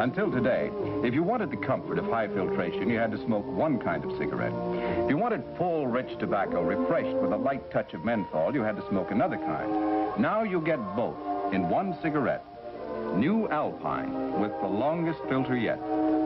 Until today, if you wanted the comfort of high filtration, you had to smoke one kind of cigarette. If you wanted full, rich tobacco refreshed with a light touch of menthol, you had to smoke another kind. Now you get both in one cigarette. New Alpine with the longest filter yet.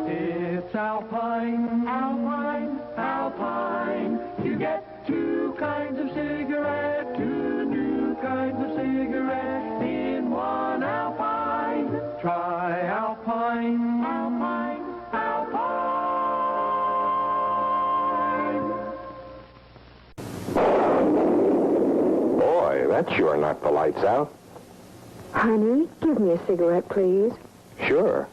It's Alpine, Alpine, Alpine. You get two kinds of cigarette, two new kinds of cigarette in one Alpine. Try Alpine, Alpine, Alpine. Boy, that sure knocked the lights out. Honey, give me a cigarette, please. Sure.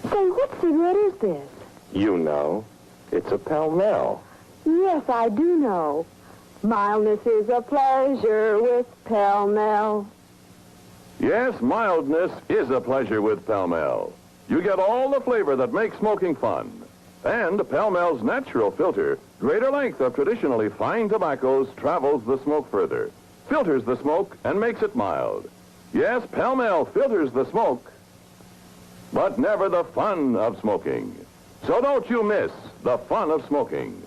Say, what cigarette is this? You know, it's a Pall-Mall. Yes, I do know. Mildness is a pleasure with Pall-Mall. Yes, mildness is a pleasure with Pall-Mall. You get all the flavor that makes smoking fun. And Pall-Mall's natural filter, greater length of traditionally fine tobaccos, travels the smoke further, filters the smoke, and makes it mild. Yes, Pall-Mall filters the smoke, but never the fun of smoking. So don't you miss the fun of smoking.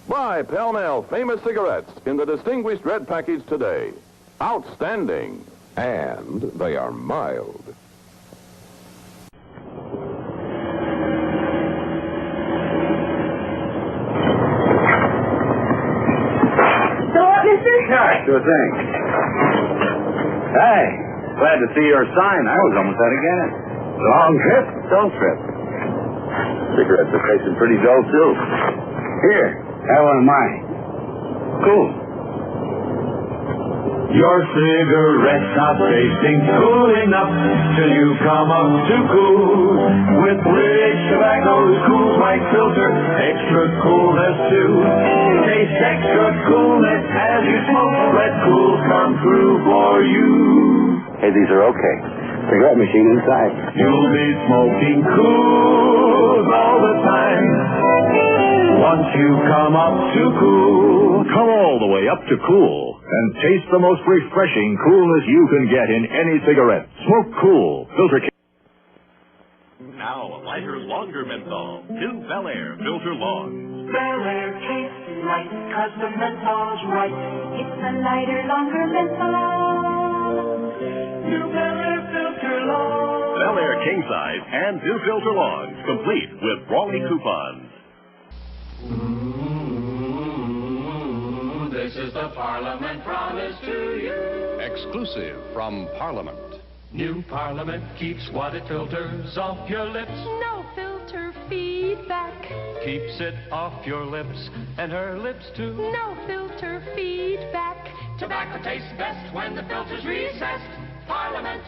Buy Pall-Mall famous cigarettes in the distinguished red package today. Outstanding. And they are mild. Yeah, sure thing. Hey, glad to see your sign. I was almost out of gas. Long trip? Don't trip. Cigarettes are tasting pretty dull, too. Here, have one of mine. Cool. Your cigarette's not tasting cool enough till you come up to cool. With rich tobacco's cool white filter, extra coolness too. Taste extra coolness as you smoke. Let cool come through for you. Hey, these are okay. Cigarette machine inside. You'll be smoking cool all the time once you come up to cool. Come all the way up to cool and taste the most refreshing coolness you can get in any cigarette. Smoke Cool. Filter. Now, a lighter, longer menthol. New Bel Air Filter Long. Bel Air tastes light, 'cause the menthol's right. It's a lighter, longer menthol. New Bel Air Filter Long. Bel Air King Size and New Filter Longs, complete with Brawley coupons. This is the Parliament promise to you. Exclusive from Parliament. New Parliament keeps what it filters off your lips. No filter feedback. Keeps it off your lips and her lips too. No filter feedback. Tobacco tastes best when the filter's recessed. Parliament,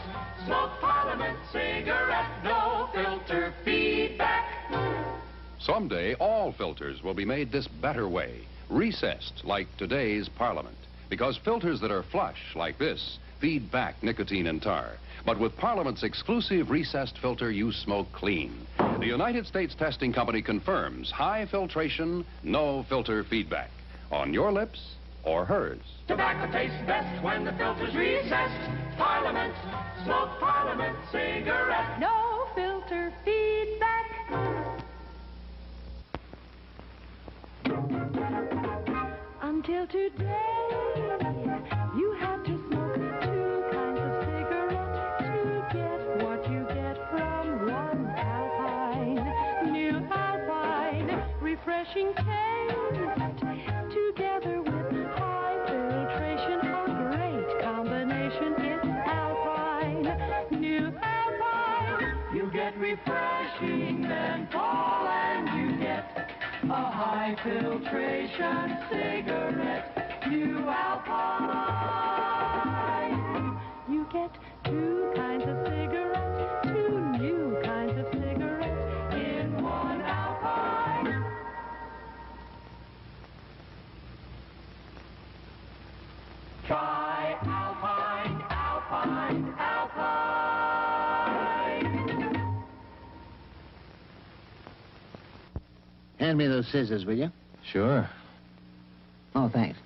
smoke Parliament cigarette. No filter feedback. Someday, all filters will be made this better way, recessed like today's Parliament. Because filters that are flush, like this, feed back nicotine and tar. But with Parliament's exclusive recessed filter, you smoke clean. The United States Testing Company confirms high filtration, no filter feedback. On your lips or hers. Tobacco tastes best when the filter's recessed. Parliament, smoke Parliament cigarette. No filter feedback. Until today, you had to smoke two kinds of cigarettes to get what you get from one Alpine. New Alpine, refreshing taste, together with high filtration, a great combination. It's Alpine, New Alpine. You get refreshing menthol and you get a high filtration cigarette. New Alpine. You get two kinds of cigarettes, two new kinds of cigarettes In one Alpine. Try Alpine, Alpine, Alpine. Hand me those scissors, will you? Sure. Oh, thanks.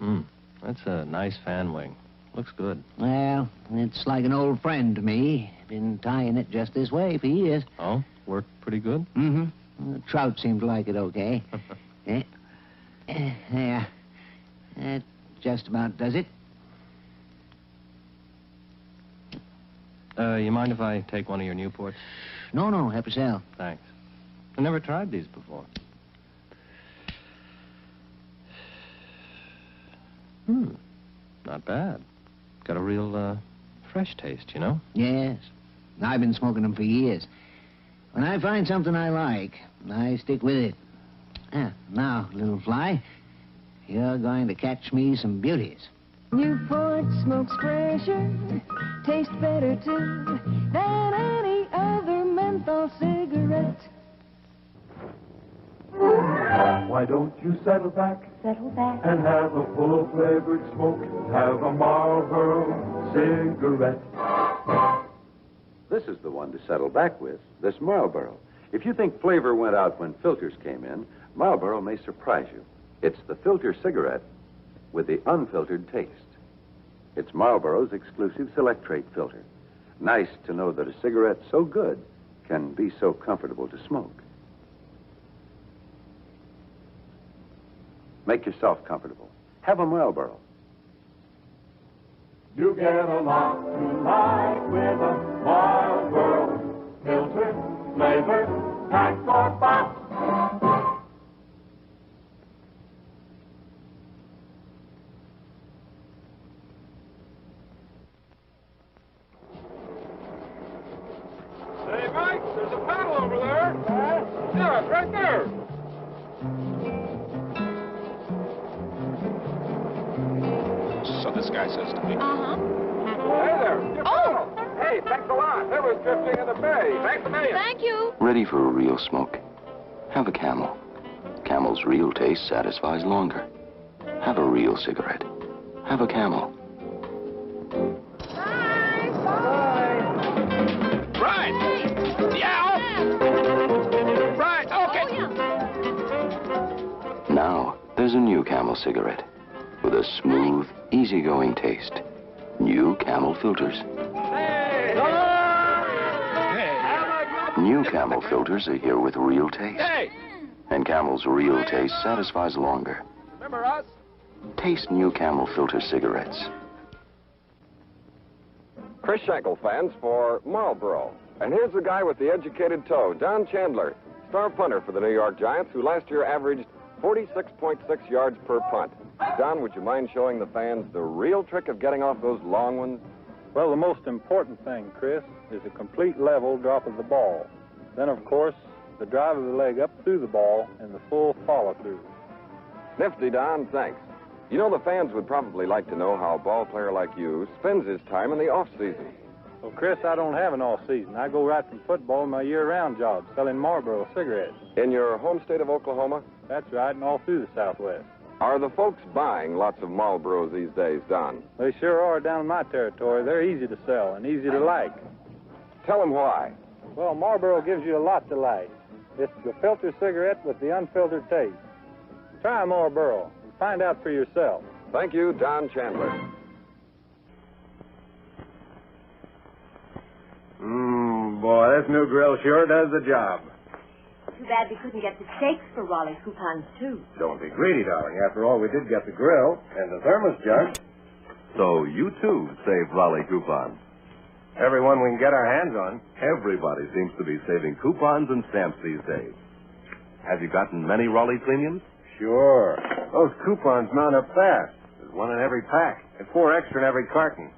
That's a nice fan wing. Looks good. Well, it's like an old friend to me. Been tying it just this way for years. Oh? Worked pretty good? Mm-hmm. The trout seemed to like it okay. There. That just about does it. You mind if I take one of your Newports? No, help yourself. Thanks. I've never tried these before. Not bad. Got a real, fresh taste, you know? Yes. I've been smoking them for years. When I find something I like, I stick with it. Now, little fly, you're going to catch me some beauties. Newport smokes fresher, tastes better too than any other menthol cigarette. Why don't you settle back Settle back. and have a full-flavored smoke? Have a Marlboro cigarette. This is the one to settle back with, this Marlboro. If you think flavor went out when filters came in, Marlboro may surprise you. It's the filter cigarette with the unfiltered taste. It's Marlboro's exclusive Selectrate filter. Nice to know that a cigarette so good can be so comfortable to smoke. Make yourself comfortable. Have a Marlboro. You get along tonight with a Marlboro filter, flavor, pack or box. Hey, Mike, there's a paddle over there. Yeah, it's right there. So this guy says to me. Hey there. Your paddle. Hey, thanks a lot. It was drifting in the bay. Thanks a million. Thank you. Ready for a real smoke? Have a Camel. Camel's real taste satisfies longer. Have a real cigarette. Have a Camel. Right. Yeah. Right. Okay. Now, there's a new Camel cigarette with a smooth, easygoing taste. New Camel filters. New Camel filters are here with real taste. And Camel's real taste satisfies longer. Remember us? Taste new Camel filter cigarettes. Chris Schenkel fans for Marlboro. And here's the guy with the educated toe, Don Chandler, star punter for the New York Giants, who last year averaged 46.6 yards per punt. Don, would you mind showing the fans the real trick of getting off those long ones? Well, the most important thing, Chris, is a complete level drop of the ball. Then, of course, the drive of the leg up through the ball and the full follow-through. Nifty, Don, thanks. You know, the fans would probably like to know how a ball player like you spends his time in the off-season. Well, Chris, I don't have an off-season. I go right from football to my year-round job, selling Marlboro cigarettes. In your home state of Oklahoma? That's right, and all through the Southwest. Are the folks buying lots of Marlboros these days, Don? They sure are down in my territory. They're easy to sell and easy to like. Tell them why. Well, Marlboro gives you a lot to like. It's the filter cigarette with the unfiltered taste. Try a Marlboro and find out for yourself. Thank you, Don Chandler. Boy, this new grill sure does the job. Too bad we couldn't get the steaks for Raleigh's coupons, too. Don't be greedy, darling. After all, we did get the grill and the thermos jug. So you, too, saved Raleigh coupons. Everyone we can get our hands on. Everybody seems to be saving coupons and stamps these days. Have you gotten many Raleigh premiums? Sure. Those coupons mount up fast. There's one in every pack and 4 extra in every carton.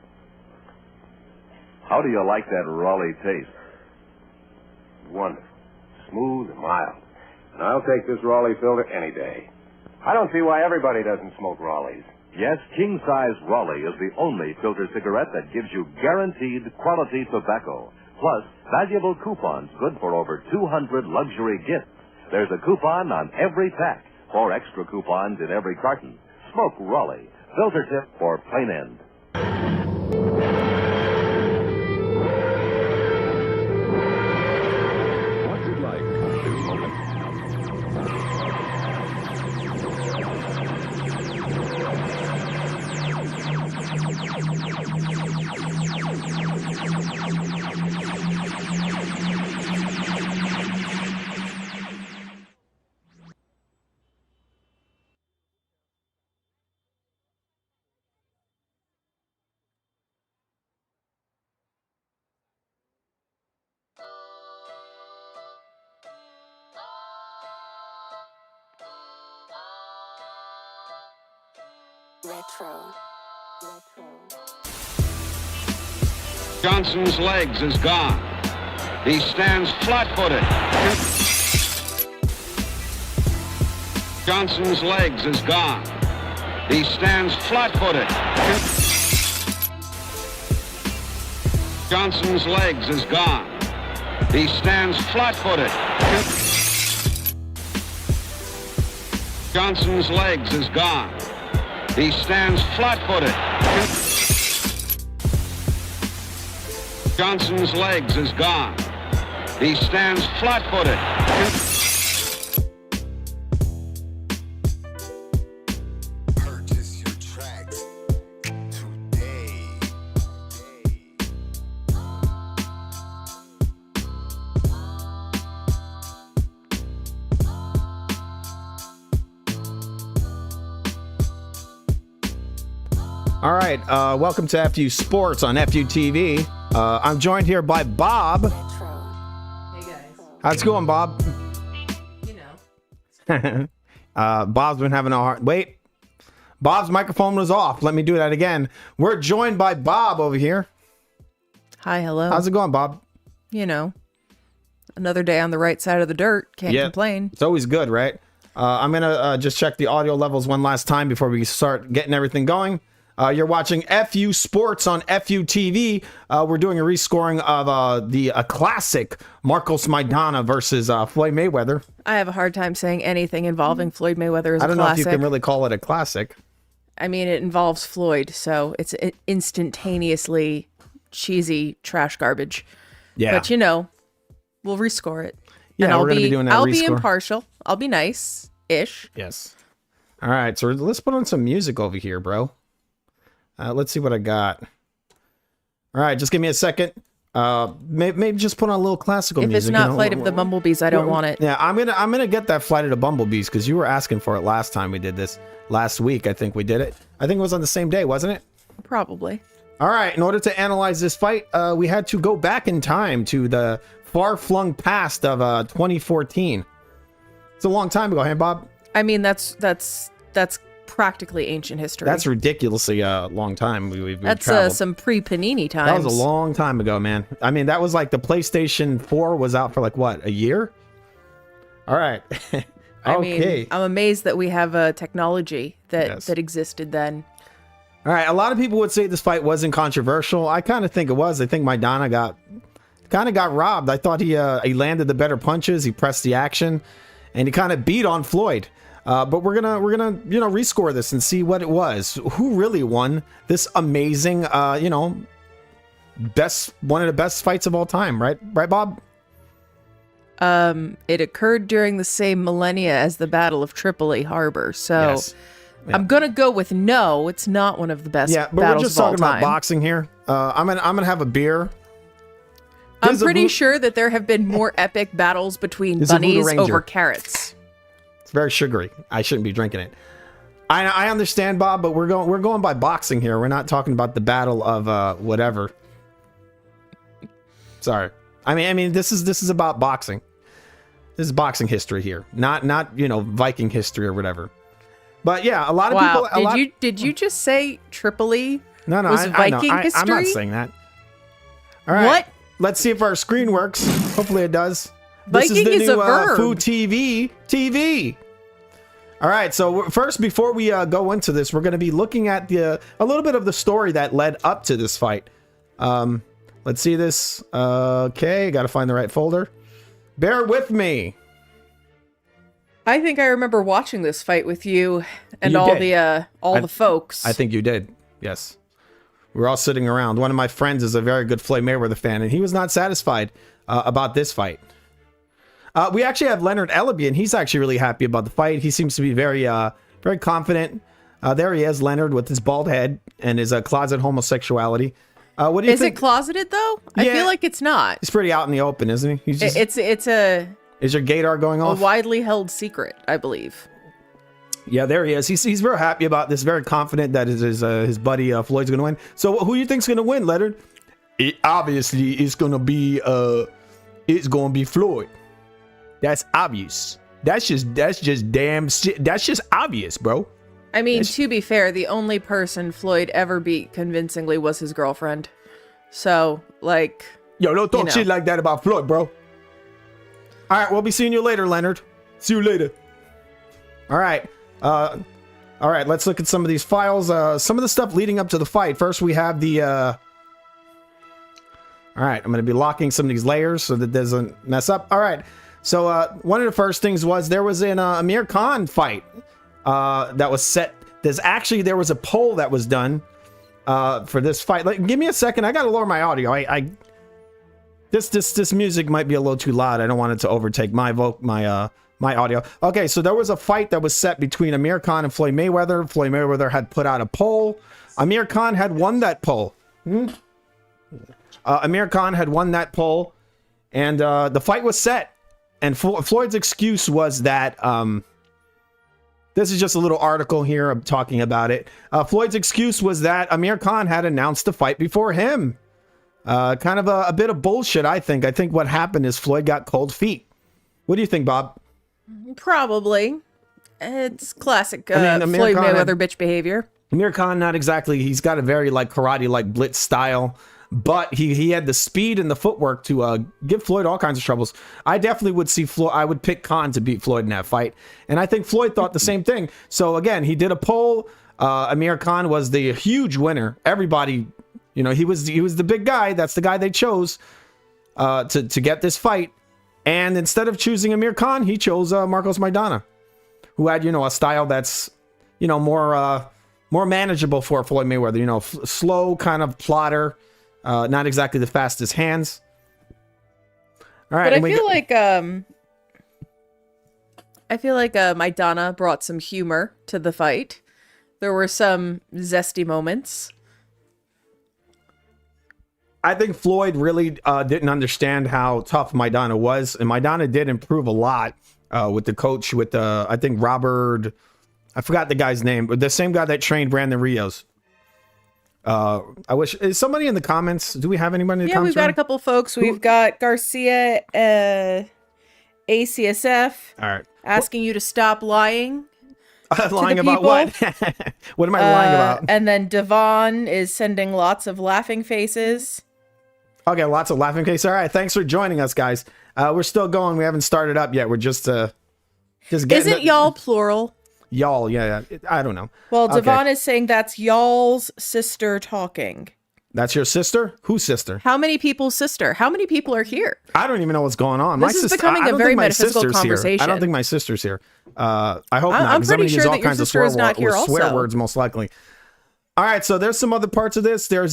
How do you like that Raleigh taste? Wonderful. Smooth and mild. And I'll take this Raleigh filter any day. I don't see why everybody doesn't smoke Raleighs. Yes, king-size Raleigh is the only filter cigarette that gives you guaranteed quality tobacco. Plus, valuable coupons good for over 200 luxury gifts. There's a coupon on every pack, 4 extra coupons in every carton. Smoke Raleigh. Filter tip for plain end. What's it like to smoke it? Johnson's legs is gone. He stands flat-footed. Johnson's legs is gone. He stands flat-footed. Johnson's legs is gone. He stands flat-footed. Johnson's legs is gone. He stands flat-footed. Johnson's legs is gone. He stands flat-footed. Purchase your tracks today. All right, welcome to FU Sports on FUTV. I'm joined here by Bob. Hey guys. How's it going, Bob? You know. Bob's been having a hard... Wait. Bob's microphone was off. Let me do that again. We're joined by Bob over here. Hi, hello. How's it going, Bob? You know, another day on the right side of the dirt. Can't complain. It's always good, right? I'm going to just check the audio levels one last time before we start getting everything going. You're watching FU Sports on FUTV. We're doing a rescoring of the classic Marcos Maidana versus Floyd Mayweather. I have a hard time saying anything involving Floyd Mayweather as a classic. I don't know if you can really call it a classic. I mean, it involves Floyd, so it's instantaneously cheesy trash garbage. Yeah. But, you know, we'll rescore it. Yeah, and we're going to be doing that I'll rescore. be impartial. I'll be nice-ish. Yes. All right, so let's put on some music over here, bro. Let's see what I got. All right, just give me a second. Maybe just put on a little classical music. If it's not Flight of the Bumblebees, I don't want it. Yeah, I'm gonna get that Flight of the Bumblebees because you were asking for it last time we did this. Last week, I think we did it. I think it was on the same day, wasn't it? Probably. All right, in order to analyze this fight, we had to go back in time to the far-flung past of 2014. It's a long time ago, hey, Bob? I mean, that's practically ancient history. That's ridiculously long time. We've That's traveled. some pre-Panini times. That was a long time ago, man. I mean, that was like the PlayStation 4 was out for like, what, a year? All right. Okay. I mean, I'm amazed that we have technology that existed then. All right. A lot of people would say this fight wasn't controversial. I kind of think it was. I think Maidana got robbed. I thought he landed the better punches. He pressed the action, and he kind of beat on Floyd. But we're gonna rescore this and see what it was. Who really won this amazing one of the best fights of all time, right, Bob? It occurred during the same millennia as the Battle of Tripoli Harbor, so yes. Yeah. I'm gonna go with no. It's not one of the best. Yeah, but battles we're just of all talking about time. boxing here. I'm gonna have a beer. I'm pretty sure that there have been more epic battles between bunnies over carrots. It's very sugary. I shouldn't be drinking it. I understand, Bob, but we're going by boxing here. We're not talking about the battle of whatever. Sorry. I mean this is about boxing. This is boxing history here, not Viking history or whatever. But yeah, a lot of people. Did you just say Tripoli? No, was Viking history? I'm not saying that. All right. What? Let's see if our screen works. Hopefully it does. Viking this is the is new a verb. Food TV. All right, so first, before we go into this, we're going to be looking at a little bit of the story that led up to this fight. Let's see this. Okay, got to find the right folder. Bear with me. I think I remember watching this fight with you and all the folks. I think you did. Yes. We were all sitting around. One of my friends is a very good Floyd Mayweather fan, and he was not satisfied about this fight. We actually have Leonard Ellaby, and he's actually really happy about the fight. He seems to be very confident. There he is, Leonard, with his bald head and his closet homosexuality. What do you think? Is it closeted though? I feel like it's not. He's pretty out in the open, isn't he? He's just, Is your gaydar going off? A widely held secret, I believe. Yeah, there he is. He's very happy about this. Very confident that his buddy Floyd's going to win. So who do you think's going to win, Leonard? It obviously is going to be Floyd. That's obvious. That's just obvious, bro. I mean, to be fair, the only person Floyd ever beat convincingly was his girlfriend. So, like... Yo, don't talk shit like that about Floyd, bro. All right, we'll be seeing you later, Leonard. See you later. All right. All right, let's look at some of these files. Some of the stuff leading up to the fight. First, we have the... All right, I'm going to be locking some of these layers so that it doesn't mess up. All right, so one of the first things was there was an Amir Khan fight that was set. There was a poll that was done for this fight. Like, give me a second. I got to lower my audio. This music might be a little too loud. I don't want it to overtake my audio. Okay, so there was a fight that was set between Amir Khan and Floyd Mayweather. Floyd Mayweather had put out a poll. Amir Khan had won that poll. Amir Khan had won that poll, and the fight was set. And Floyd's excuse was that this is just a little article here. I'm talking about it. Floyd's excuse was that Amir Khan had announced the fight before him. Kind of a bit of bullshit, I think. I think what happened is Floyd got cold feet. What do you think, Bob? Probably. It's classic Floyd Khan Mayweather bitch behavior. Amir Khan, not exactly. He's got a very like karate, like blitz style, but he had the speed and the footwork to give Floyd all kinds of troubles. I definitely would see Floyd. I would pick Khan to beat Floyd in that fight, and I think Floyd thought the same thing. So again, he did a poll. Amir Khan was the huge winner. Everybody, he was the big guy. That's the guy they chose to get this fight. And instead of choosing Amir Khan, he chose Marcos Maidana, who had, a style that's, more manageable for Floyd Mayweather. Slow kind of plotter, not exactly the fastest hands. All right, but I feel like Maidana brought some humor to the fight. There were some zesty moments. I think Floyd really didn't understand how tough Maidana was, and Maidana did improve a lot with the coach, with I think Robert, I forgot the guy's name, but the same guy that trained Brandon Rios. I wish, is somebody in the comments? Do we have anybody in the comments? Yeah, we've got a couple folks. We've got Garcia, ACSF, all right, asking you to stop lying. Lying about what? What am I lying about? And then Devon is sending lots of laughing faces. Okay, lots of laughing faces. All right, thanks for joining us, guys. We're still going. We haven't started up yet. We're just getting. Isn't y'all plural? Y'all, yeah. I don't know. Well, Devon is saying that's y'all's sister talking. That's your sister? Whose sister? How many people's sister? How many people are here? I don't even know what's going on. This is becoming a very metaphysical conversation. Here. I don't think my sister's here. I hope not. I'm pretty sure that your sister is not here also. Swear words, most likely. All right, so there's some other parts of this. There was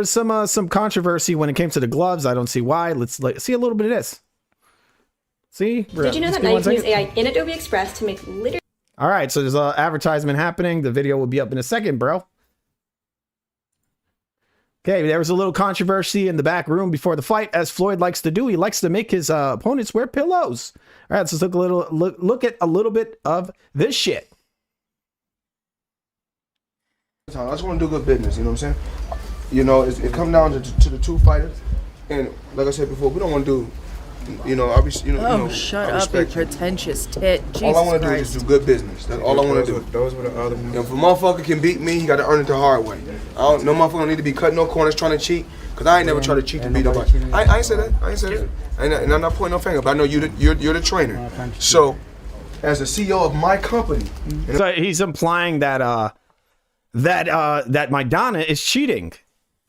some controversy when it came to the gloves. I don't see why. Let's see a little bit of this. See? Did you know that now you can use AI in Adobe Express to make literally... All right, so there's an advertisement happening. The video will be up in a second, bro. Okay, there was a little controversy in the back room before the fight, as Floyd likes to do. He likes to make his opponents wear pillows. All right, so let's look at a little bit of this shit. I just want to do good business, you know what I'm saying? It comes down to the two fighters, and like I said before, we don't want to do, shut up, you pretentious tit. Jesus all I want to do Christ. is just do good business. That's all I want to do. Those were the other ones. If a motherfucker can beat me, he got to earn it the hard way. No motherfucker don't need to be cutting no corners trying to cheat, because I ain't never tried to cheat to beat nobody. I ain't said that. And I'm not pointing no finger, but I know you're the trainer. So, as the CEO of my company. So he's implying that that Maidana is cheating.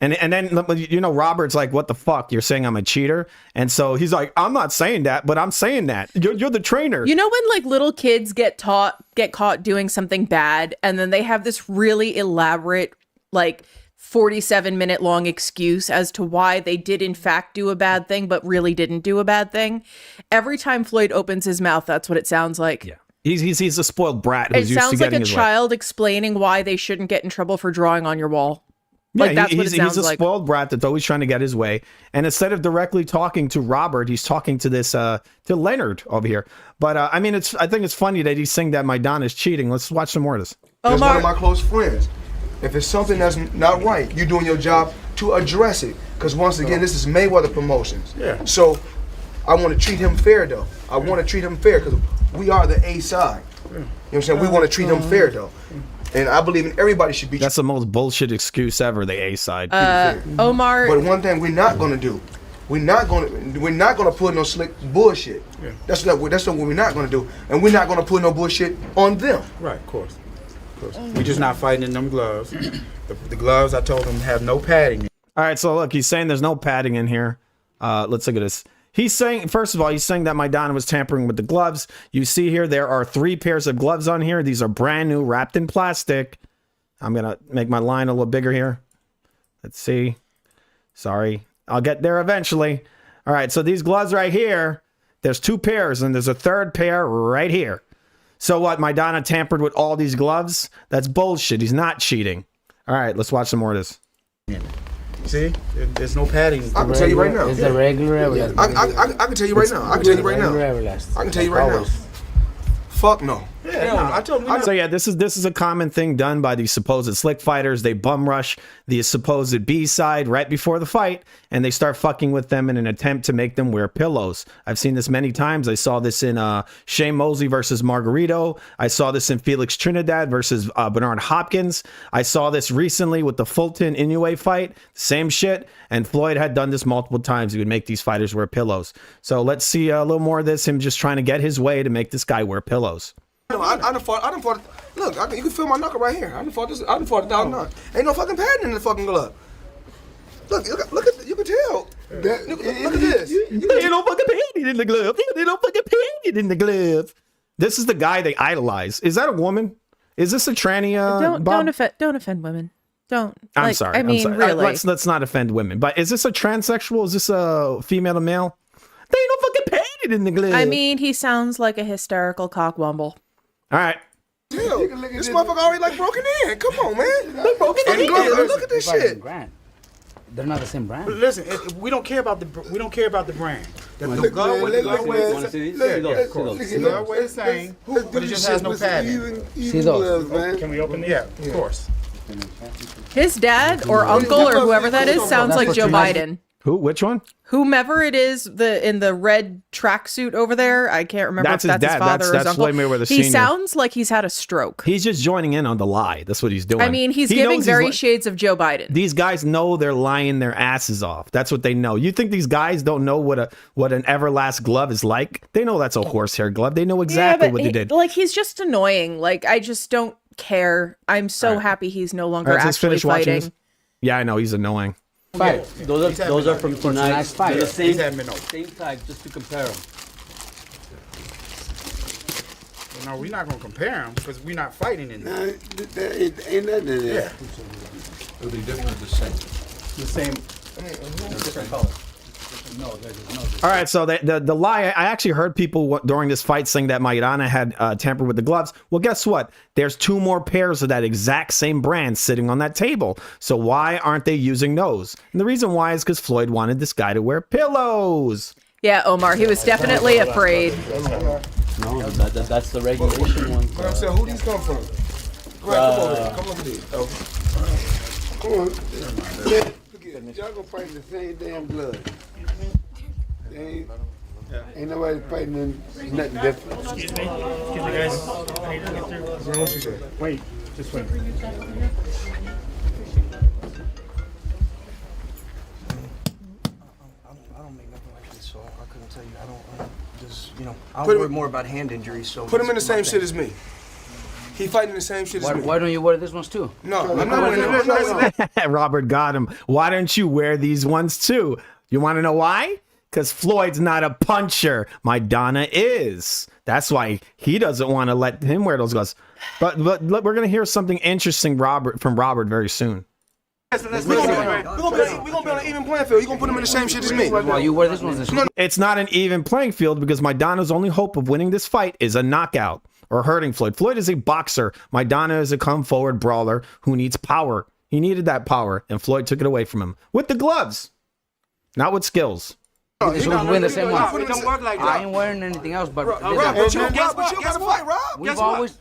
And then, Robert's like, what the fuck? You're saying I'm a cheater? And so he's like, I'm not saying that, but I'm saying that. You're the trainer. You know when like little kids get caught doing something bad, and then they have this really elaborate, like 47-minute long excuse as to why they did in fact do a bad thing, but really didn't do a bad thing? Every time Floyd opens his mouth, that's what it sounds like. Yeah. He's a spoiled brat who's used to getting his way. It sounds like a child explaining why they shouldn't get in trouble for drawing on your wall. Like, yeah, that's what it sounds he's a like. spoiled brat that's always trying to get his way. And instead of directly talking to Robert, he's talking to this to Leonard over here. But I think it's funny that he's saying that Maidana is cheating. Let's watch some more of this. That's one of my close friends. If it's something that's not right, you're doing your job to address it. Because once again, this is Mayweather Promotions. Yeah. So I want to treat him fair, though. I want to treat him fair because we are the A side. You know what I'm saying? We want to treat him fair, though. And I believe in everybody should be. That's the most bullshit excuse ever. The A side. Omar. But one thing we're not gonna do, we're not gonna put no slick bullshit. Yeah. That's what we're not gonna do, and we're not gonna put no bullshit on them. Right, of course. We're just not fighting in them gloves. The gloves, I told them, have no padding. All right, so look, he's saying there's no padding in here. Let's look at this. He's saying, first of all, he's saying that Maidana was tampering with the gloves. You see here, there are 3 pairs of gloves on here. These are brand new, wrapped in plastic. I'm going to make my line a little bigger here. Let's see. Sorry. I'll get there eventually. All right, so these gloves right here, there's 2 pairs, and there's a 3rd pair right here. So what, Maidana tampered with all these gloves? That's bullshit. He's not cheating. All right, let's watch some more of this. See, there's no padding. I can tell you right now. It's a regular elastic. I can tell you right now. I can tell you right now. I can tell you right now. Fuck no. Yeah, I told him. So yeah, this is a common thing done by these supposed slick fighters. They bum rush the supposed B side right before the fight, and they start fucking with them in an attempt to make them wear pillows. I've seen this many times. I saw this in Shane Mosley versus Margarito. I saw this in Felix Trinidad versus Bernard Hopkins. I saw this recently with the Fulton Inoue fight. Same shit. And Floyd had done this multiple times. He would make these fighters wear pillows. So let's see a little more of this. Him just trying to get his way to make this guy wear pillows. I done fought. Look, you can feel my knuckle right here. I done fought this. I done fought 1,009. Ain't no fucking padding in the fucking glove. Look at. You can tell. Look at this. Ain't no fucking padding in the glove. Ain't no fucking padding in the glove. This is the guy they idolize. Is that a woman? Is this a tranny? Don't offend women. Don't. I'm sorry. I mean, I'm sorry. really. Let's not offend women. But is this a transsexual? Is this a female to male? They ain't no fucking padding in the glove. I mean, he sounds like a hysterical cockwomble. All right. Damn, this motherfucker already like broken in. Come on, man. Broken in. Look at this shit. They're not the same brand. Listen, we don't care about the brand. The glove weighs the same, but it just has no padding. See those? Can we open it? Yeah, of course. His dad or uncle or whoever that is sounds like Joe Biden. Who? Which one? Whomever it is, in the red tracksuit over there, I can't remember that's if that's his father or his uncle. Floyd Mayweather he Sr. sounds like he's had a stroke. He's just joining in on the lie. That's what he's doing. I mean, he's giving very shades of Joe Biden. These guys know they're lying their asses off. That's what they know. You think these guys don't know what an Everlast glove is like? They know that's a horsehair glove. They know exactly what they did. Like, he's just annoying. Like, I just don't care. I'm so happy he's no longer actually fighting. Yeah, I know. He's annoying. Fight. Those are from tonight's fight. They're the same type, just to compare them. No, we're not gonna compare them because we're not fighting in there. Ain't that there? Yeah. It'll be different or the same? The same. Different color. No, there's no. All right, so the lie, I actually heard people during this fight saying that Maidana had tampered with the gloves. Well, guess what? There's 2 more pairs of that exact same brand sitting on that table. So why aren't they using those? And the reason why is because Floyd wanted this guy to wear pillows. Yeah, Omar, he was definitely afraid. No, that's the regulation one. But I'm saying, who these come from? Come over here. Come on. Y'all gonna fight in the same damn blood. Ain't nobody fighting in nothing different. Excuse me, guys. I need to get through. What she said? Wait, just wait. I don't make nothing like this, so I couldn't tell you. I don't just, I worry more about hand injuries. So put him in the same shit as me. He fighting the same shit as me. Why don't you wear this ones too? No, I'm not wearing this. Robert got him. Why don't you wear these ones too? You want to know why? Because Floyd's not a puncher. Maidana is. That's why he doesn't want to let him wear those gloves. But we're going to hear something interesting from Robert very soon. We're gonna be on an even playing field. You gonna put him in the same shit as me? Well, you wear this one. It's not an even playing field because Maidana's only hope of winning this fight is a knockout or hurting Floyd. Floyd is a boxer. Maidana is a come-forward brawler who needs power. He needed that power, and Floyd took it away from him with the gloves, not with skills. This one's win the same one. It don't work like that. I ain't wearing anything else, but Rob, but you gotta fight, Rob. we've always.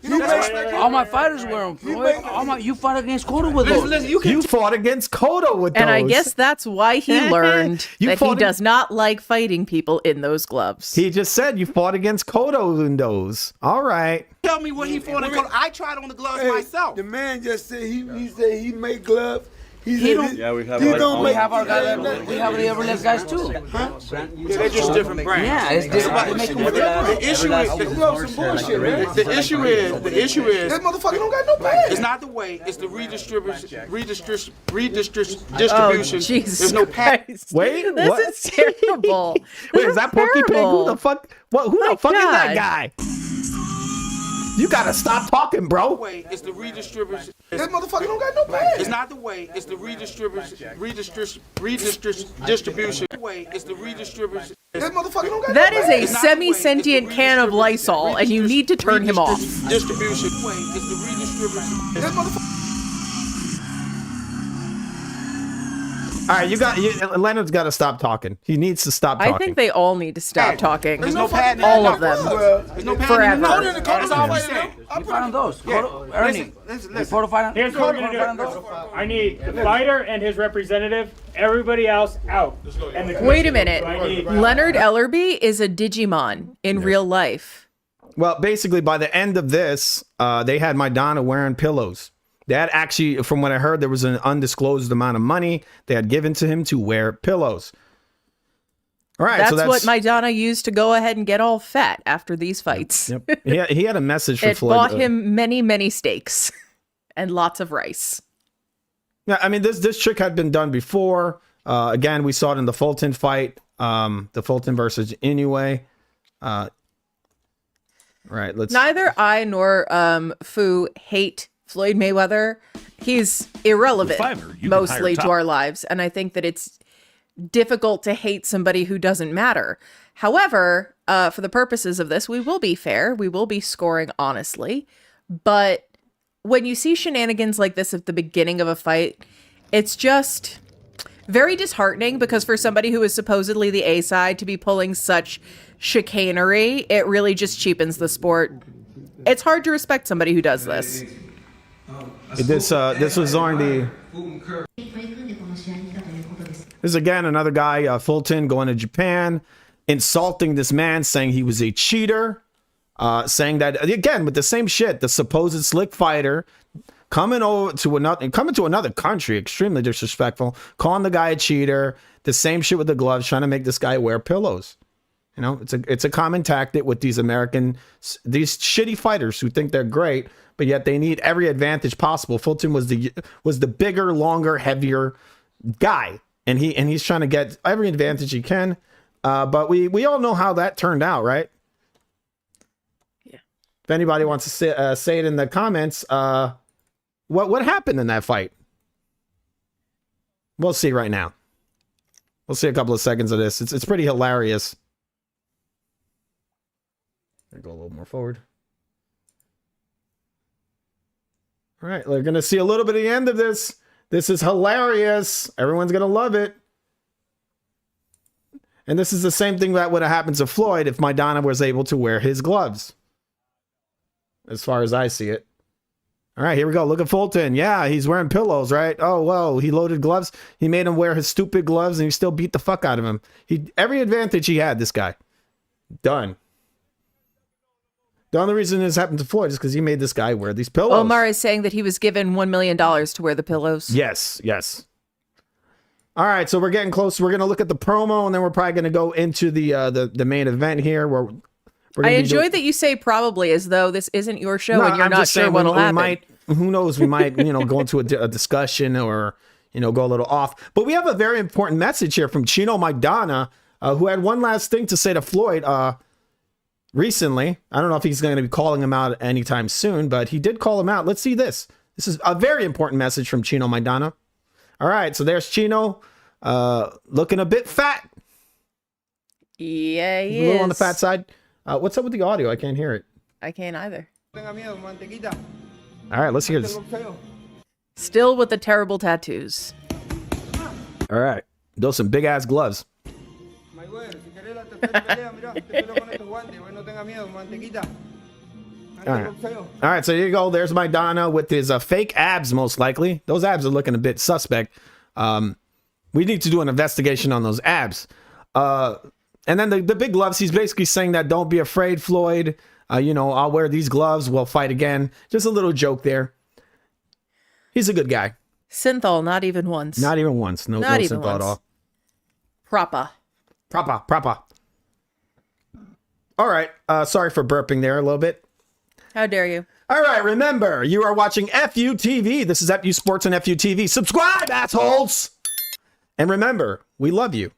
All my fighters wear them. You fought against Cotto with those. You fought against Cotto with those. And I guess that's why he learned that he does not like fighting people in those gloves. He just said you fought against Cotto in those. All right. Tell me what he fought in Cotto. I tried on the gloves myself. The man just said he said he make gloves. Yeah, we have our guys. We have the Everless guys too. Huh? Yeah, they're just different brands. Yeah, it's different. The issue is the gloves some bullshit, man. The issue is That motherfucker don't got no pad. it's not the weight, it's the redistribution. Jesus There's no pad. Wait, This what? is terrible. Wait, is that Porky Pig? Who the fuck? What? Who the fuck is that God. guy? You gotta stop talking, bro. It's the redistribution. That motherfucker don't got no pad. It's not the weight, it's the redistribution. It's the redistribution. That motherfucker don't got That no is pad. a semi-sentient can of Lysol, and you need to turn him off. Distribution. It's the redistribution. That motherfucker. All right, Leonard's got to stop talking. He needs to stop talking. I think they all need to stop talking. There's no pad. All of them. There's no pad. Forever. That's all I'm saying. You fight on those. Ernie. Listen. Here's what we're gonna do. I need the fighter and his representative. Everybody else out. And the Wait a minute. I need- Leonard Ellerby is a Digimon in real life. Well, basically, by the end of this, they had Maidana wearing pillows. They had actually, from what I heard, there was an undisclosed amount of money they had given to him to wear pillows. All right, That's so what Maidana used to go ahead and get all fat after these fights. Yep. He had a message for It Floyd. bought him many, many steaks and lots of rice. Yeah, I mean, this trick had been done before. Again, we saw it in the Fulton fight, the Fulton versus Inoue. Right, let's. Neither I nor Fu hate Floyd Mayweather. He's irrelevant mostly to our lives, and I think that it's difficult to hate somebody who doesn't matter. However, for the purposes of this, we will be fair. We will be scoring honestly. But when you see shenanigans like this at the beginning of a fight, it's just very disheartening, because for somebody who is supposedly the A side to be pulling such chicanery, it really just cheapens the sport. It's hard to respect somebody who does this. This was on the. This is again another guy, Fulton, going to Japan, insulting this man, saying he was a cheater, saying that again with the same shit. The supposed slick fighter coming to another country, extremely disrespectful, calling the guy a cheater. The same shit with the gloves, trying to make this guy wear pillows. You know, it's a common tactic with these shitty fighters who think they're great, but yet they need every advantage possible. Fulton was the bigger, longer, heavier guy, and he's trying to get every advantage he can. But we all know how that turned out, right? Yeah. If anybody wants to say it in the comments, what happened in that fight? We'll see right now. We'll see a couple of seconds of this. It's pretty hilarious. Go a little more forward. All right, we're going to see a little bit of the end of this. This is hilarious. Everyone's going to love it. And this is the same thing that would have happened to Floyd if Maidana was able to wear his gloves. As far as I see it. All right, here we go. Look at Fulton. Yeah, he's wearing pillows, right? Oh, whoa, he loaded gloves. He made him wear his stupid gloves, and he still beat the fuck out of him. Every advantage he had, this guy. Done. The only reason this happened to Floyd is because he made this guy wear these pillows. Omar is saying that he was given $1 million to wear the pillows. Yes. All right, so we're getting close. We're going to look at the promo, and then we're probably going to go into the main event here. Where I enjoy that you say probably as though this isn't your show and you're not sure what'll happen. Who knows? We might, go into a discussion or, go a little off. But we have a very important message here from Chino Maidana, who had one last thing to say to Floyd recently. I don't know if he's going to be calling him out anytime soon, but he did call him out. Let's see this. This is a very important message from Chino Maidana. All right, so there's Chino, looking a bit fat. Yeah, he a little is. on the fat side. What's up with the audio? I can't hear it. I can't either. All right, let's hear this. Still with the terrible tattoos. All right, those some big ass gloves. Mayweather, si querés la tercera pelea, mirá, te peleo con estos guantes, güey, no tenga miedo, mantequita. All right, so here you go. There's Maidana with his fake abs, most likely. Those abs are looking a bit suspect. We need to do an investigation on those abs. And then the big gloves, he's basically saying that don't be afraid, Floyd. You know, I'll wear these gloves. We'll fight again. Just a little joke there. He's a good guy. Synthol, not even once. Not even once. No, not no even synthol once. at all. Proper. All right. Sorry for burping there a little bit. How dare you? All right. Remember, you are watching FUTV. This is FU Sports and FUTV. Subscribe, assholes. And remember, we love you.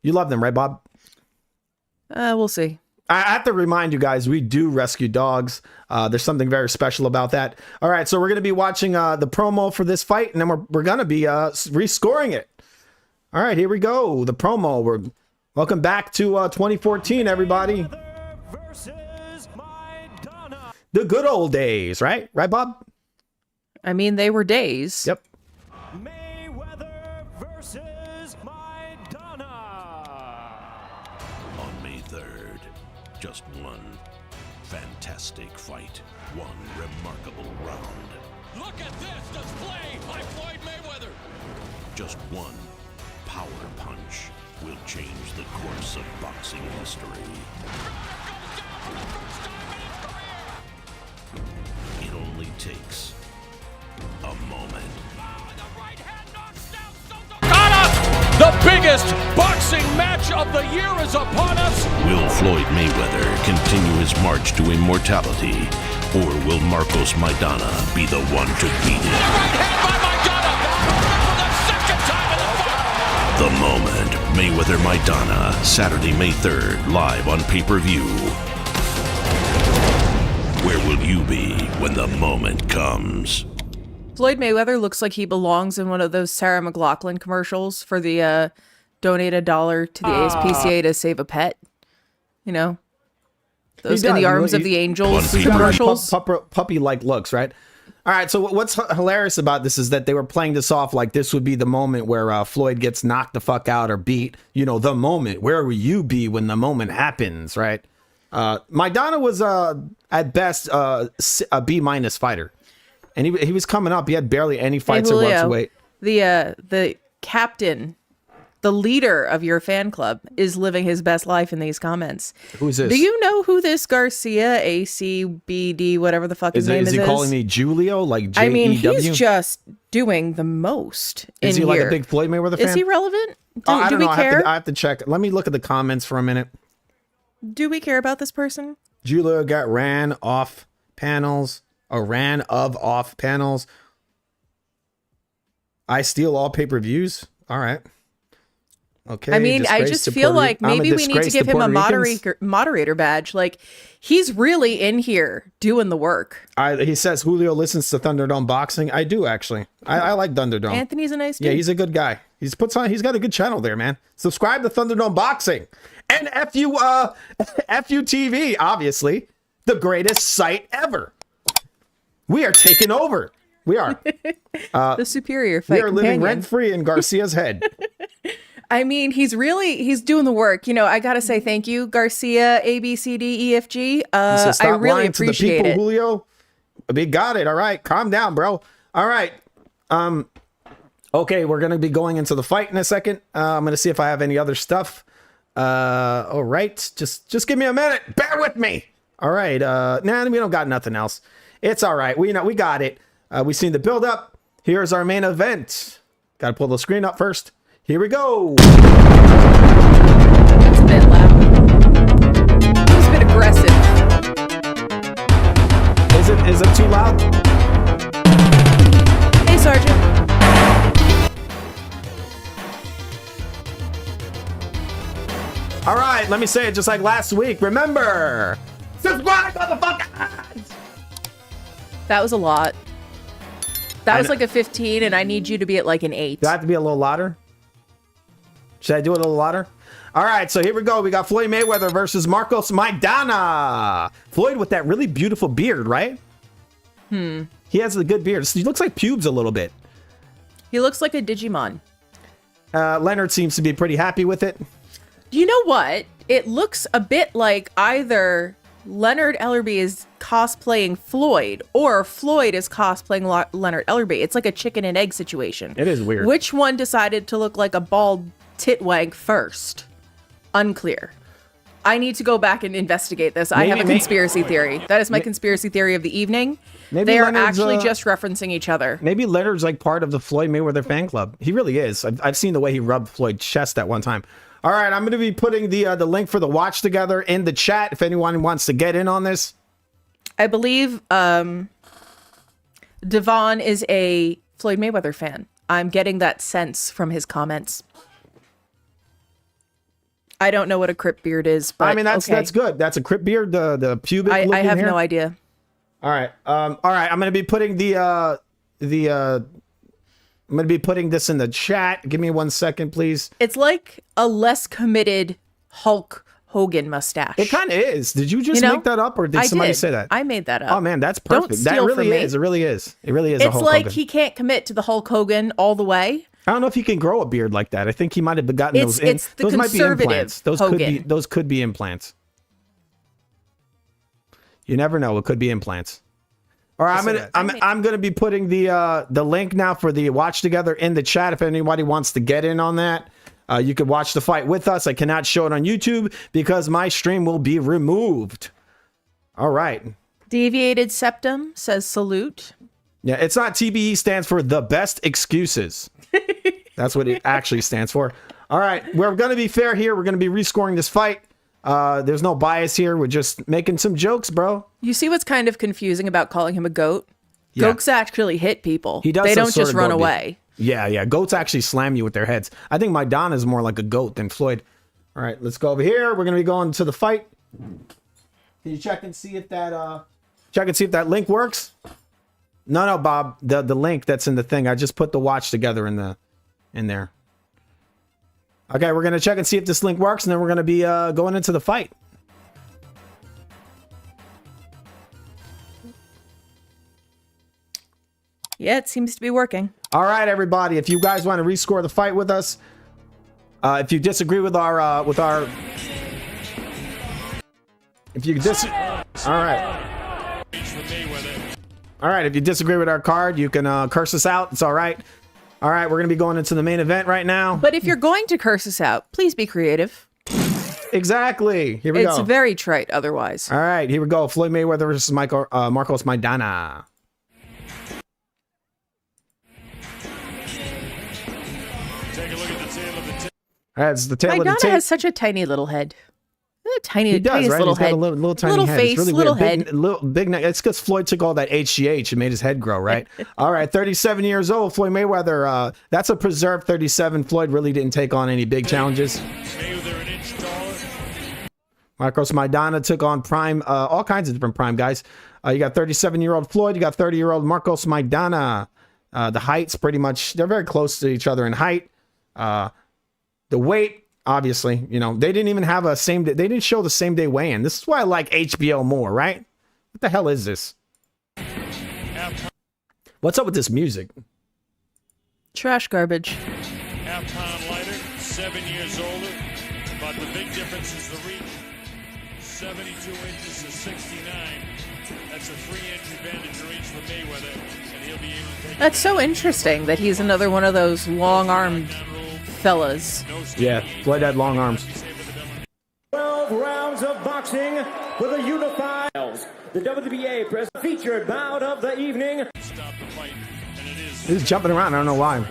You love them, right, Bob? We'll see. I have to remind you guys, we do rescue dogs. There's something very special about that. All right, so we're going to be watching the promo for this fight, and then we're going to be rescoring it. All right, here we go. The promo. Welcome back to 2014, everybody. The good old days, right? Right, Bob? I mean, they were days. Yep. Mayweather versus Maidana. On May 3rd, just one fantastic fight, one remarkable round. Look at this display by Floyd Mayweather. Just one power punch will change the course of boxing history. It only takes a moment. The biggest boxing match of the year is upon us. Will Floyd Mayweather continue his march to immortality, or will Marcos Maidana be the one to beat him? The moment, Mayweather Maidana, Saturday, May 3rd, live on pay-per-view. Where will you be when the moment comes? Floyd Mayweather looks like he belongs in one of those Sarah McLachlan commercials for the donate $1 to the ASPCA to save a pet. You know? Those in the arms of the angels commercials. Puppy-like looks, right? All right, so what's hilarious about this is that they were playing this off like this would be the moment where Floyd gets knocked the fuck out or beat. You know, the moment. Where will you be when the moment happens, right? Maidana was, at best, a B- fighter. And he was coming up. He had barely any fights at welterweight. The captain, the leader of your fan club, is living his best life in these comments. Who's this? Do you know who this Garcia, ACBD, whatever the fuck his name is? Is he calling me Julio? Like J-E-W? I mean, he's just doing the most in here. Is he like a big Floyd Mayweather fan? Is he relevant? I don't do we know. care? I have to check. Let me look at the comments for a minute. Do we care about this person? Julio got ran off panels. Or ran of off panels. I steal all pay-per-views. All right. Okay. I mean, I just feel like maybe we need to give him a moderator badge. Like, he's really in here doing the work. He says Julio listens to Thunderdome Boxing. I do, actually. I like Thunderdome. Anthony's a nice dude. Yeah, he's a good guy. He's got a good channel there, man. Subscribe to Thunderdome Boxing. And FUTV, obviously. The greatest site ever. We are taking over. We are. The superior fight. We are living rent-free in Garcia's head. I mean, he's doing the work. You know, I got to say thank you, Garcia, ABCDEFG. I really appreciate it. Julio. We got it. All right. Calm down, bro. All right. Okay, we're going to be going into the fight in a second. I'm going to see if I have any other stuff. All right. Just give me a minute. Bear with me. All right. Nah, we don't got nothing else. It's all right. We got it. We've seen the build up. Here's our main event. Got to pull the screen up first. Here we go. That's a bit loud. It's a bit aggressive. Is it too loud? Hey, Sergeant. All right. Let me say it just like last week. Remember, subscribe, motherfuckers. That was a lot. That was like a 15, and I need you to be at like an 8. Do I have to be a little louder? Should I do it a little louder? All right, so here we go. We got Floyd Mayweather versus Marcos Maidana. Floyd with that really beautiful beard, right? He has a good beard. He looks like pubes a little bit. He looks like a Digimon. Leonard seems to be pretty happy with it. You know what? It looks a bit like either Leonard Ellerby is cosplaying Floyd or Floyd is cosplaying Leonard Ellerby. It's like a chicken and egg situation. It is weird. Which one decided to look like a bald titwag first? Unclear. I need to go back and investigate this. I have a conspiracy theory. That is my conspiracy theory of the evening. They are actually just referencing each other. Maybe Leonard's like part of the Floyd Mayweather fan club. He really is. I've seen the way he rubbed Floyd's chest at one time. All right, I'm going to be putting the link for the watch together in the chat if anyone wants to get in on this. I believe Devon is a Floyd Mayweather fan. I'm getting that sense from his comments. I don't know what a Crip beard is, but I mean that's good. That's a Crip beard, the pubic. I have no idea. All right. I'm going to be putting I'm going to be putting this in the chat. Give me 1 second, please. It's like a less committed Hulk Hogan mustache. It kind of is. Did you just make that up, or did somebody say that? I made that up. Oh man, that's perfect. That really is. It really is. It really is. It's like Hogan. He can't commit to the Hulk Hogan all the way. I don't know if he can grow a beard like that. I think he might have gotten those. It's the those might be implants. Those Hogan. could be implants. You never know. It could be implants. All right, I'm gonna be putting the link now for the watch together in the chat. If anybody wants to get in on that, you could watch the fight with us. I cannot show it on YouTube because my stream will be removed. All right. Deviated Septum says salute. Yeah, it's not TBE, stands for the best excuses. That's what it actually stands for. All right, we're going to be fair here. We're going to be rescoring this fight. There's no bias here. We're just making some jokes, bro. You see what's kind of confusing about calling him a goat? Yeah. Goats actually hit people. He does. They don't just run away. Yeah. Goats actually slam you with their heads. I think Maidana is more like a goat than Floyd. All right, let's go over here. We're going to be going to the fight. Can you check and see if that link works? No, Bob. The link that's in the thing. I just put the watch together in there. Okay, we're gonna check and see if this link works, and then we're gonna be going into the fight. Yeah, it seems to be working. All right, everybody. If you guys want to rescore the fight with us, if you disagree with our, all right. All right, if you disagree with our card, you can curse us out. It's all right. All right, we're going to be going into the main event right now. But if you're going to curse us out, please be creative. Exactly. Here we go. It's very trite otherwise. All right, here we go. Floyd Mayweather versus Marcos Maidana. Take a look at the tail of the That's the tail of the Maidana has such a tiny little head. Tiny, he does, right? little He's got head. a little tiny little head. face, It's really little weird. head. Big neck. It's because Floyd took all that HGH and made his head grow, right? All right, 37 years old, Floyd Mayweather. That's a preserved 37. Floyd really didn't take on any big challenges. Marcos Maidana took on prime, all kinds of different prime guys. You got 37-year-old Floyd. You got 30-year-old Marcos Maidana. The height's pretty much, they're very close to each other in height. The weight, obviously, you know, they didn't even have a same day. They didn't show the same day weigh-in. This is why I like HBO more, right? What the hell is this? What's up with this music? Trash garbage. half-pound lighter, 7 years older, but the big difference is the reach. 72 inches to 69. That's a 3-inch advantage reach for Mayweather, and he'll be able to take. That's so interesting that he's another one of those long-armed fellas. Yeah, Floyd had long arms. 12 rounds of boxing with a unified. The WBA press featured bout of the evening. Stop the fight, and it is. He's jumping around. I don't know why.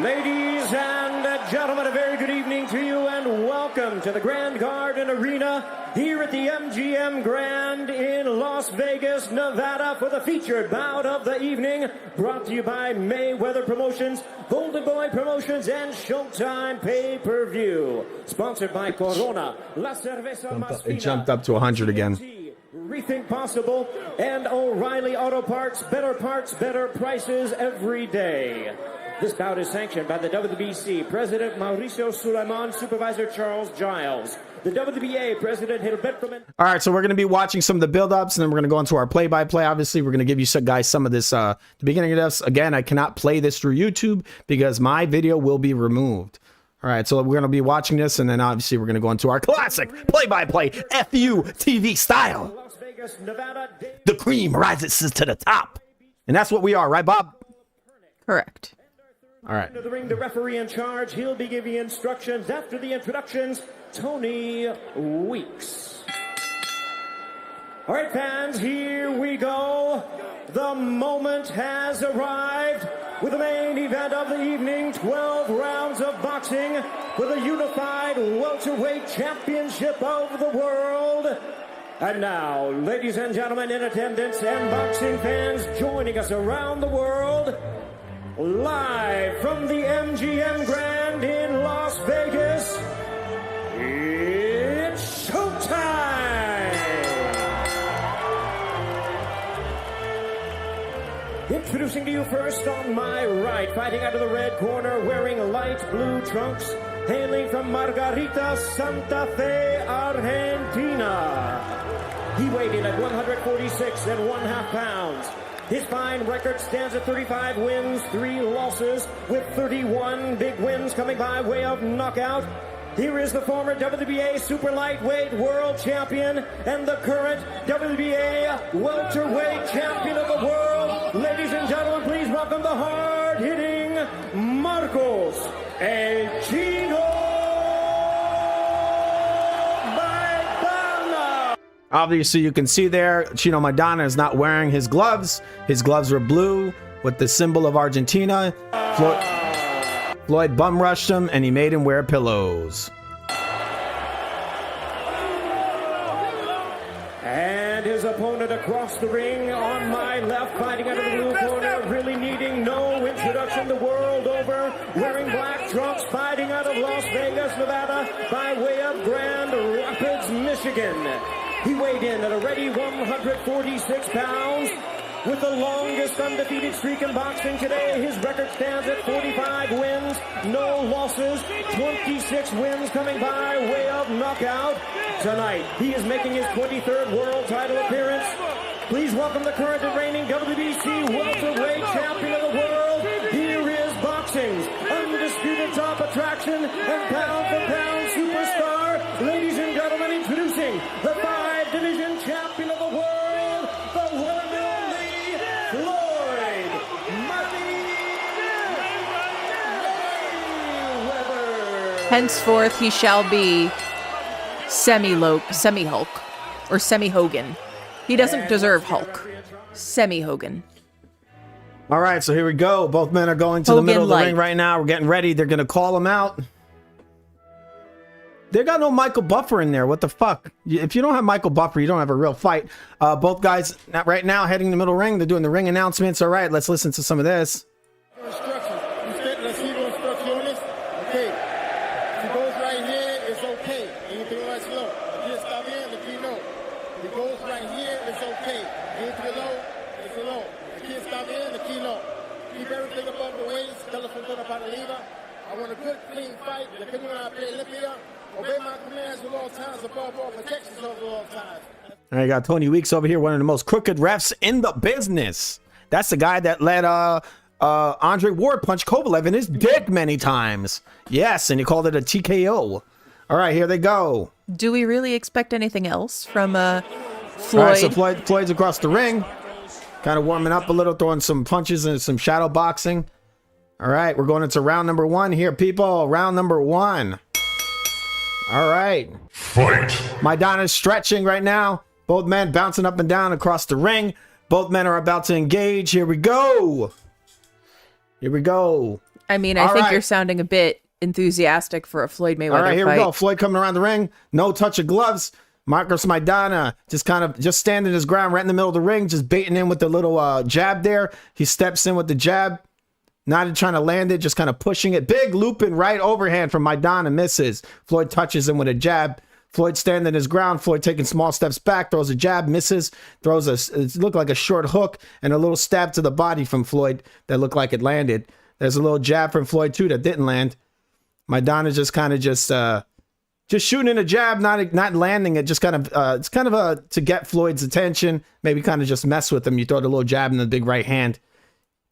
Ladies and gentlemen, a very good evening to you, and welcome to the Grand Garden Arena here at the MGM Grand in Las Vegas, Nevada, for the featured bout of the evening, brought to you by Mayweather Promotions, Golden Boy Promotions, and Showtime Pay-Per-View. Sponsored by Corona, La Cerveza Más It jumped up to 100 again. Rethink Possible, and O'Reilly Auto Parts, better prices every day. This bout is sanctioned by the WBC President Mauricio Suleiman, Supervisor Charles Giles. The WBA President Hilbert. All right, so we're going to be watching some of the build-ups, and then we're going to go into our play-by-play. Obviously, we're going to give you guys some of this, the beginning of this. Again, I cannot play this through YouTube because my video will be removed. All right, so we're going to be watching this, and then obviously we're going to go into our classic play-by-play FU TV style. Las Vegas, Nevada. The cream rises to the top. And that's what we are, right, Bob? Correct. All right. Into the ring, the referee in charge. He'll be giving instructions after the introductions. Tony Weeks. All right, fans, here we go. The moment has arrived with the main event of the evening, 12 rounds of boxing for the unified welterweight championship of the world. And now, ladies and gentlemen in attendance and boxing fans joining us around the world, live from the MGM Grand in Las Vegas, it's showtime! Introducing to you first on my right, fighting out of the red corner, wearing light blue trunks, hailing from Margarita, Santa Fe, Argentina. He weighed in at 146 1/2 pounds. His fine record stands at 35 wins, 3 losses, with 31 big wins coming by way of knockout. Here is the former WBA super lightweight world champion and the current WBA welterweight champion of the world. Ladies and gentlemen, please welcome the hard-hitting Marcos El Chino. Obviously, you can see there, Chino Maidana is not wearing his gloves. His gloves were blue with the symbol of Argentina. Floyd bum rushed him, and he made him wear pillows. And his opponent across the ring on my left, fighting out of the blue corner, really needing no introduction the world over, wearing black trunks, fighting out of Las Vegas, Nevada, by way of Grand Rapids, Michigan. He weighed in at a ready 146 pounds. With the longest undefeated streak in boxing today, his record stands at 45 wins, no losses, 26 wins coming by way of knockout. Tonight, he is making his 23rd world title appearance. Please welcome the current and reigning WBC welterweight champion of the world. Here is boxing's undisputed top attraction and pound-for-pound superstar. Ladies and gentlemen, introducing the 5-division champion of the world, the one and only Floyd Mayweather. Henceforth, he shall be semi-Hulk, or semi-Hogan. He doesn't deserve Hulk. Semi-Hogan. All right, so here we go. Both men are going to the middle of the ring right now. We're getting ready. They're going to call him out. They got no Michael Buffer in there. What the fuck? If you don't have Michael Buffer, you don't have a real fight. Both guys right now heading to the middle ring. They're doing the ring announcements. All right, let's listen to some of this. Instructions. Let's see the instructions. Okay. If he goes right here, it's okay. Anything right slow. Aquí está bien, aquí no. If he goes right here, it's okay. Anything low, it's low. Aquí está bien, aquí no. Keep everything above the waist. Telephone para arriba. I want a good, clean fight. Depending on how I play Olympia. Obey my commands at all times, above all, protect yourself at all times. All right, got Tony Weeks over here, one of the most crooked refs in the business. That's the guy that let Andre Ward punch Kovalev in his dick many times. Yes, and he called it a TKO. All right, here they go. Do we really expect anything else from Floyd? All right, so Floyd's across the ring, kind of warming up a little, throwing some punches and some shadow boxing. All right, we're going into round number 1 here, people. Round number 1. All right. Fight. Maidana's stretching right now. Both men bouncing up and down across the ring. Both men are about to engage. Here we go. Here we go. I mean, I think you're sounding a bit enthusiastic for a Floyd Mayweather fight. All right, here we go. Floyd coming around the ring. No touch of gloves. Marcos Maidana just standing his ground right in the middle of the ring, just baiting in with the little jab there. He steps in with the jab. Not trying to land it, just kind of pushing it. Big looping right overhand from Maidana, misses. Floyd touches him with a jab. Floyd standing his ground. Floyd taking small steps back, throws a jab, misses. It looked like a short hook and a little stab to the body from Floyd that looked like it landed. There's a little jab from Floyd too that didn't land. Maidana just kind of just shooting in a jab, not landing it. Just kind of it's kind of to get Floyd's attention. Maybe kind of just mess with him. You throw the little jab in the big right hand,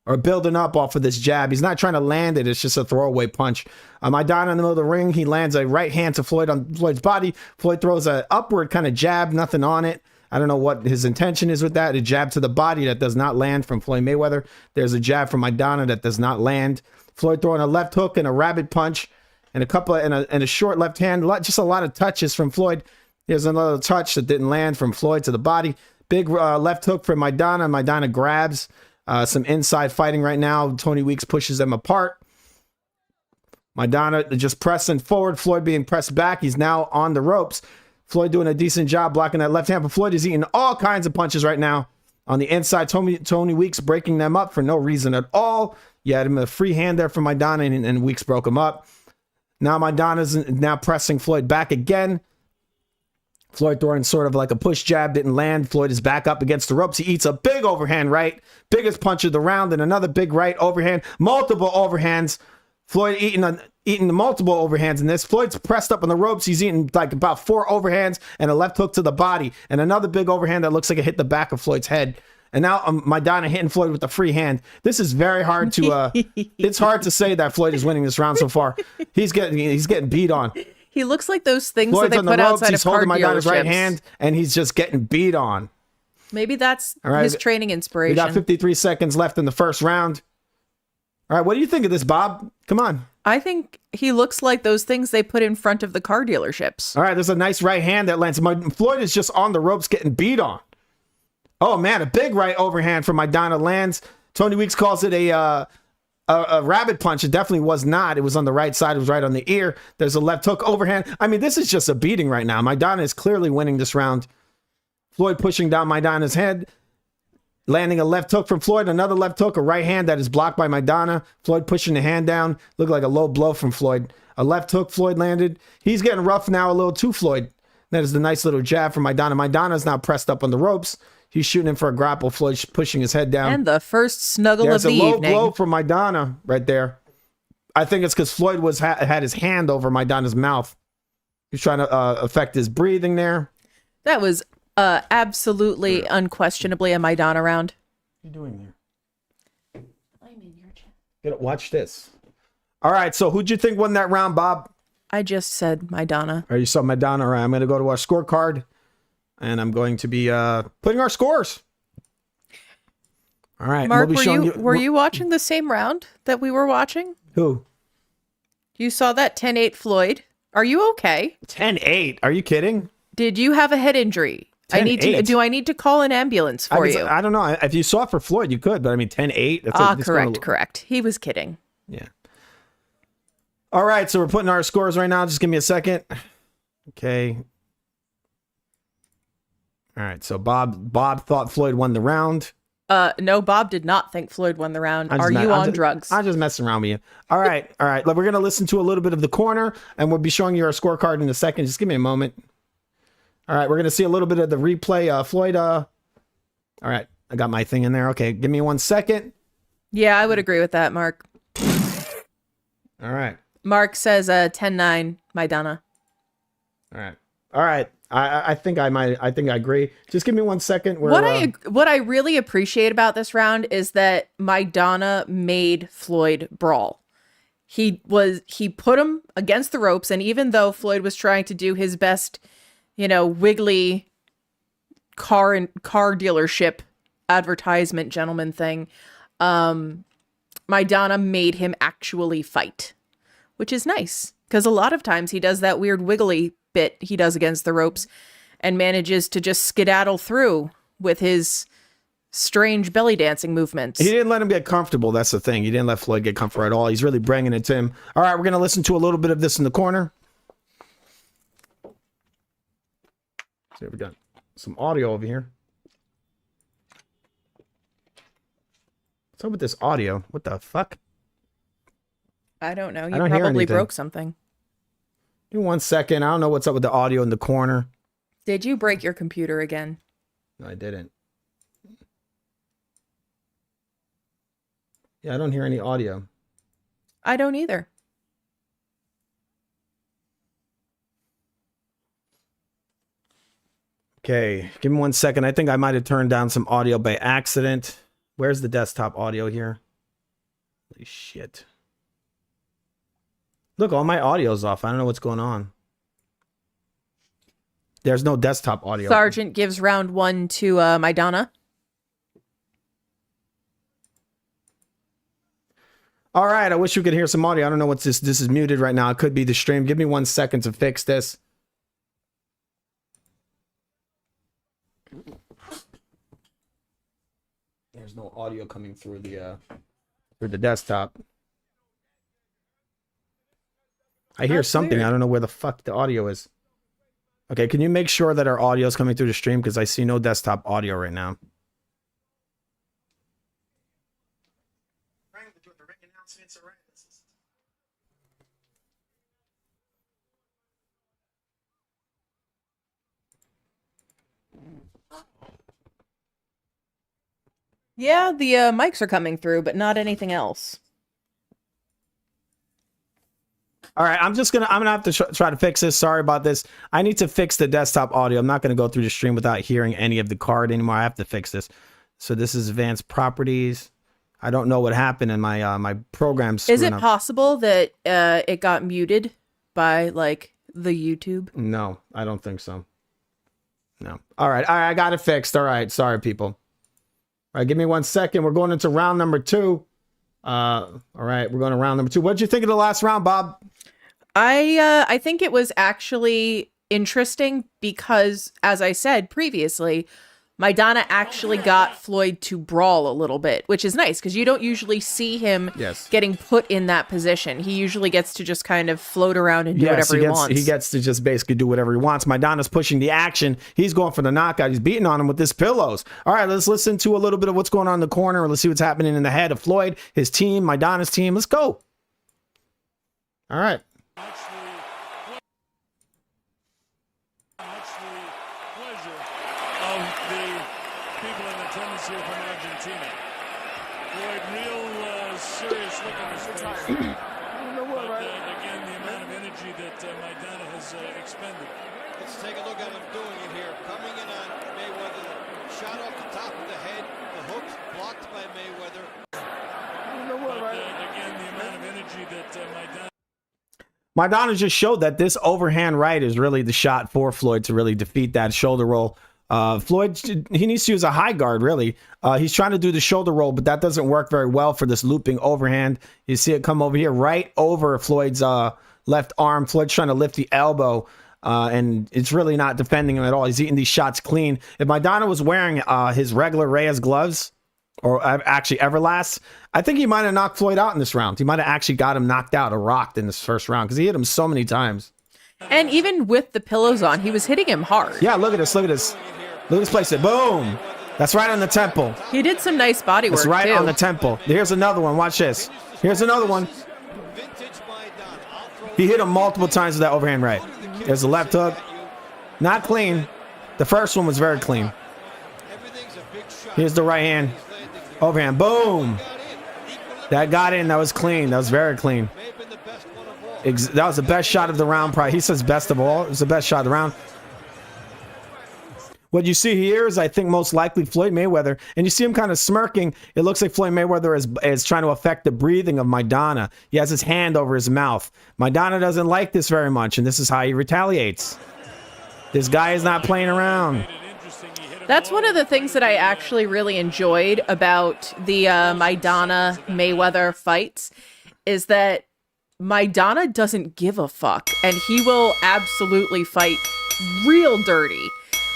or building up off of this jab. He's not trying to land it. It's just a throwaway punch. Maidana in the middle of the ring. He lands a right hand to Floyd on Floyd's body. Floyd throws a upward kind of jab, nothing on it. I don't know what his intention is with that. A jab to the body that does not land from Floyd Mayweather. There's a jab from Maidana that does not land. Floyd throwing a left hook and a rabbit punch and a short left hand. Just a lot of touches from Floyd. Here's another touch that didn't land from Floyd to the body. Big left hook from Maidana. Maidana grabs. Some inside fighting right now. Tony Weeks pushes them apart. Maidana just pressing forward. Floyd being pressed back. He's now on the ropes. Floyd doing a decent job blocking that left hand, but Floyd is eating all kinds of punches right now. On the inside, Tony Weeks breaking them up for no reason at all. You had him a free hand there from Maidana, and Weeks broke him up. Now Maidana's now pressing Floyd back again. Floyd throwing sort of like a push jab, didn't land. Floyd is back up against the ropes. He eats a big overhand right, biggest punch of the round, and another big right overhand, multiple overhands. Floyd eating the multiple overhands in this. Floyd's pressed up on the ropes. He's eating like about 4 overhands and a left hook to the body, and another big overhand that looks like it hit the back of Floyd's head. And now Maidana hitting Floyd with the free hand. This is very hard to. It's hard to say that Floyd is winning this round so far. He's getting beat on. He looks like those things Floyd's that they put outside he's of car holding Maidana's dealerships. right hand, and he's just getting beat on. Maybe that's All right, his training inspiration. We got 53 seconds left in the first round. All right, what do you think of this, Bob? Come on. I think he looks like those things they put in front of the car dealerships. All right, there's a nice right hand that lands. Floyd is just on the ropes getting beat on. Oh, man, a big right overhand from Maidana lands. Tony Weeks calls it a rabbit punch. It definitely was not. It was on the right side. It was right on the ear. There's a left hook overhand. I mean, this is just a beating right now. Maidana is clearly winning this round. Floyd pushing down Maidana's head. Landing a left hook from Floyd, another left hook, a right hand that is blocked by Maidana. Floyd pushing the hand down. Looked like a low blow from Floyd. A left hook Floyd landed. He's getting rough now a little too, Floyd. That is the nice little jab from Maidana. Maidana's now pressed up on the ropes. He's shooting him for a grapple. Floyd pushing his head down. And the first snuggle of the evening. There's a low blow from Maidana right there. I think it's because Floyd had his hand over Maidana's mouth. He's trying to affect his breathing there. That was absolutely, unquestionably a Maidana round. What are you doing there? I'm in your chat. Watch this. All right, so who'd you think won that round, Bob? I just said Maidana. All right, you saw Maidana. All right, I'm going to go to our scorecard, and I'm going to be putting our scores. All right, Mark, were you watching the same round that we were watching? Who? You saw that 10-8 Floyd. Are you okay? 10-8? Are you kidding? Did you have a head injury? Do I need to call an ambulance for you? I don't know. If you saw it for Floyd, you could, but I mean 10-8. Correct. He was kidding. Yeah. All right, so we're putting our scores right now. Just give me a second. Okay. All right, so Bob thought Floyd won the round. No, Bob did not think Floyd won the round. Are you on drugs? I'm just messing around with you. All right. We're going to listen to a little bit of the corner, and we'll be showing you our scorecard in a second. Just give me a moment. All right, we're going to see a little bit of the replay. Floyd, all right, I got my thing in there. Okay, give me 1 second. Yeah, I would agree with that, Mark. All right. Mark says 10-9, Maidana. All right. I think I agree. Just give me 1 second. What I really appreciate about this round is that Maidana made Floyd brawl. He put him against the ropes, and even though Floyd was trying to do his best, wiggly car dealership advertisement gentleman thing, Maidana made him actually fight, which is nice because a lot of times he does that weird wiggly bit he does against the ropes and manages to just skedaddle through with his strange belly dancing movements. He didn't let him get comfortable. That's the thing. He didn't let Floyd get comfortable at all. He's really bringing it to him. All right, we're going to listen to a little bit of this in the corner. So we got some audio over here. What's up with this audio? What the fuck? I don't know. You probably broke something. Give me 1 second. I don't know what's up with the audio in the corner. Did you break your computer again? No, I didn't. Yeah, I don't hear any audio. I don't either. Okay, give me 1 second. I think I might have turned down some audio by accident. Where's the desktop audio here? Holy shit. Look, all my audio's off. I don't know what's going on. There's no desktop audio. Sergeant gives round 1 to Maidana. All right, I wish you could hear some audio. I don't know what's this. This is muted right now. It could be the stream. Give me 1 second to fix this. There's no audio coming through the desktop. I hear something. Weird. I don't know where the fuck the audio is. Okay, can you make sure that our audio is coming through the stream? Because I see no desktop audio right now. Yeah, the mics are coming through, but not anything else. All right, I'm gonna have to try to fix this. Sorry about this. I need to fix the desktop audio. I'm not gonna go through the stream without hearing any of the card anymore. I have to fix this. So this is advanced properties. I don't know what happened in my my program. Is it possible that it got muted by like the YouTube? No, I don't think so. No. All right, I got it fixed. All right, sorry people. All right, give me 1 second. We're going into round number 2. All right, we're going to round number 2. What did you think of the last round, Bob? I think it was actually interesting because, as I said previously, Maidana actually got Floyd to brawl a little bit, which is nice because you don't usually see him getting put in that position. He usually gets to just kind of float around and do whatever he wants. He gets to just basically do whatever he wants. Maidana's pushing the action. He's going for the knockout. He's beating on him with his pillows. All right, let's listen to a little bit of what's going on in the corner. Let's see what's happening in the head of Floyd, his team, Maidana's team. Let's go. All right. Expended. Let's take a look at him doing it here. Coming in on Mayweather, shot off the top of the head, the hooks blocked by Mayweather. Again, the amount of energy that Maidana just showed that this overhand right is really the shot for Floyd to really defeat that shoulder roll. Floyd, he needs to use a high guard, really. He's trying to do the shoulder roll, but that doesn't work very well for this looping overhand. You see it come over here, right over Floyd's left arm. Floyd's trying to lift the elbow, and it's really not defending him at all. He's eating these shots clean. If Maidana was wearing his regular Reyes gloves, or actually Everlast, I think he might have knocked Floyd out in this round. He might have actually got him knocked out or rocked in this first round because he hit him so many times. And even with the pillows on, he was hitting him hard. Yeah, look at this. Look at this. Look at this place. Boom. That's right on the temple. He did some nice body work, That's right too. on the temple. Here's another one. Watch this. Here's another one. He hit him multiple times with that overhand right. There's the left hook. Not clean. The first one was very clean. Here's the right hand. Overhand. Boom. That got in. That was clean. That was very clean. That was the best shot of the round. Probably. He says best of all. It was the best shot of the round. What you see here is, I think, most likely Floyd Mayweather. And you see him kind of smirking. It looks like Floyd Mayweather is trying to affect the breathing of Maidana. He has his hand over his mouth. Maidana doesn't like this very much, and this is how he retaliates. This guy is not playing around. That's one of the things that I actually really enjoyed about the Maidana Mayweather fights is that Maidana doesn't give a fuck, and he will absolutely fight real dirty.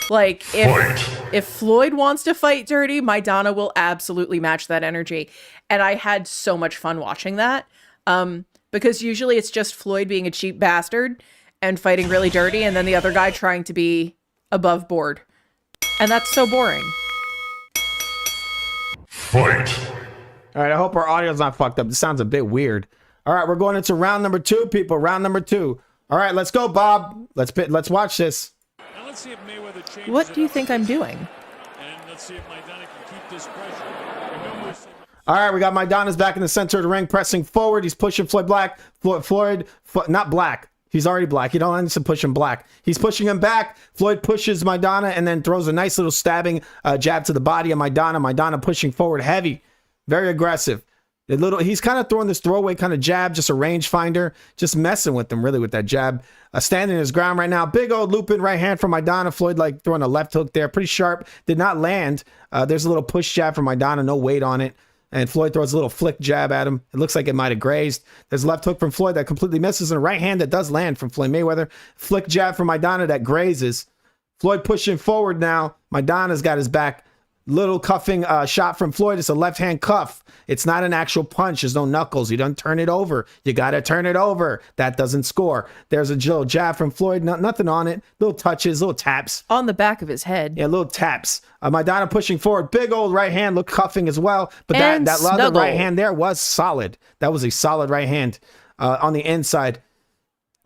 Like, if Floyd wants to fight dirty, Maidana will absolutely match that energy. And I had so much fun watching that. Because usually it's just Floyd being a cheap bastard and fighting really dirty, and then the other guy trying to be above board. And that's so boring. Fight. All right, I hope our audio's not fucked up. This sounds a bit weird. All right, we're going into round number 2, people. Round number 2. All right, let's go, Bob. Let's watch this. Now let's see if Mayweather changes. What do you think I'm doing? And let's see if Maidana can keep this pressure. Remember, All right, we got Maidana's back in the center of the ring, pressing forward. He's pushing Floyd Black. Floyd, not Black. He's already black. You don't need to push him black. He's pushing him back. Floyd pushes Maidana and then throws a nice little stabbing jab to the body of Maidana. Maidana pushing forward heavy, very aggressive. He's kind of throwing this throwaway kind of jab, just a rangefinder, just messing with him really with that jab. Standing his ground right now. Big old looping right hand from Maidana. Floyd like throwing a left hook there, pretty sharp. Did not land. There's a little push jab from Maidana, no weight on it. And Floyd throws a little flick jab at him. It looks like it might have grazed. There's a left hook from Floyd that completely misses, and a right hand that does land from Floyd Mayweather. Flick jab from Maidana that grazes. Floyd pushing forward now. Maidana's got his back. Little cuffing shot from Floyd. It's a left hand cuff. It's not an actual punch. There's no knuckles. You don't turn it over. You got to turn it over. That doesn't score. There's a little jab from Floyd. Nothing on it. Little touches, little taps. On the back of his head. Yeah, little taps. Maidana pushing forward. Big old right hand. Look, cuffing as well. But and that other right hand there was solid. That was a solid right hand on the inside.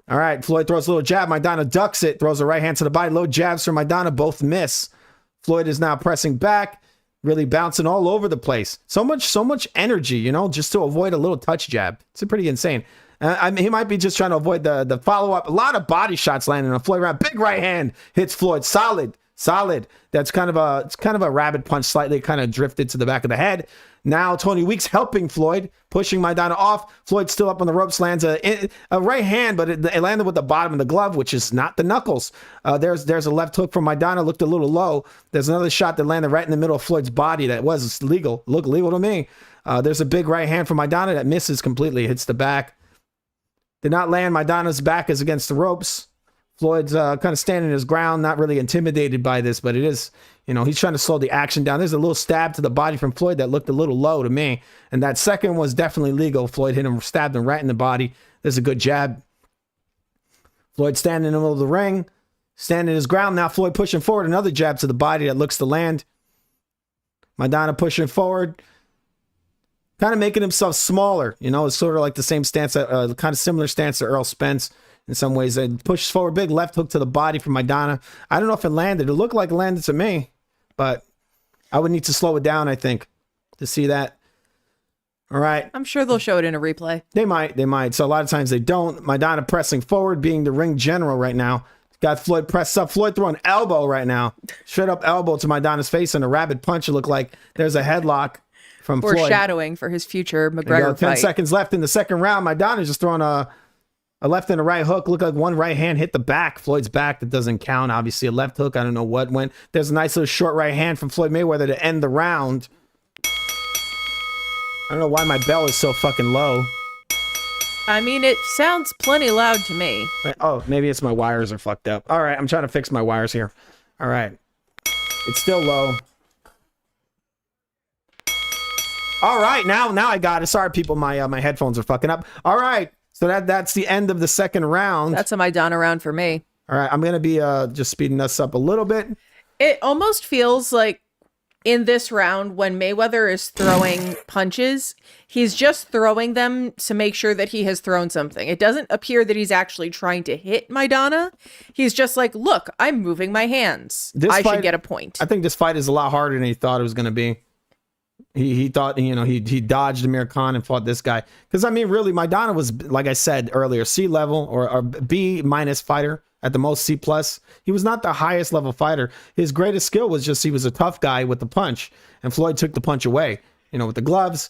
All right, Floyd throws a little jab. Maidana ducks it. Throws a right hand to the body. Low jabs from Maidana. Both miss. Floyd is now pressing back, really bouncing all over the place. So much energy, you know, just to avoid a little touch jab. It's pretty insane. I mean, he might be just trying to avoid the follow-up. A lot of body shots landing on Floyd round. Big right hand hits Floyd. Solid. That's kind of a rabbit punch, slightly kind of drifted to the back of the head. Now Tony Weeks helping Floyd, pushing Maidana off. Floyd still up on the ropes, lands a right hand, but it landed with the bottom of the glove, which is not the knuckles. There's a left hook from Maidana, looked a little low. There's another shot that landed right in the middle of Floyd's body that was legal. Looked legal to me. There's a big right hand from Maidana that misses completely, hits the back. Did not land. Maidana's back is against the ropes. Floyd's kind of standing his ground, not really intimidated by this, but it is, you know, he's trying to slow the action down. There's a little stab to the body from Floyd that looked a little low to me. And that second was definitely legal. Floyd hit him, stabbed him right in the body. There's a good jab. Floyd standing in the middle of the ring, standing his ground. Now Floyd pushing forward, another jab to the body that looks to land. Maidana pushing forward, kind of making himself smaller. You know, it's sort of like the same stance, kind of similar stance to Earl Spence. In some ways, it pushes forward, big left hook to the body from Maidana. I don't know if it landed. It looked like it landed to me, but I would need to slow it down, I think, to see that. All right. I'm sure they'll show it in a replay. They might. So a lot of times they don't. Maidana pressing forward, being the ring general right now. Got Floyd pressed up. Floyd throwing elbow right now. Straight up elbow to Maidana's face and a rabbit punch. It looked like there's a headlock from Floyd. Foreshadowing for his future McGregor fight. 10 seconds left in the second round. Maidana's just throwing a left and a right hook. Looked like one right hand hit the back, Floyd's back. That doesn't count. Obviously, a left hook. I don't know what went. There's a nice little short right hand from Floyd Mayweather to end the round. I don't know why my bell is so fucking low. I mean, it sounds plenty loud to me. Oh, maybe it's my wires are fucked up. All right, I'm trying to fix my wires here. All right. It's still low. All right, now I got it. Sorry, people, my headphones are fucking up. All right. So that's the end of the second round. That's a Maidana round for me. All right, I'm going to be just speeding us up a little bit. It almost feels like in this round when Mayweather is throwing punches, he's just throwing them to make sure that he has thrown something. It doesn't appear that he's actually trying to hit Maidana. He's just like, look, I'm moving my hands. I should get a point. I think this fight is a lot harder than he thought it was going to be. He thought, you know, he dodged Amir Khan and fought this guy. Because, I mean, really, Maidana was, like I said earlier, C level or B minus fighter, at the most C plus. He was not the highest level fighter. His greatest skill was just he was a tough guy with the punch. And Floyd took the punch away, you know, with the gloves.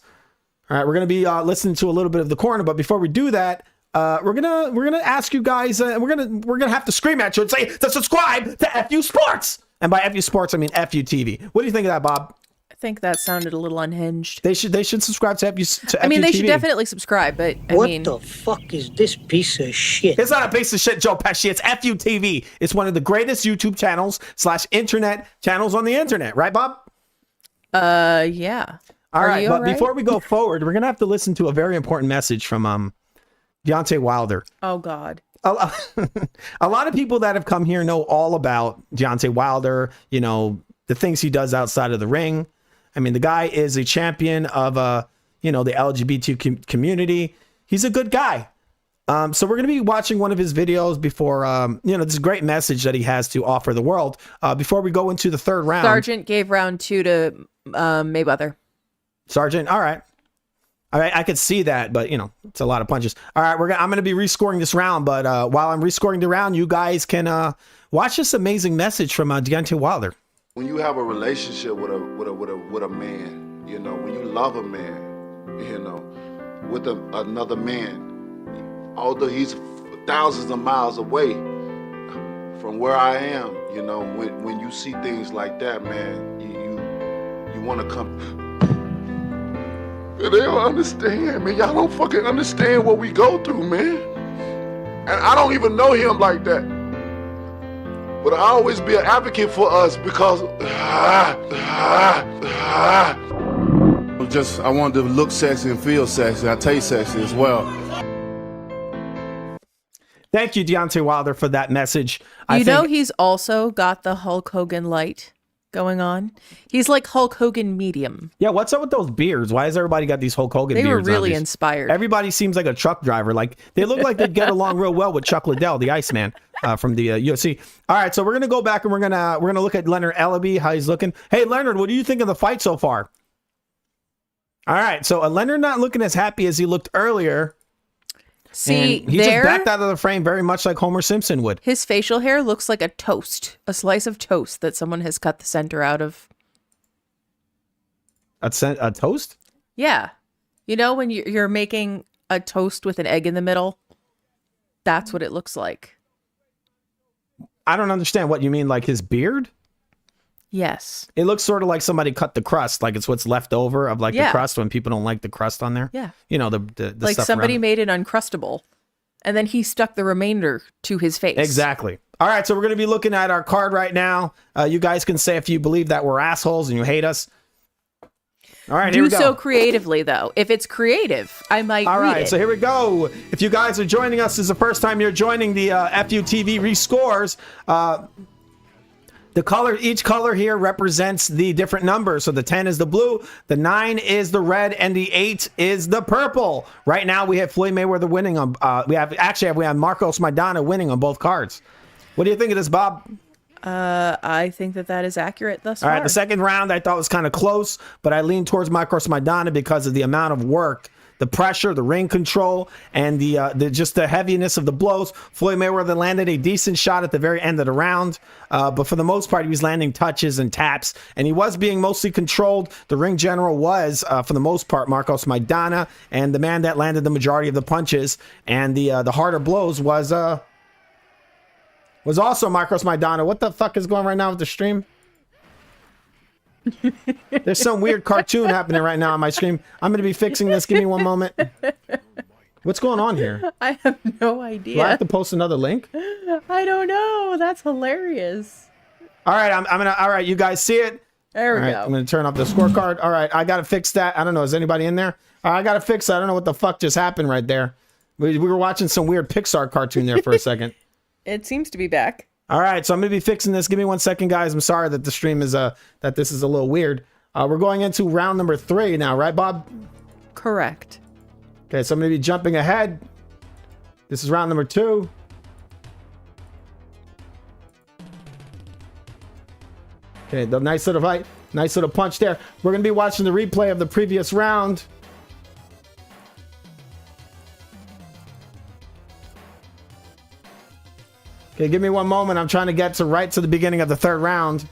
All right, we're going to be listening to a little bit of the corner. But before we do that, we're gonna ask you guys, we're gonna have to scream at you and say to subscribe to FU Sports. And by FU Sports, I mean FU TV. What do you think of that, Bob? I think that sounded a little unhinged. They should subscribe to FU. I mean, they should definitely subscribe, but I mean, what the fuck is this piece of shit? It's not a piece of shit, Joe Pesci. It's FU TV. It's one of the greatest YouTube channels / internet channels on the internet, right, Bob? Yeah. All right, but before we go forward, we're gonna have to listen to a very important message from Deontay Wilder. Oh God. A lot of people that have come here know all about Deontay Wilder. You know, the things he does outside of the ring. I mean, the guy is a champion of, you know, the LGBT community. He's a good guy. So we're going to be watching one of his videos before, you know, this great message that he has to offer the world. Before we go into the third round. Sargent gave round 2 to Mayweather. Sergeant. All right. I could see that, but you know, it's a lot of punches. All right, I'm going to be rescoring this round, but while I'm rescoring the round, you guys can watch this amazing message from Deontay Wilder. When you have a relationship with a man, you know, when you love a man, you know, with another man, although he's thousands of miles away from where I am, you know, when you see things like that, man, you want to come. They don't understand, man. Y'all don't fucking understand what we go through, man. And I don't even know him like that. But I always be an advocate for us because I wanted to look sexy and feel sexy. I taste sexy as well. Thank you, Deontay Wilder, for that message. You know he's also got the Hulk Hogan light going on. He's like Hulk Hogan medium. Yeah, what's up with those beards? Why has everybody got these Hulk Hogan beards? They were really inspired. Everybody seems like a truck driver. Like they look like they'd get along real well with Chuck Liddell, the Iceman from the UFC. All right, so we're gonna go back and we're gonna look at Leonard Ellaby, how he's looking. Hey, Leonard, what do you think of the fight so far? All right, so Leonard not looking as happy as he looked earlier. See, and he just backed out of the frame very much like Homer Simpson would. His facial hair looks like a toast, a slice of toast that someone has cut the center out of. A toast? Yeah. You know when you're making a toast with an egg in the middle? That's what it looks like. I don't understand what you mean, like his beard? Yes. It looks sort of like somebody cut the crust, like it's what's left over of like the crust when people don't like the crust on there. Yeah. You know, the like stuff somebody around. made it uncrustable and then he stuck the remainder to his face. Exactly. All right, so we're going to be looking at our card right now. You guys can say if you believe that we're assholes and you hate us. All right, here we go. Do so creatively, though. If it's creative, I might All read right, it. so here we go. If you guys are joining us, this is the first time you're joining the FUTV Rescores. Each color here represents the different numbers. So the 10 is the blue, the 9 is the red, and the 8 is the purple. Right now we have Floyd Mayweather winning on. We have Marcos Maidana winning on both cards. What do you think of this, Bob? I think that is accurate thus far. All right, the second round I thought was kind of close, but I leaned towards Marcos Maidana because of the amount of work, the pressure, the ring control, and the just the heaviness of the blows. Floyd Mayweather landed a decent shot at the very end of the round, but for the most part, he was landing touches and taps, and he was being mostly controlled. The ring general was, for the most part, Marcos Maidana, and the man that landed the majority of the punches and the harder blows was also Marcos Maidana. What the fuck is going right now with the stream? There's some weird cartoon happening right now on my stream. I'm going to be fixing this. Give me one moment. What's going on here? I have no idea. Do I have to post another link? I don't know. That's hilarious. All right, all right, you guys see it? There we go. I'm going to turn off the scorecard. All right, I got to fix that. I don't know. Is anybody in there? I got to fix that. I don't know what the fuck just happened right there. We were watching some weird Pixar cartoon there for a second. It seems to be back. All right, so I'm going to be fixing this. Give me 1 second, guys. I'm sorry that the stream is that this is a little weird. We're going into round number 3 now, right, Bob? Correct. Okay, so I'm going to be jumping ahead. This is round number 2. Okay, the nice little fight, nice little punch there. We're going to be watching the replay of the previous round. Okay, give me one moment. I'm trying to get right to the beginning of the third round.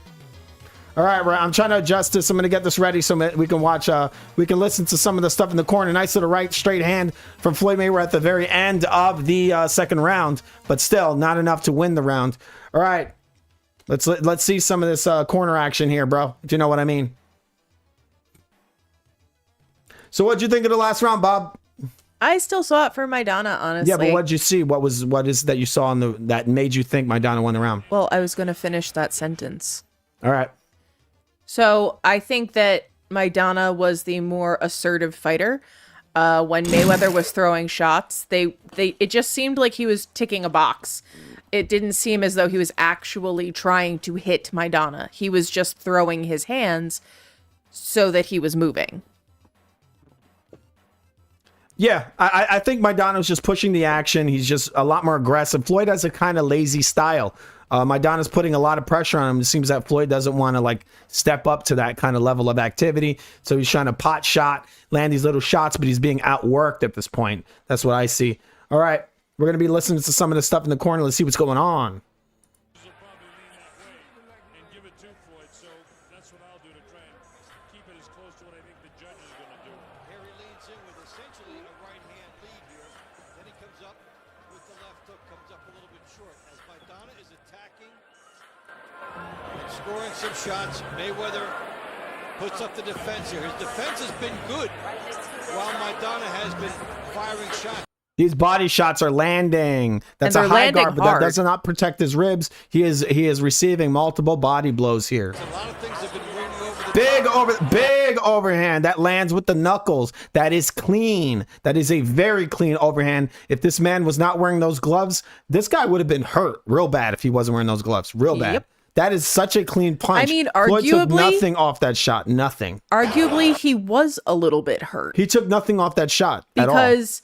All right, I'm trying to adjust this. I'm going to get this ready so we can watch, we can listen to some of the stuff in the corner. Nice little right straight hand from Floyd Mayweather at the very end of the second round, but still not enough to win the round. All right, let's see some of this corner action here, bro, if you know what I mean. So what'd you think of the last round, Bob? I still saw it for Maidana, honestly. Yeah, but what'd you see? What is that you saw that made you think Maidana won the round? Well, I was going to finish that sentence. All right. So I think that Maidana was the more assertive fighter. When Mayweather was throwing shots, it just seemed like he was ticking a box. It didn't seem as though he was actually trying to hit Maidana. He was just throwing his hands so that he was moving. Yeah, I think Maidana was just pushing the action. He's just a lot more aggressive. Floyd has a kind of lazy style. Maidana's putting a lot of pressure on him. It seems that Floyd doesn't want to like step up to that kind of level of activity. So he's trying to pot shot, land these little shots, but he's being outworked at this point. That's what I see. All right, we're going to be listening to some of the stuff in the corner. Let's see what's going on. Scoring some shots. Mayweather puts up the defense here. His defense has been good while Maidana has been firing shots. These body shots are landing. That's a high guard, but that does not protect his ribs. He is receiving multiple body blows here. A lot of things have been ringing over the Big overhand that lands with the knuckles. That is clean. That is a very clean overhand. If this man was not wearing those gloves, this guy would have been hurt real bad if he wasn't wearing those gloves. Real bad. Yep. That is such a clean punch. I mean, Floyd took arguably, nothing off that shot. Nothing. Arguably, he was a little bit hurt. He took nothing off that shot at all. Because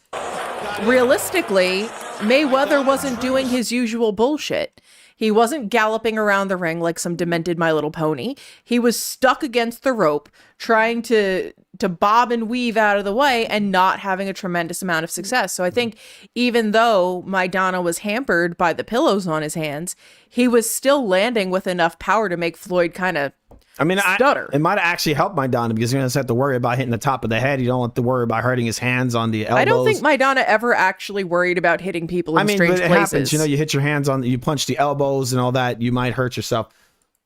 realistically, Mayweather wasn't doing his usual bullshit. He wasn't galloping around the ring like some demented My Little Pony. He was stuck against the rope, trying to bob and weave out of the way and not having a tremendous amount of success. So I think even though Maidana was hampered by the pillows on his hands, he was still landing with enough power to make Floyd kind of stutter. It might have actually helped Maidana because you don't have to worry about hitting the top of the head. You don't have to worry about hurting his hands on the elbows. I don't think Maidana ever actually worried about hitting people in strange but it places. happens. You know, you hit your hands on, you punch the elbows and all that. You might hurt yourself.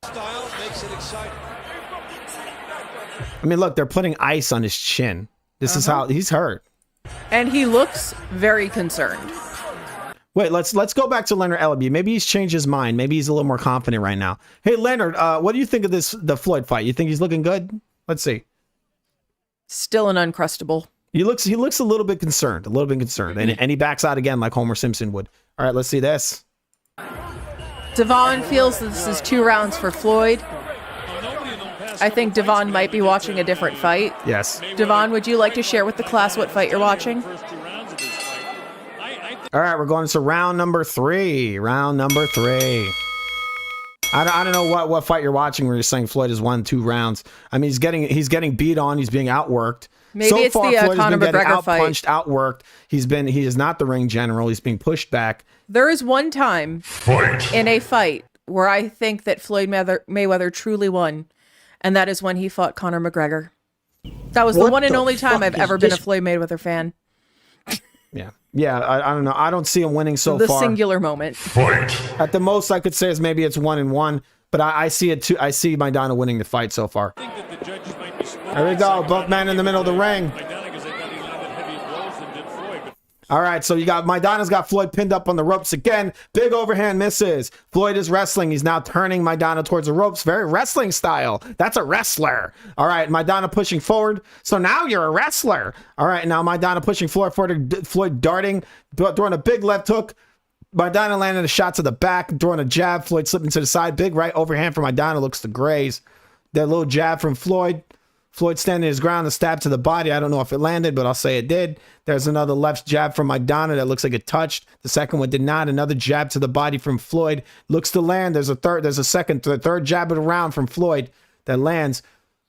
style makes it exciting. I mean, look, they're putting ice on his chin. This is how he's hurt. And he looks very concerned. Wait, let's go back to Leonard Ellaby. Maybe he's changed his mind. Maybe he's a little more confident right now. Hey, Leonard, what do you think of the Floyd fight? You think he's looking good? Let's see. Still an uncrustable. He looks a little bit concerned, and he backs out again like Homer Simpson would. All right, let's see this. Devon feels that this is 2 rounds for Floyd. I think Devon might be watching a different fight. Yes. Devon, would you like to share with the class what fight you're watching? All right, we're going to round number 3. Round number 3. I don't know what fight you're watching where you're saying Floyd has won 2 rounds. I mean, he's getting beat on. He's being outworked. Maybe so it's far, the Floyd Conor has been getting McGregor fight. Outpunched, outworked. He is not the ring general. He's being pushed back. There is one time in a fight where I think that Floyd Mayweather truly won, and that is when he fought Conor McGregor. That was the one and only time I've ever been a Floyd Mayweather fan. Yeah. I don't know. I don't see him winning so far. The singular moment. At the most, I could say is maybe it's 1-1, but I see it too. I see Maidana winning the fight so far. There we go. Both men in the middle of the ring. All right, so you got Maidana's got Floyd pinned up on the ropes again. Big overhand misses. Floyd is wrestling. He's now turning Maidana towards the ropes. Very wrestling style. That's a wrestler. All right, Maidana pushing forward. So now you're a wrestler. All right, now Maidana pushing forward. Floyd darting, throwing a big left hook. Maidana landing a shot to the back, throwing a jab. Floyd slipping to the side. Big right overhand from Maidana, looks to graze. That little jab from Floyd. Floyd standing his ground, a stab to the body. I don't know if it landed, but I'll say it did. There's another left jab from Maidana that looks like it touched. The second one did not. Another jab to the body from Floyd. Looks to land. There's a third jab of the round from Floyd that lands.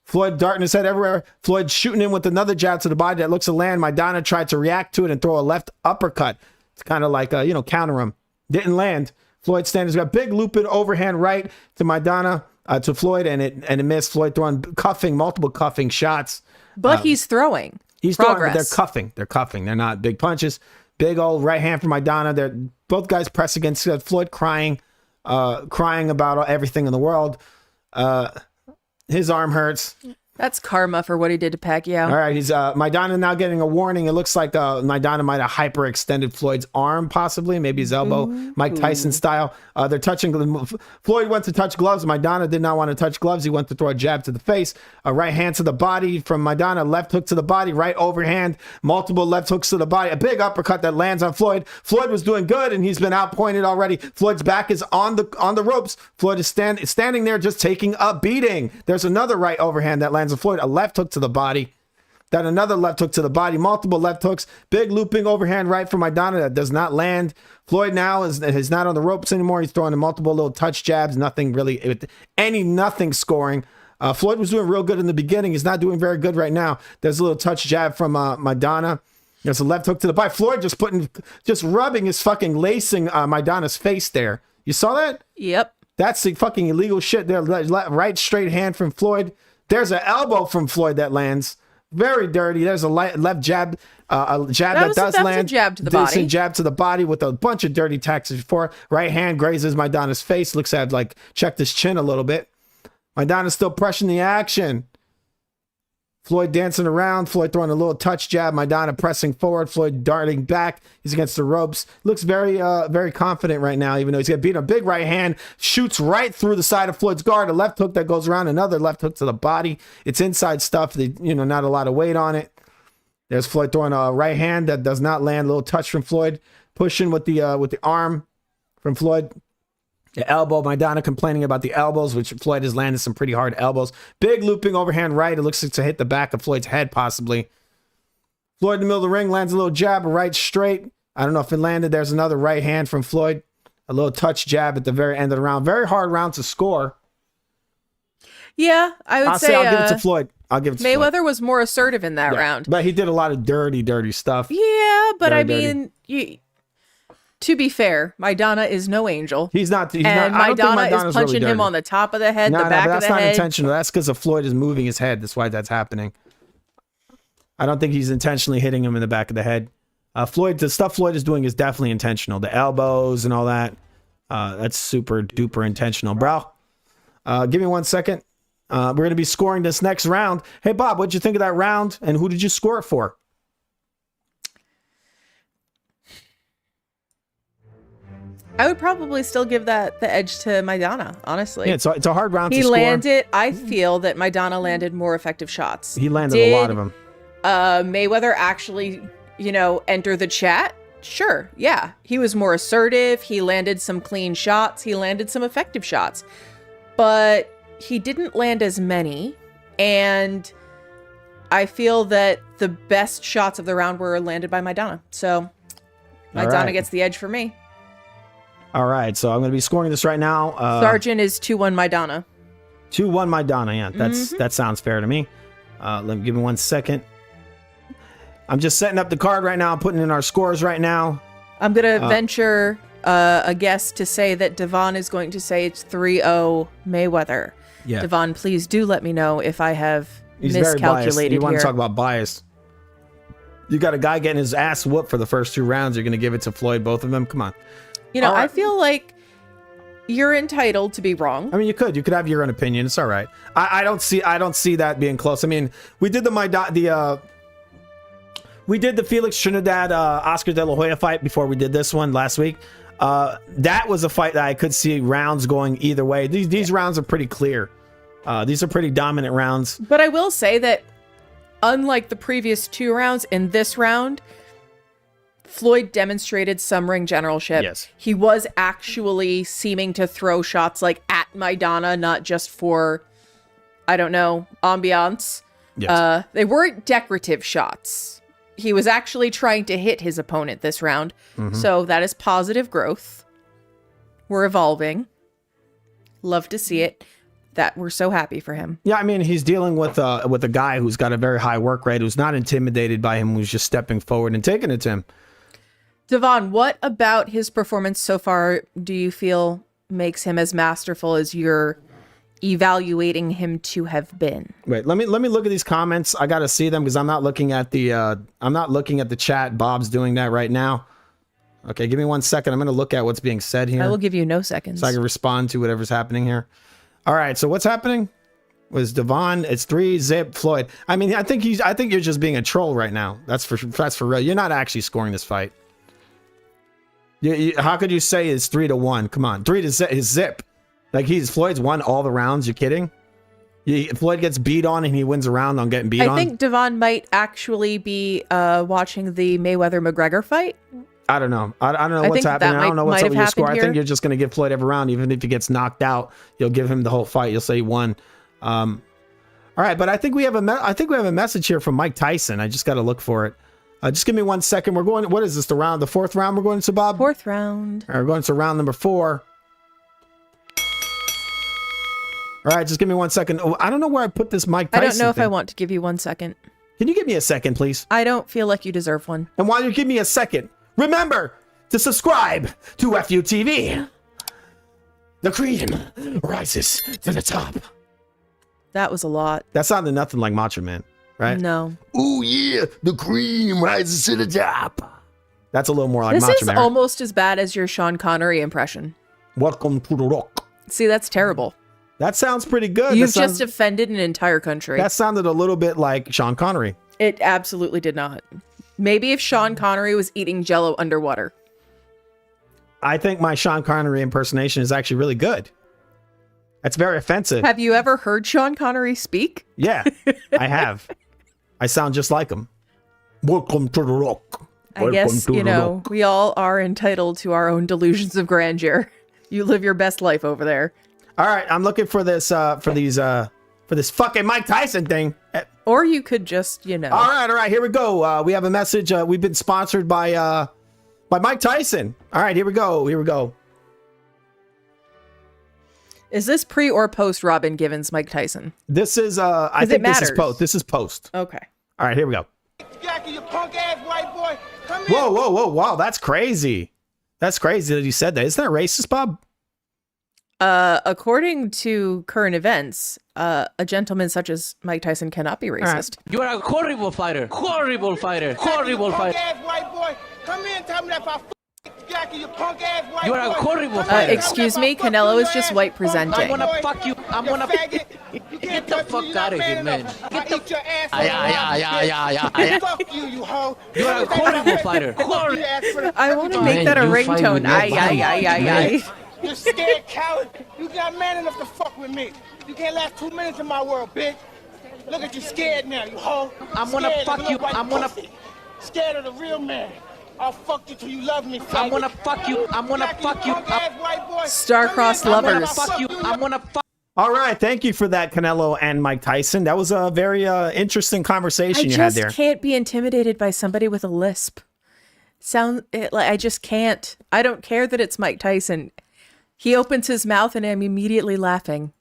Floyd darting his head everywhere. Floyd shooting in with another jab to the body that looks to land. Maidana tried to react to it and throw a left uppercut. It's kind of like, counter him. Didn't land. Floyd standing his ground. Big looping overhand right to Maidana. To Floyd, and it missed. Floyd throwing multiple cuffing shots. But he's throwing. He's throwing, but they're cuffing. They're cuffing. They're not big punches. Big old right hand from Maidana. They're both guys press against Floyd, crying about everything in the world. His arm hurts. That's karma for what he did to Pacquiao. All right, he's Maidana now getting a warning. It looks like Maidana might have hyperextended Floyd's arm, possibly, maybe his elbow, Mike Tyson style. They're touching. Floyd went to touch gloves. Maidana did not want to touch gloves. He went to throw a jab to the face, a right hand to the body from Maidana, left hook to the body, right overhand, multiple left hooks to the body, a big uppercut that lands on Floyd. Floyd was doing good, and he's been outpointed already. Floyd's back is on the ropes. Floyd is standing there just taking a beating. There's another right overhand that lands on Floyd, a left hook to the body. Then another left hook to the body, multiple left hooks, big looping overhand right from Maidana that does not land. Floyd now is not on the ropes anymore. He's throwing multiple little touch jabs, nothing really, nothing scoring. Floyd was doing real good in the beginning. He's not doing very good right now. There's a little touch jab from Maidana. There's a left hook to the body. Floyd just rubbing his fucking lacing Maidana's face there. You saw that? Yep. That's the fucking illegal shit there. Right straight hand from Floyd. There's an elbow from Floyd that lands. Very dirty. There's a left jab, a jab that does land. A jab to the body. Decent jab to the body with a bunch of dirty taxes before. Right hand grazes Maidana's face. Looks at checked his chin a little bit. Maidana's still pressing the action. Floyd dancing around. Floyd throwing a little touch jab. Maidana pressing forward. Floyd darting back. He's against the ropes. Looks very, very confident right now, even though he's got beat. A big right hand shoots right through the side of Floyd's guard. A left hook that goes around. Another left hook to the body. It's inside stuff. Not a lot of weight on it. There's Floyd throwing a right hand that does not land. A little touch from Floyd. Pushing with the arm from Floyd. The elbow, Maidana complaining about the elbows, which Floyd has landed some pretty hard elbows. Big looping overhand right. It looks like to hit the back of Floyd's head, possibly. Floyd in the middle of the ring lands a little jab, a right straight. I don't know if it landed. There's another right hand from Floyd. A little touch jab at the very end of the round. Very hard round to score. Yeah, I'll give it to Floyd. I'll give it to Mayweather Floyd. was more assertive in that round. But he did a lot of dirty stuff. Yeah, but Very to be fair, Maidana is no angel. He's not. I don't think Maidana is punching him on the top of the head, the back of the head. That's not intentional. That's because of Floyd is moving his head. That's why that's happening. I don't think he's intentionally hitting him in the back of the head. The stuff Floyd is doing is definitely intentional. The elbows and all that. That's super duper intentional, bro. Give me 1 second. We're going to be scoring this next round. Hey, Bob, what'd you think of that round? And who did you score it for? I would probably still give the edge to Maidana, honestly. Yeah, it's a hard round to He score. landed, I feel that Maidana landed more effective shots. He landed a lot of them. Mayweather actually, enter the chat? Sure, yeah. He was more assertive. He landed some clean shots. He landed some effective shots. But he didn't land as many. And I feel that the best shots of the round were landed by Maidana. So Maidana gets the edge for me. All right, so I'm going to be scoring this right now. Sergeant is 2-1 Maidana. 2-1 Maidana, yeah. That sounds fair to me. Give me 1 second. I'm just setting up the card right now. I'm putting in our scores right now. I'm going to venture a guess to say that Devon is going to say it's 3-0 Mayweather. Yeah. Devon, please do let me know if I have miscalculated very biased. You want here. to talk about bias. You got a guy getting his ass whooped for the first 2 rounds. You're going to give it to Floyd, both of them? Come on. I feel like you're entitled to be wrong. I mean, you could have your own opinion. It's all right. I don't see that being close. I mean, we did the Felix Trinidad Oscar De La Hoya fight before we did this one last week. That was a fight that I could see rounds going either way. These rounds are pretty clear. These are pretty dominant rounds. But I will say that unlike the previous 2 rounds, in this round, Floyd demonstrated some ring generalship. Yes. He was actually seeming to throw shots at Maidana, not just for, I don't know, ambiance. Yes. They weren't decorative shots. He was actually trying to hit his opponent this round. So that is positive growth. We're evolving. Love to see it. We're so happy for him. Yeah, I mean, he's dealing with a guy who's got a very high work rate, who's not intimidated by him, who's just stepping forward and taking it to him. Devon, what about his performance so far do you feel makes him as masterful as you're evaluating him to have been? Wait, let me look at these comments. I got to see them because I'm not looking at the chat. Bob's doing that right now. Okay, give me 1 second. I'm going to look at what's being said here. I will give you no seconds. So I can respond to whatever's happening here. All right, so what's happening? Was Devon? It's 3-zip Floyd. I mean, I think you're just being a troll right now. That's for real. You're not actually scoring this fight. How could you say it's 3-1? Come on, 3 to zip. Like Floyd's won all the rounds. You're kidding? Floyd gets beat on and he wins a round on getting beat on. I think Devon might actually be watching the Mayweather-McGregor fight. I don't know. I don't know what's happening. I don't know what's up with your score. Here. I think you're just going to give Floyd every round. Even if he gets knocked out, you'll give him the whole fight. You'll say he won. All right, but I think we have a message here from Mike Tyson. I just got to look for it. Just give me 1 second. We're going. What is this? The fourth round. We're going to, Bob. Fourth round. All right, we're going to round number 4. All right, just give me 1 second. Oh, I don't know where I put this Mike Tyson I don't know if thing. I want to give you 1 second. Can you give me a second, please? I don't feel like you deserve one. And while you give me a second, remember to subscribe to FUTV. The cream rises to the top. That was a lot. That sounded nothing like Macho Man, right? No. Oh yeah, the cream rises to the top. That's a little more like This Macho is Man. almost as bad as your Sean Connery impression. Welcome to the rock. See, that's terrible. That sounds pretty good. You've just offended an entire country. That sounded a little bit like Sean Connery. It absolutely did not. Maybe if Sean Connery was eating Jell-O underwater. I think my Sean Connery impersonation is actually really good. That's very offensive. Have you ever heard Sean Connery speak? Yeah, I have. I sound just like him. Welcome to the rock. I guess, you know, we all are entitled to our own delusions of grandeur. You live your best life over there. All right, I'm looking for this for this fucking Mike Tyson thing. Or you could just, you know. All right, here we go. We have a message. We've been sponsored by Mike Tyson. All right, here we go. Is this pre or post Robin Givens Mike Tyson? This is I think this is post. This is post. Okay. All right, here we go. Jackie, you punk ass white boy. Come Whoa, wow, that's crazy. That's crazy that you said that. Isn't that racist, Bob? According to current events, a gentleman such as Mike Tyson cannot be racist. You are a horrible fighter. Horrible fighter. Horrible fighter. Punk ass white boy. Come here and tell me that if I Jackie, you punk ass white boy. You are a horrible fighter. Excuse me, Canelo is just white presenting. I wanna fuck you. I wanna get the fuck out of here, man. Get the your ass. Yeah. Fuck you, you hoe. You are a horrible fighter. I want to make that a ringtone. Ay. You scared coward. You got man enough to fuck with me. You can't last 2 minutes in my world, bitch. Look at you scared now, you hoe. I'm gonna fuck you. I'm gonna. Scared of the real man. I'll fuck you till you love me. I'm gonna fuck you. I'm gonna fuck you. Star-crossed lovers. I'm gonna fuck. All right, thank you for that, Canelo and Mike Tyson. That was a very interesting conversation you had there. I just can't be intimidated by somebody with a lisp. I just can't. I don't care that it's Mike Tyson. He opens his mouth and I'm immediately laughing.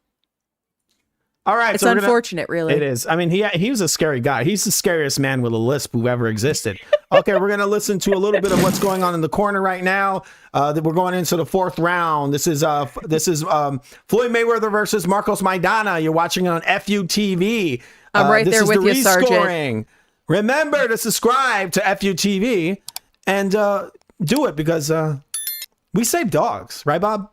All right, it's unfortunate, really. It is. I mean, he was a scary guy. He's the scariest man with a lisp who ever existed. Okay, we're gonna listen to a little bit of what's going on in the corner right now. We're going into the 4th round. This is Floyd Mayweather versus Marcos Maidana. You're watching it on FUTV. I'm right there with you, Sergeant. Remember to subscribe to FUTV and do it because we save dogs, right, Bob?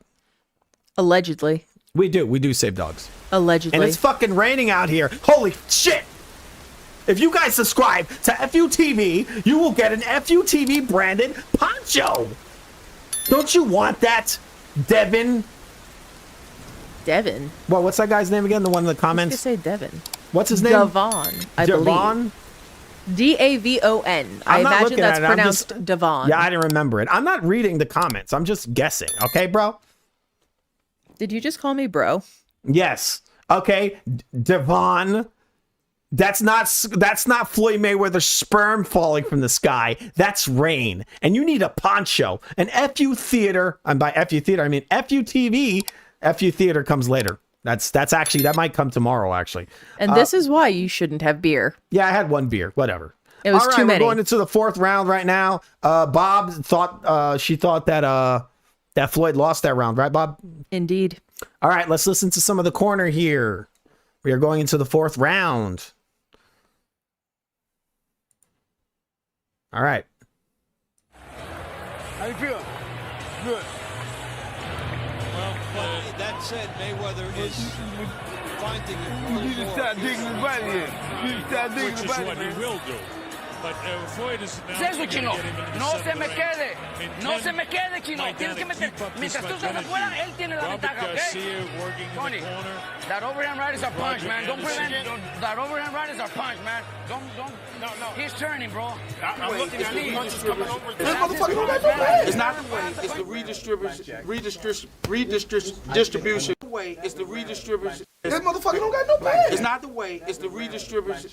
Allegedly. We do save dogs. Allegedly. And it's fucking raining out here. Holy shit! If you guys subscribe to FUTV, you will get an FUTV branded poncho. Don't you want that, Devin? Devin? Well, what's that guy's name again? The one in the comments? I was gonna say Devin. What's his name? Devon, I believe. D-A-V-O-N. I imagine that's pronounced Devon. Yeah, I didn't remember it. I'm not reading the comments. I'm just guessing. Okay, bro? Did you just call me bro? Yes. Okay, Devon. That's not Floyd Mayweather's sperm falling from the sky. That's rain. And you need a poncho. An FU Theater, and by FU Theater, I mean FUTV. FU Theater comes later. That's actually, that might come tomorrow, actually. And this is why you shouldn't have beer. Yeah, I had one beer. Whatever. It was too many. We're going into the 4th round right now. Bob thought, she thought that Floyd lost that round, right, Bob? Indeed. All right, let's listen to some of the corner here. We are going into the 4th round. All right. How you feel? Good. Well, but that said, Mayweather is finding it. You need to start digging the body in. You need to start digging the body in. Which is what he will do. But Floyd is now Eso, Chino. No se me quede. No se me quede, Chino. Tienes que meter. Mientras tú estás afuera, él tiene la ventaja, ¿ok? Tony, that overhand right is our punch, man. Don't prevent. That overhand right is our punch, man. Don't. No. He's turning, bro. I'm looking at the punches coming over. It's not the way. It's the redistribution. way, it's the redistribution. That motherfucker don't got no bag. It's not the way, it's the redistribution.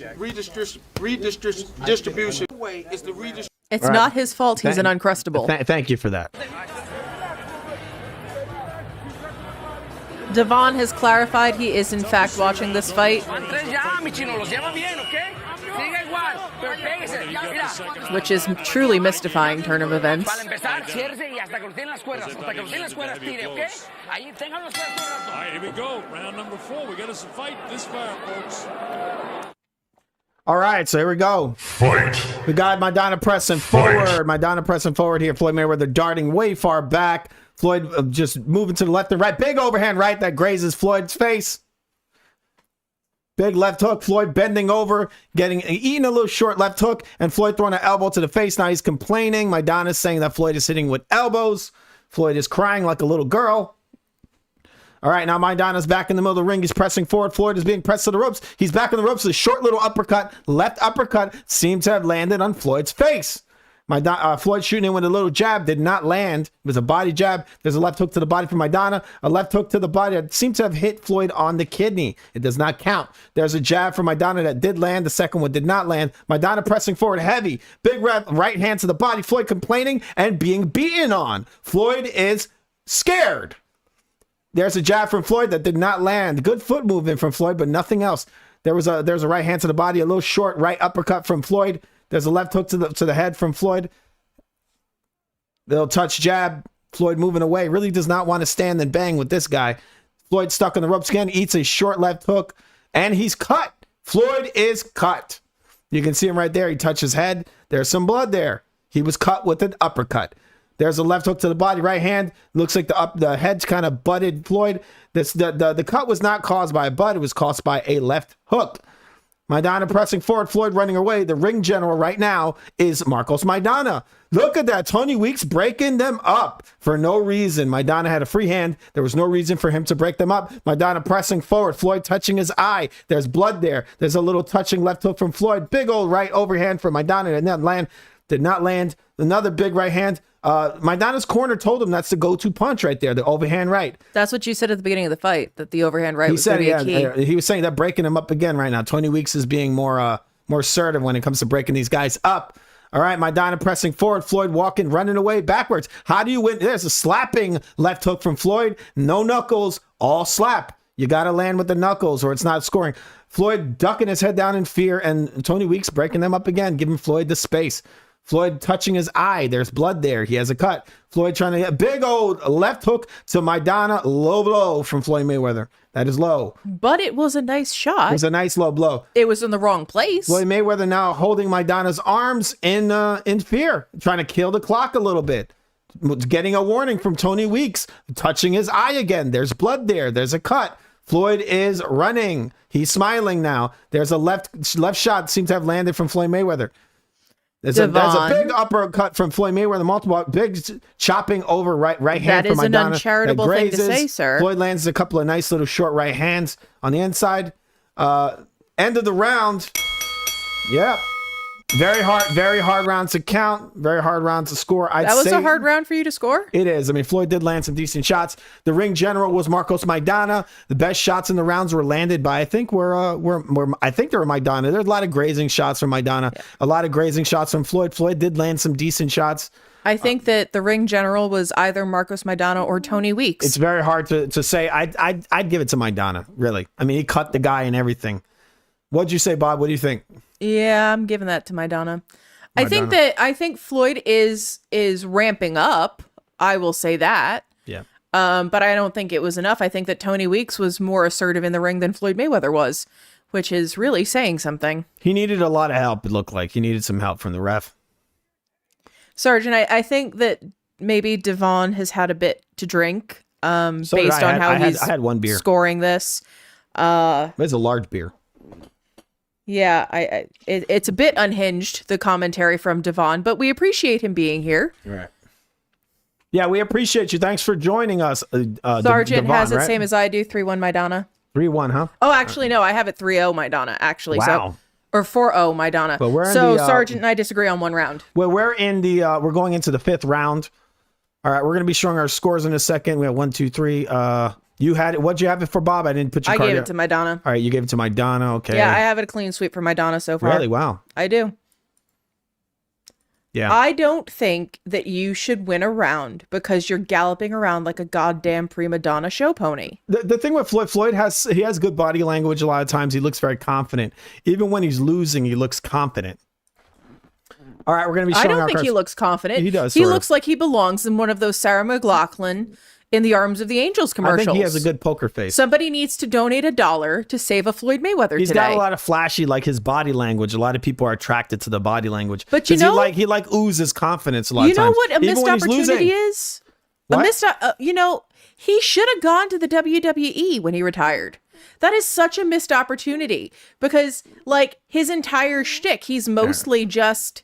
Distribution. Way, it's the redistribution. It's not his fault he's an Uncrustable. Thank you for that. Devon has clarified he is in fact watching this fight, which is truly mystifying turn of events. All right, here we go. Round number 4. We got to fight this far, folks. All right, so here we go. Fight. We got Maidana pressing forward. Maidana pressing forward here. Floyd Mayweather darting way far back. Floyd just moving to the left and right. Big overhand right that grazes Floyd's face. Big left hook. Floyd bending over, eating a little short left hook, and Floyd throwing an elbow to the face. Now he's complaining. Maidana's saying that Floyd is hitting with elbows. Floyd is crying like a little girl. All right, now Maidana's back in the middle of the ring. He's pressing forward. Floyd is being pressed to the ropes. He's back on the ropes. A short little uppercut, left uppercut, seemed to have landed on Floyd's face. Floyd shooting in with a little jab, did not land. It was a body jab. There's a left hook to the body from Maidana. A left hook to the body that seemed to have hit Floyd on the kidney. It does not count. There's a jab from Maidana that did land. The second one did not land. Maidana pressing forward heavy. Big right hand to the body. Floyd complaining and being beaten on. Floyd is scared. There's a jab from Floyd that did not land. Good foot movement from Floyd, but nothing else. There's a right hand to the body. A little short right uppercut from Floyd. There's a left hook to the head from Floyd. Little touch jab. Floyd moving away. Really does not want to stand and bang with this guy. Floyd stuck on the ropes again. Eats a short left hook. And he's cut. Floyd is cut. You can see him right there. He touched his head. There's some blood there. He was cut with an uppercut. There's a left hook to the body. Right hand. Looks like the head's kind of butted Floyd. The cut was not caused by a butt. It was caused by a left hook. Maidana pressing forward, Floyd running away. The ring general right now is Marcos Maidana. Look at that. Tony Weeks breaking them up for no reason. Maidana had a free hand. There was no reason for him to break them up. Maidana pressing forward. Floyd touching his eye. There's blood there. There's a little touching left hook from Floyd. Big old right overhand for Maidana. Did not land. Another big right hand. Maidana's corner told him that's the go-to punch right there, the overhand right. That's what you said at the beginning of the fight, that the overhand right was going to be a key. He was saying that breaking him up again right now. Tony Weeks is being more assertive when it comes to breaking these guys up. All right, Maidana pressing forward. Floyd walking, running away backwards. How do you win? There's a slapping left hook from Floyd. No knuckles, all slap. You got to land with the knuckles or it's not scoring. Floyd ducking his head down in fear, and Tony Weeks breaking them up again, giving Floyd the space. Floyd touching his eye. There's blood there. He has a cut. Floyd trying to get a big old left hook to Maidana. Low blow from Floyd Mayweather. That is low. But it was a nice shot. It was a nice low blow. It was in the wrong place. Floyd Mayweather now holding Maidana's arms in fear, trying to kill the clock a little bit. Getting a warning from Tony Weeks. Touching his eye again. There's blood there. There's a cut. Floyd is running. He's smiling now. There's a left shot seems to have landed from Floyd Mayweather. There's a big uppercut from Floyd Mayweather, multiple big chopping over right hand from Maidana. That is an uncharitable thing to say, sir. Floyd lands a couple of nice little short right hands on the inside. End of the round. Yep. Very hard round to count. Very hard round to score. That was a hard round for you to score? It is. I mean, Floyd did land some decent shots. The ring general was Marcos Maidana. The best shots in the rounds were landed by, I think, they were Maidana. There's a lot of grazing shots from Maidana. Yeah. A lot of grazing shots from Floyd. Floyd did land some decent shots. I think that the ring general was either Marcos Maidana or Tony Weeks. It's very hard to say. I'd give it to Maidana, really. I mean, he cut the guy and everything. What'd you say, Bob? What do you think? Yeah, I'm giving that to Maidana. I think Floyd is ramping up. I will say that. Yeah. But I don't think it was enough. I think that Tony Weeks was more assertive in the ring than Floyd Mayweather was, which is really saying something. He needed a lot of help, it looked like. He needed some help from the ref. Sergeant, I think that maybe Devon has had a bit to drink based on how he's I had one beer. Scoring this. It's a large beer. Yeah, it's a bit unhinged, the commentary from Devon, but we appreciate him being here. Right. Yeah, we appreciate you. Thanks for joining us. Sergeant Devon, has it same as I do, 3-1 Maidana. 3-1, huh? Oh, actually, no, I have it 3-0 Maidana, actually. Wow. Or 4-0 Maidana. So Sergeant and I disagree on one round. Well, we're going into the 5th round. All right, we're going to be showing our scores in a second. We have 1, 2, 3, You had it. What'd you have it for, Bob? I didn't put your card I gave here. it to Maidana. All right, you gave it to Maidana. Okay. Yeah, I have it a clean sweep for Maidana so far. Really? Wow. I do. Yeah. I don't think that you should win a round because you're galloping around like a goddamn prima donna show pony. The thing with Floyd has good body language a lot of times. He looks very confident. Even when he's losing, he looks confident. All right, we're going to be showing I don't our think cards. he looks confident. He does. He sort of. looks like he belongs in one of those Sarah McLachlan in the Arms of the Angels commercials. I think he has a good poker face. Somebody needs to donate $1 to save a Floyd Mayweather He's today. got a lot of flashy, like his body language. A lot of people are attracted to the body language. But you know, he oozes confidence a lot of times. You know what a Even missed when he's losing. opportunity is? What? A missed, he should have gone to the WWE when he retired. That is such a missed opportunity because, like, his entire shtick, he's mostly just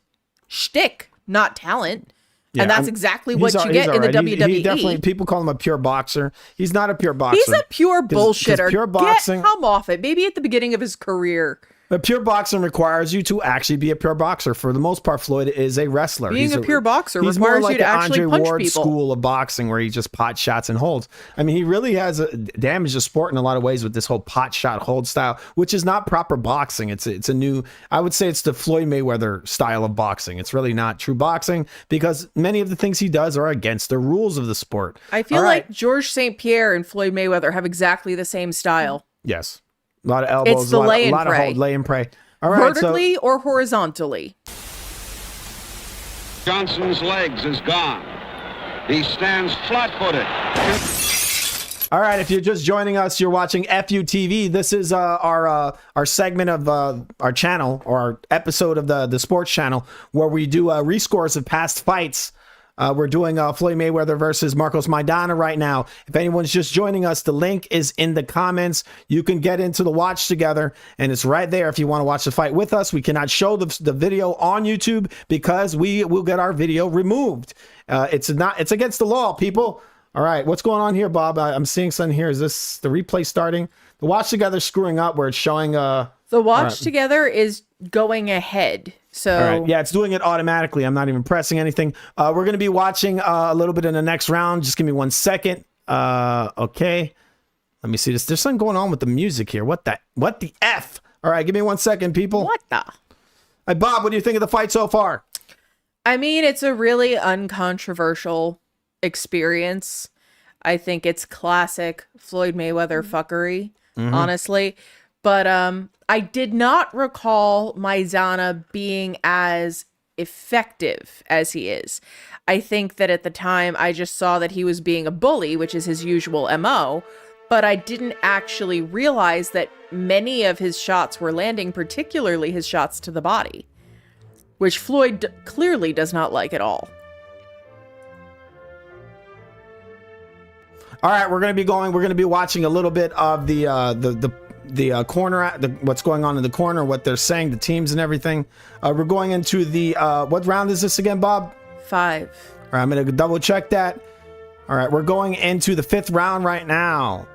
shtick, not talent. Yeah, and that's exactly what you get in the right. WWE. He definitely, people call him a pure boxer. He's not a pure boxer. He's a pure 'Cause bullshitter. Pure boxing. Come off it. Maybe at the beginning of his career. But pure boxing requires you to actually be a pure boxer. For the most part, Floyd is a wrestler. Being a pure boxer he's requires more like you to the actually Andre punch Ward people. school of boxing, where he just pot shots and holds. I mean, he really has damaged the sport in a lot of ways with this whole pot shot hold style, which is not proper boxing. It's a new. I would say it's the Floyd Mayweather style of boxing. It's really not true boxing because many of the things he does are against the rules of the sport. I feel All right. like Georges St. Pierre and Floyd Mayweather have exactly the same style. Yes, a lot of elbows, It's the lay and a lot pray. of hold, lay and pray. All right, vertically or horizontally. Johnson's legs is gone. He stands flat-footed. All right, if you're just joining us, you're watching FUTV. This is our segment of our channel, or our episode of the sports channel, where we do rescores of past fights. We're doing Floyd Mayweather versus Marcos Maidana right now. If anyone's just joining us, the link is in the comments. You can get into the watch together, and it's right there if you want to watch the fight with us. We cannot show the video on YouTube because we will get our video removed. It's against the law, people. All right, what's going on here, Bob? I'm seeing something here. Is this the replay starting? The watch together screwing up where it's showing... The watch together is going ahead. So all right. Yeah, it's doing it automatically. I'm not even pressing anything. We're going to be watching a little bit in the next round. Just give me 1 second. Okay. Let me see this. There's something going on with the music here. What the F? All right, give me 1 second, people. What the? Hey, Bob, what do you think of the fight so far? I mean, it's a really uncontroversial experience. I think it's classic Floyd Mayweather fuckery, honestly. But I did not recall Maidana being as effective as he is. I think that at the time I just saw that he was being a bully, which is his usual MO, but I didn't actually realize that many of his shots were landing, particularly his shots to the body, which Floyd clearly does not like at all. All right, we're going to be watching a little bit of the corner, what's going on in the corner, what they're saying, the teams and everything. We're going into the, what round is this again, Bob? 5. All right, I'm going to double check that. All right, we're going into the 5th round right now.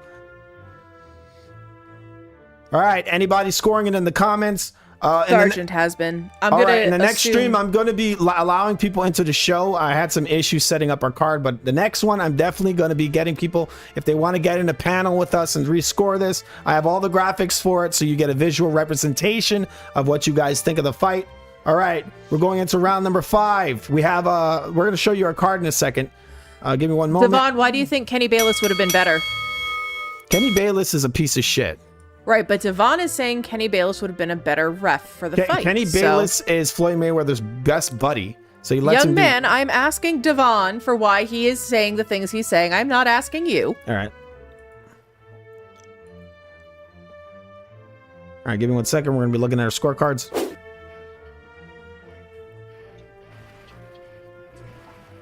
All right, anybody scoring it in the comments? Sergeant has been. In the next stream, I'm going to be allowing people into the show. I had some issues setting up our card, but the next one, I'm definitely going to be getting people, if they want to get in a panel with us and rescore this. I have all the graphics for it, so you get a visual representation of what you guys think of the fight. All right, we're going into round number 5. We have, we're going to show you our card in a second. Give me 1 moment. Devon, why do you think Kenny Bayless would have been better? Kenny Bayless is a piece of shit. Right, but Devon is saying Kenny Bayless would have been a better ref for the fight. Kenny Bayless is Floyd Mayweather's best buddy. So he lets him do... Young man, I'm asking Devon for why he is saying the things he's saying. I'm not asking you. All right. All right, give me 1 second. We're going to be looking at our scorecards.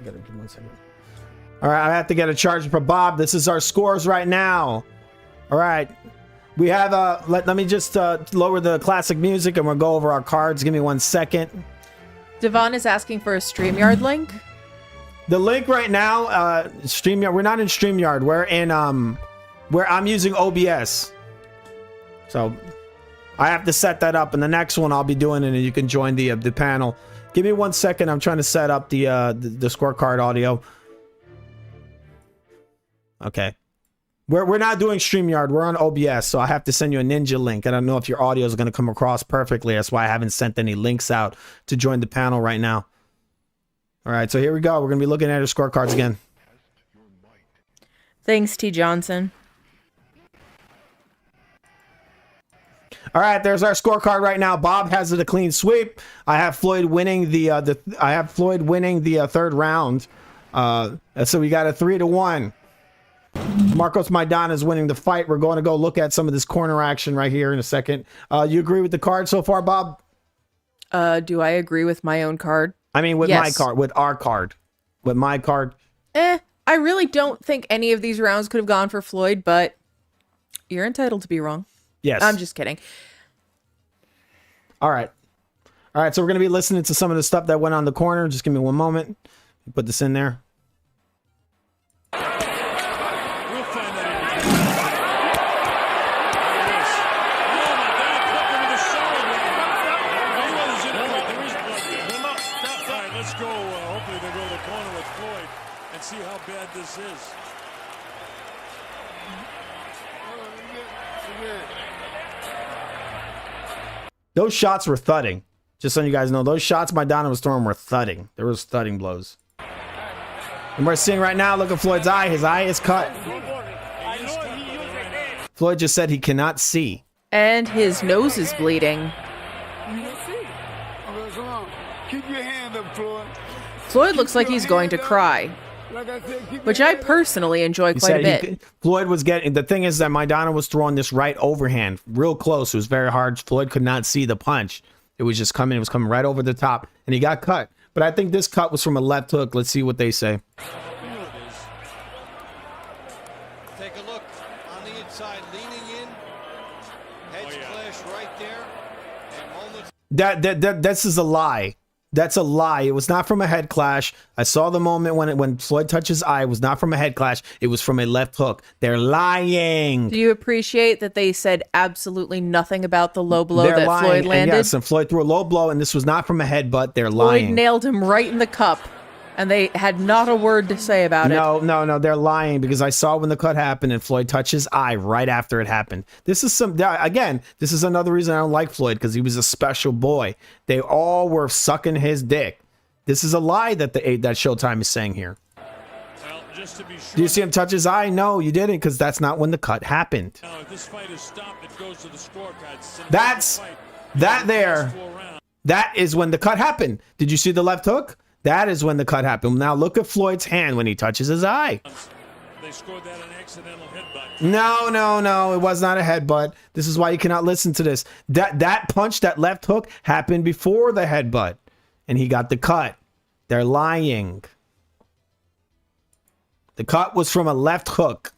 Give me 1 second. All right, I have to get a charge for Bob. This is our scores right now. All right. We have, let me just lower the classic music and we'll go over our cards. Give me 1 second. Devon is asking for a StreamYard link. The link right now, StreamYard, we're not in StreamYard. We're in, where I'm using OBS. So I have to set that up, and the next one I'll be doing it and you can join the panel. Give me 1 second. I'm trying to set up the scorecard audio. Okay. We're not doing StreamYard. We're on OBS, so I have to send you a ninja link. I don't know if your audio is going to come across perfectly. That's why I haven't sent any links out to join the panel right now. All right, so here we go. We're going to be looking at our scorecards again. Thanks, T. Johnson. All right, there's our scorecard right now. Bob has it a clean sweep. I have Floyd winning the third round. So we got a 3-1. Marcos Maidana is winning the fight. We're going to go look at some of this corner action right here in a second. You agree with the card so far, Bob? Do I agree with my own card? I mean, with my card, with our card, with my card. I really don't think any of these rounds could have gone for Floyd, but you're entitled to be wrong. Yes. I'm just kidding. All right. All right, so we're going to be listening to some of the stuff that went on the corner. Just give me one moment. Put this in there. See how bad this is. Those shots were thudding. Just so you guys know, those shots Maidana was throwing were thudding. There was thudding blows. And we're seeing right now, look at Floyd's eye. His eye is cut. Floyd just said he cannot see. And his nose is bleeding. Keep your hand up, Floyd. Floyd looks like he's going to cry. Which I personally enjoy quite a bit. Floyd was getting, the thing is that Maidana was throwing this right overhand real close. It was very hard. Floyd could not see the punch. It was just coming, it was coming right over the top, and he got cut. But I think this cut was from a left hook. Let's see what they say. Take a look on the inside, leaning in, heads clash right there, and moments. This is a lie. That's a lie. It was not from a head clash. I saw the moment when Floyd touched his eye. It was not from a head clash. It was from a left hook. They're lying. Do you appreciate that they said absolutely nothing about the low blow that Floyd landed? Yes, and Floyd threw a low blow, and this was not from a headbutt. They're lying. Floyd nailed him right in the cup, and they had not a word to say about it. No, they're lying because I saw when the cut happened and Floyd touched his eye right after it happened. This is this is another reason I don't like Floyd, because he was a special boy. They all were sucking his dick. This is a lie that that Showtime is saying here. Well, just to be sure. Do you see him touch his eye? No, you didn't, because that's not when the cut happened. Now, if this fight is stopped, it goes to the scorecards. That is when the cut happened. Did you see the left hook? That is when the cut happened. Now look at Floyd's hand when he touches his eye. They scored that an accidental headbutt. No. It was not a headbutt. This is why you cannot listen to this. That punch, that left hook, happened before the headbutt. And he got the cut. They're lying. The cut was from a left hook.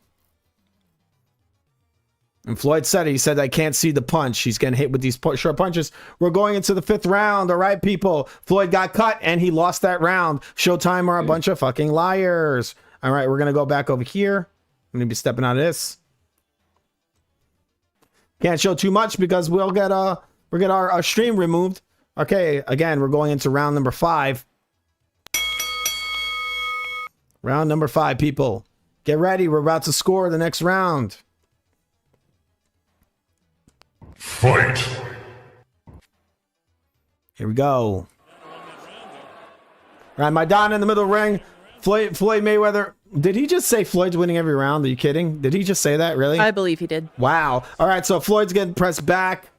And Floyd said it. He said, I can't see the punch. He's getting hit with these short punches. We're going into the 5th round. All right, people. Floyd got cut, and he lost that round. Showtime are a bunch of fucking liars. All right, we're going to go back over here. I'm going to be stepping out of this. Can't show too much because we'll get our stream removed. Okay, again, we're going into round number 5. Round number 5, people. Get ready. We're about to score the next round. Fight. Here we go. All right, Maidana in the middle ring. Floyd Mayweather. Did he just say Floyd's winning every round? Are you kidding? Did he just say that? Really? I believe he did. Wow. All right, so Floyd's getting pressed back.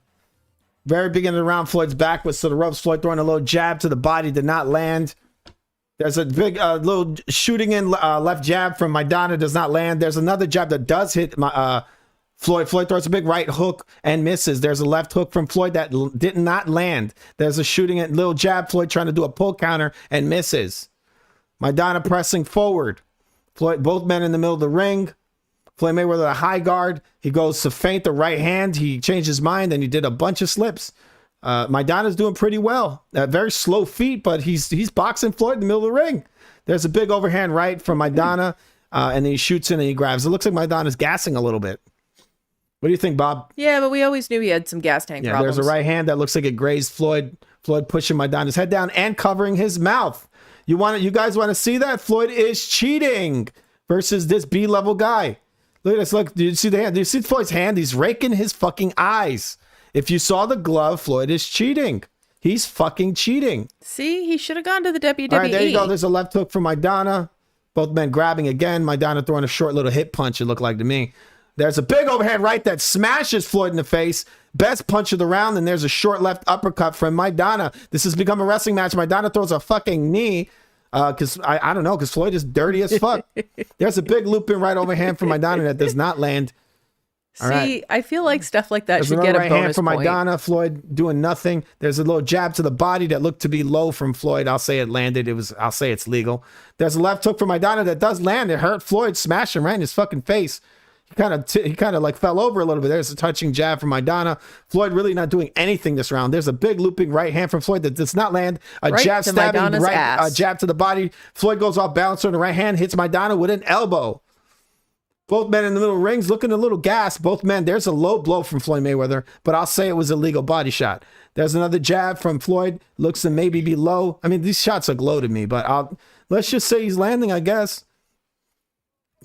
Very beginning of the round, Floyd's back was to the ropes. Floyd throwing a little jab to the body, did not land. There's a big little shooting in left jab from Maidana, does not land. There's another jab that does hit Floyd. Floyd throws a big right hook and misses. There's a left hook from Floyd that did not land. There's a shooting at little jab. Floyd trying to do a pull counter and misses. Maidana pressing forward. Floyd, both men in the middle of the ring. Floyd Mayweather a high guard. He goes to feint the right hand. He changed his mind and he did a bunch of slips. Maidana's doing pretty well. Very slow feet, but he's boxing Floyd in the middle of the ring. There's a big overhand right from Maidana, and then he shoots in and he grabs. It looks like Maidana's gassing a little bit. What do you think, Bob? Yeah, but we always knew he had some gas tank problems. There's a right hand that looks like it grazed Floyd. Floyd pushing Maidana's head down and covering his mouth. You guys want to see that? Floyd is cheating versus this B-level guy. Look at this. Look, do you see the hand? Do you see Floyd's hand? He's raking his fucking eyes. If you saw the glove, Floyd is cheating. He's fucking cheating. See, he should have gone to the WWE. All right, there you go. There's a left hook from Maidana. Both men grabbing again. Maidana throwing a short little hip punch, it looked like to me. There's a big overhand right that smashes Floyd in the face. Best punch of the round. And there's a short left uppercut from Maidana. This has become a wrestling match. Maidana throws a fucking knee. Because I don't know, because Floyd is dirty as fuck. There's a big looping right overhand from Maidana that does not land. All See, right. I feel like stuff like that There's should get a right hand bonus from point. Maidana. Floyd doing nothing. There's a little jab to the body that looked to be low from Floyd. I'll say it landed. I'll say it's legal. There's a left hook from Maidana that does land. It hurt Floyd, smashing right in his fucking face. He kind of like fell over a little bit. There's a touching jab from Maidana. Floyd really not doing anything this round. There's a big looping right hand from Floyd that does not land. A Right jab to stabbing Maidana's right ass. jab to the body. Floyd goes off balance on the right hand, hits Maidana with an elbow. Both men in the middle rings looking a little gassed. Both men, there's a low blow from Floyd Mayweather, but I'll say it was a legal body shot. There's another jab from Floyd. Looks to maybe be low. I mean, these shots look low to me, but let's just say he's landing, I guess.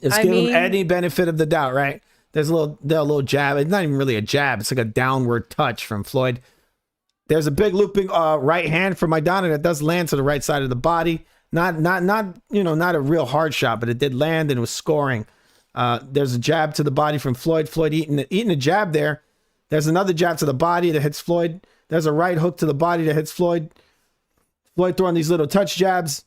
Let's give him any benefit of the doubt, right? There's a little jab. It's not even really a jab. It's like a downward touch from Floyd. There's a big looping right hand from Maidana that does land to the right side of the body. Not a real hard shot, but it did land and was scoring. There's a jab to the body from Floyd. Floyd eating a jab there. There's another jab to the body that hits Floyd. There's a right hook to the body that hits Floyd. Floyd throwing these little touch jabs.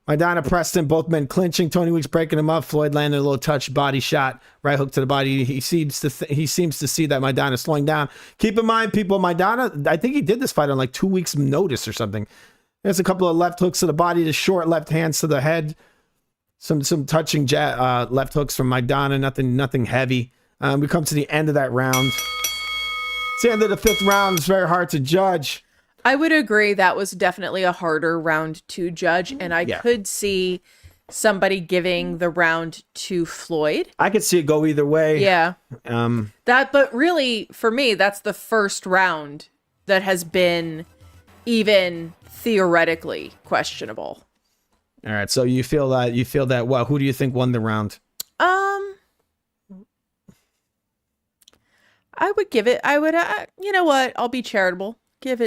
Maidana pressed him, both men clinching. Tony Weeks breaking him up. Floyd landed a little touch body shot, right hook to the body. He seems to see that Maidana is slowing down. Keep in mind, people, Maidana, I think he did this fight on like 2 weeks' notice or something. There's a couple of left hooks to the body, the short left hands to the head. Some touching left hooks from Maidana, nothing heavy. We come to the end of that round. It's the end of the 5th round. It's very hard to judge. I would agree that was definitely a harder round to judge, and I could see somebody giving the round to Floyd. I could see it go either way. Yeah. But really, for me, that's the first round that has been even theoretically questionable. All right, so you feel that what? Who do you think won the round? I would give it. You know what? I'll be charitable.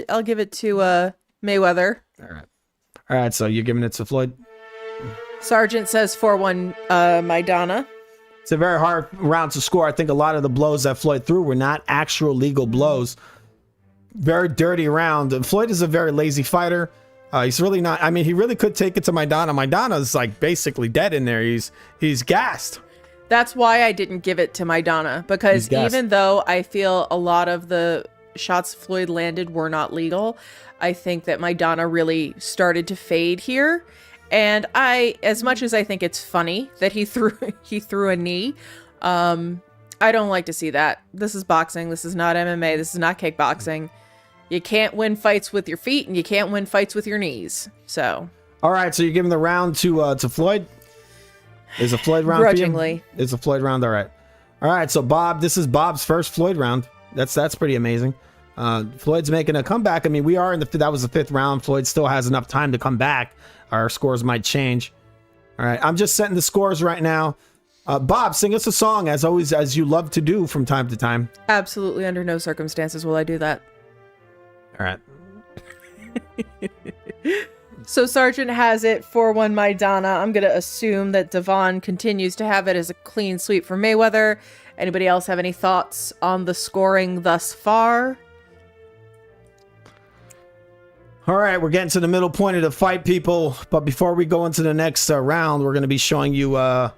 I'll give it to Mayweather. All right. So you're giving it to Floyd. Sergeant says 4-1 Maidana. It's a very hard round to score. I think a lot of the blows that Floyd threw were not actual legal blows. Very dirty round. Floyd is a very lazy fighter. He's really not. I mean, he really could take it to Maidana. Maidana's like basically dead in there. He's gassed. That's why I didn't give it to Maidana, because even though I feel a lot of the shots Floyd landed were not legal, I think that Maidana really started to fade here. And as much as I think it's funny that he threw a knee, I don't like to see that. This is boxing. This is not MMA. This is not kickboxing. You can't win fights with your feet, and you can't win fights with your knees. So, all right. So you're giving the round to Floyd. Is a Floyd round? Grudgingly. For you? It's a Floyd round. All right. So Bob, this is Bob's first Floyd round. That's pretty amazing. Floyd's making a comeback. I mean, we are that was the 5th round. Floyd still has enough time to come back. Our scores might change. All right. I'm just setting the scores right now. Bob, sing us a song as always, as you love to do from time to time. Absolutely, under no circumstances will I do that. All right. So Sergeant has it 4-1 Maidana. I'm going to assume that Devon continues to have it as a clean sweep for Mayweather. Anybody else have any thoughts on the scoring thus far? All right, we're getting to the middle point of the fight, people. But before we go into the next round, we're going to be showing you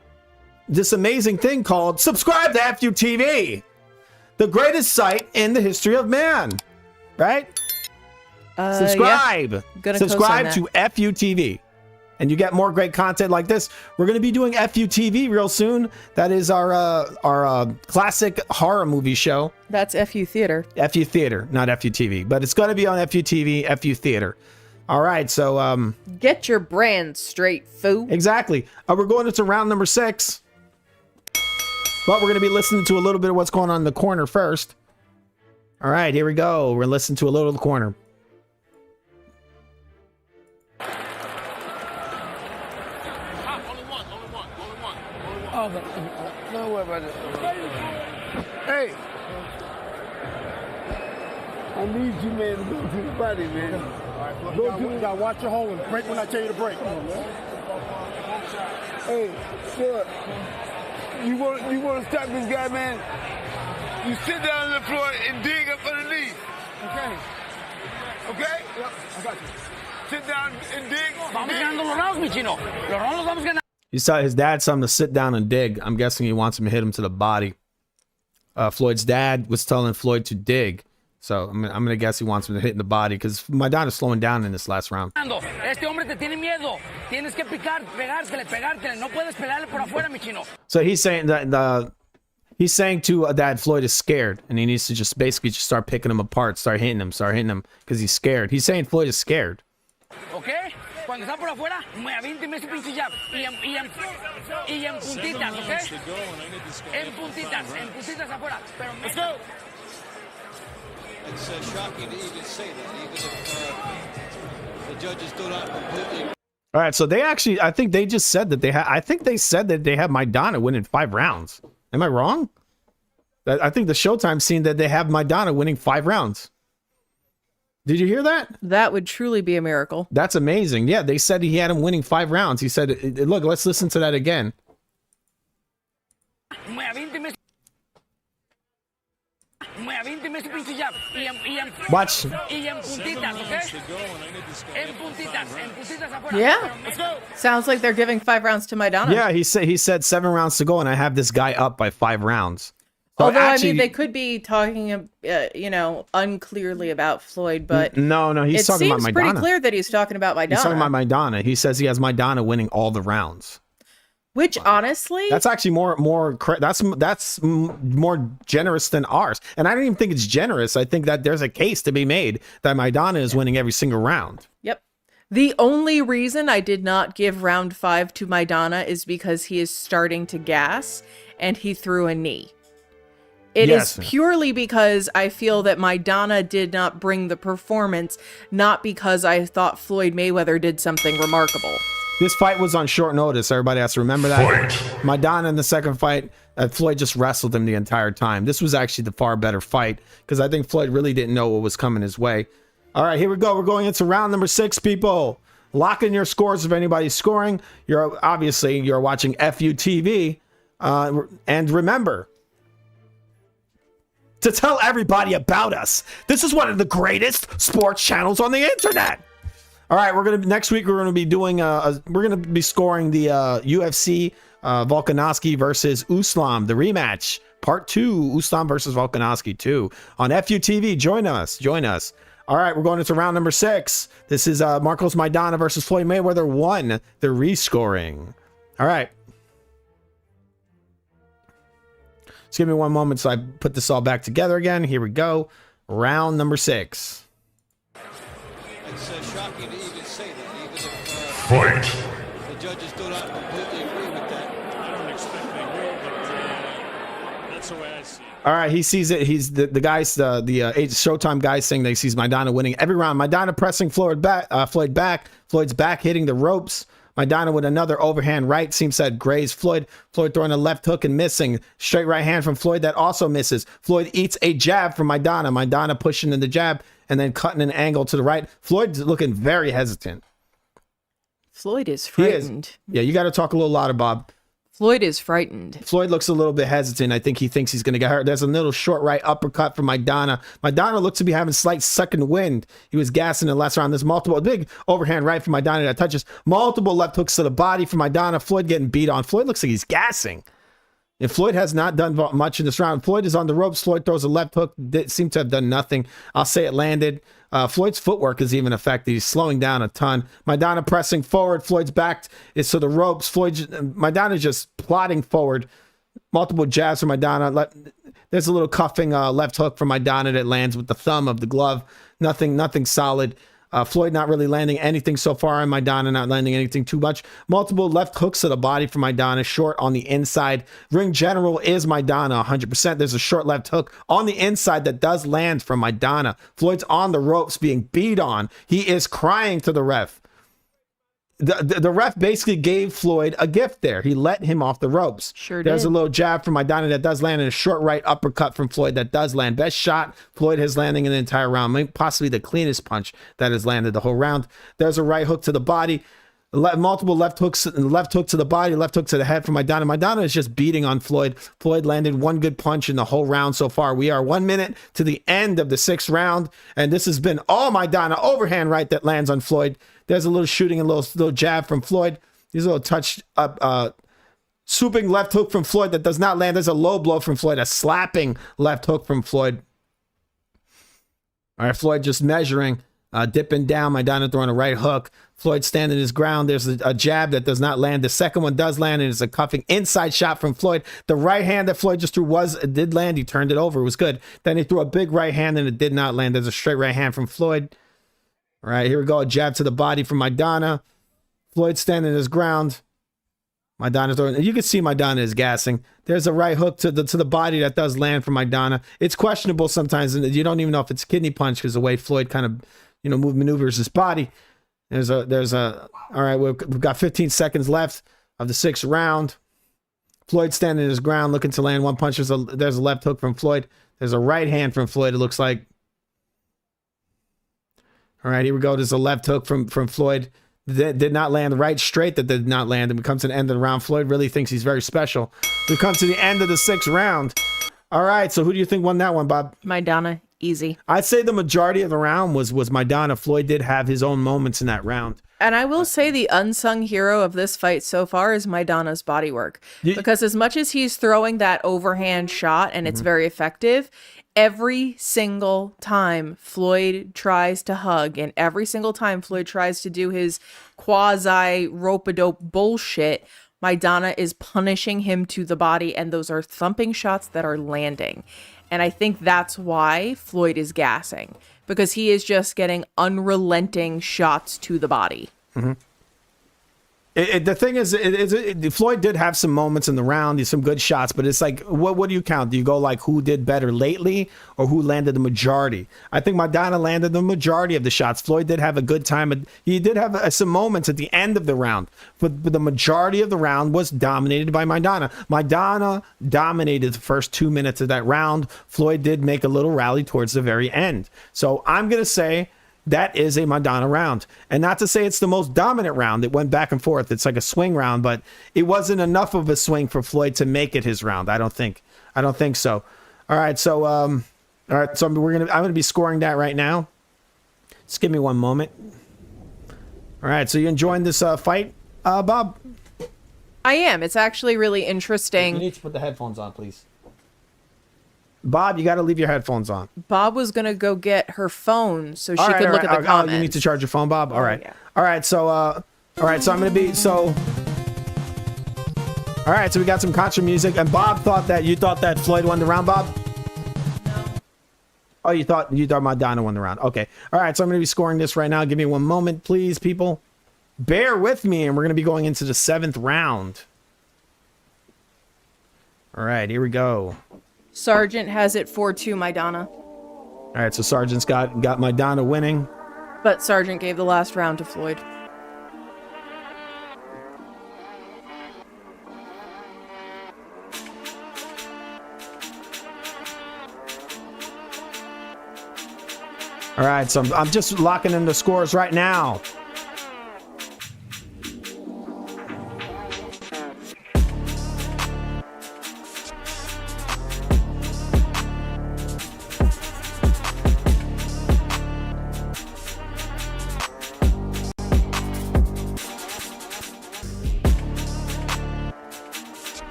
this amazing thing called Subscribe to FUTV, the greatest site in the history of man. Right? Subscribe. Yeah. Subscribe to FUTV. And you get more great content like this. We're going to be doing FUTV real soon. That is our classic horror movie show. That's FU Theater. FU Theater, not FUTV. But it's going to be on FUTV, FU Theater. All right, so... get your brand straight, foo. Exactly. We're going into round number 6. But we're going to be listening to a little bit of what's going on in the corner first. All right, here we go. We're listening to a little of the corner. Oh, no Mayweather. Hey. I need you, man, to go to the body, man. All right, look, you gotta watch your hole and break when I tell you to break. Hey, look. You want to stop this guy, man? You sit down on the floor and dig up underneath. Okay? Okay? Yep, I got you. Sit down and dig. Vamos ganando los rounds, mi chino. Los rounds los vamos ganando. He saw his dad told him to sit down and dig. I'm guessing he wants him to hit him to the body. Floyd's dad was telling Floyd to dig. So I'm gonna guess he wants him to hit in the body because Maidana's slowing down in this last round. Este hombre te tiene miedo. Tienes que picar, pegártele. No puedes pegarle por afuera, mi chino. So he's saying that he's saying to Dad Floyd is scared and he needs to just basically just start picking him apart, start hitting him because he's scared. He's saying Floyd is scared. Okay? Cuando está por afuera, me avínteme ese pinche jab. Y en puntitas, ¿ok? En puntitas afuera. Pero let's go. It's shocking to even say that, even if the judges do not completely. All right, so they actually, I think they just said that I think they said that they have Maidana winning 5 rounds. Am I wrong? I think the Showtime scene that they have Maidana winning 5 rounds. Did you hear that? That would truly be a miracle. That's amazing. Yeah, they said he had him winning 5 rounds. He said, look, let's listen to that again. Watch. Yeah. Sounds like they're giving 5 rounds to Maidana. Yeah, he said 7 rounds to go, and I have this guy up by 5 rounds. So although, actually, I mean, they could be talking, unclearly about Floyd, but no, he's talking about Maidana. It seems pretty clear that he's talking about Maidana. He's talking about Maidana. He says he has Maidana winning all the rounds. Which honestly, that's actually that's more generous than ours. And I don't even think it's generous. I think that there's a case to be made that Maidana is winning every single round. Yep. The only reason I did not give round 5 to Maidana is because he is starting to gas and he threw a knee. It is purely because I feel that Maidana did not bring the performance, not because I thought Floyd Mayweather did something remarkable. This fight was on short notice. Everybody has to remember that. Maidana in the second fight, Floyd just wrestled him the entire time. This was actually the far better fight because I think Floyd really didn't know what was coming his way. All right, here we go. We're going into round number 6, people. Lock in your scores if anybody's scoring. You're watching FUTV. And remember to tell everybody about us. This is one of the greatest sports channels on the internet. All right, next week we're gonna be doing we're gonna be scoring the UFC Volkanovski versus Usman, the rematch, part 2, Usman versus Volkanovski 2 on FUTV. Join us. All right, we're going into round number 6. This is Marcos Maidana versus Floyd Mayweather 1, the rescoring. All right. Just give me one moment so I put this all back together again. Here we go. Round number 6. It's shocking to even say that, even if Fight. The judges do not completely agree with that. I don't expect they will, but that's the way I see it. All right, he sees it. He's the guys, the Showtime guys saying that he sees Maidana winning every round. Maidana pressing Floyd back. Floyd's back hitting the ropes. Maidana with another overhand right seems to have grazed Floyd. Floyd throwing a left hook and missing. Straight right hand from Floyd that also misses. Floyd eats a jab from Maidana. Maidana pushing in the jab and then cutting an angle to the right. Floyd's looking very hesitant. Floyd is frightened. Yeah, you got to talk a little louder, Bob. Floyd is frightened. Floyd looks a little bit hesitant. I think he thinks he's going to get hurt. There's a little short right uppercut from Maidana. Maidana looks to be having slight second wind. He was gassing in the last round. There's multiple big overhand right from Maidana that touches. Multiple left hooks to the body from Maidana. Floyd getting beat on. Floyd looks like he's gassing. And Floyd has not done much in this round. Floyd is on the ropes. Floyd throws a left hook. Seemed to have done nothing. I'll say it landed. Floyd's footwork is even affected. He's slowing down a ton. Maidana pressing forward. Floyd's back is to the ropes. Maidana just plodding forward. Multiple jabs from Maidana. There's a little cuffing left hook from Maidana that lands with the thumb of the glove. Nothing solid. Floyd not really landing anything so far, and Maidana not landing anything too much. Multiple left hooks to the body from Maidana, short on the inside. Ring general is Maidana 100%. There's a short left hook on the inside that does land from Maidana. Floyd's on the ropes being beat on. He is crying to the ref. the ref basically gave Floyd a gift there. He let him off the ropes. Sure There's did. a little jab from Maidana that does land, and a short right uppercut from Floyd that does land. Best shot Floyd has landing in the entire round. Maybe possibly the cleanest punch that has landed the whole round. There's a right hook to the body. Multiple left hooks, left hook to the body, left hook to the head from Maidana. Maidana is just beating on Floyd. Floyd landed one good punch in the whole round so far. We are 1 minute to the end of the 6th round, and this has been all Maidana overhand right that lands on Floyd. There's a little shooting and little jab from Floyd. There's a little touch up, swooping left hook from Floyd that does not land. There's a low blow from Floyd, a slapping left hook from Floyd. All right, Floyd just measuring, dipping down. Maidana throwing a right hook. Floyd standing his ground. There's a jab that does not land. The second one does land, and it's a cuffing inside shot from Floyd. The right hand that Floyd just threw did land. He turned it over. It was good. Then he threw a big right hand, and it did not land. There's a straight right hand from Floyd. All right, here we go. A jab to the body from Maidana. Floyd standing his ground. Maidana throwing. You can see Maidana is gassing. There's a right hook to the body that does land from Maidana. It's questionable sometimes, and you don't even know if it's a kidney punch because the way Floyd kind of, maneuvers his body. There's a. All right, we've got 15 seconds left of the 6th round. Floyd standing his ground, looking to land one punch. There's a left hook from Floyd. There's a right hand from Floyd. It looks like. All right, here we go. There's a left hook from Floyd. That did not land. The right straight that did not land. And we come to the end of the round. Floyd really thinks he's very special. We've come to the end of the 6th round. All right, so who do you think won that one, Bob? Maidana, easy. I'd say the majority of the round was Maidana. Floyd did have his own moments in that round. And I will say the unsung hero of this fight so far is Maidana's bodywork. Because as much as he's throwing that overhand shot and it's very effective, every single time Floyd tries to hug and every single time Floyd tries to do his quasi rope-a-dope bullshit, Maidana is punishing him to the body, and those are thumping shots that are landing. And I think that's why Floyd is gassing, because he is just getting unrelenting shots to the body. Mm-hmm. The thing is, Floyd did have some moments in the round, some good shots, but it's like, what do you count? Do you go like who did better lately or who landed the majority? I think Maidana landed the majority of the shots. Floyd did have a good time. He did have some moments at the end of the round, but the majority of the round was dominated by Maidana. Maidana dominated the first 2 minutes of that round. Floyd did make a little rally towards the very end. So I'm going to say that is a Maidana round. And not to say it's the most dominant round. It went back and forth. It's like a swing round, but it wasn't enough of a swing for Floyd to make it his round. I don't think so. All right, so I'm gonna be scoring that right now. Just give me one moment. All right, so you enjoying this fight, Bob? I am. It's actually really interesting. You need to put the headphones on, please. Bob, you got to leave your headphones on. Bob was going to go get her phone so she could look at the comments. You need to charge your phone, Bob? All right. Yeah. All right, so I'm going to be, all right, so we got some contra music, and Bob thought that Floyd won the round, Bob? No. Oh, you thought Maidana won the round. Okay. All right, so I'm going to be scoring this right now. Give me one moment, please, people. Bear with me, and we're going to be going into the 7th round. All right, here we go. Sargent has it 4-2 Maidana. All right, so Sargent's got Maidana winning. But Sargent gave the last round to Floyd. All right, so I'm just locking in the scores right now.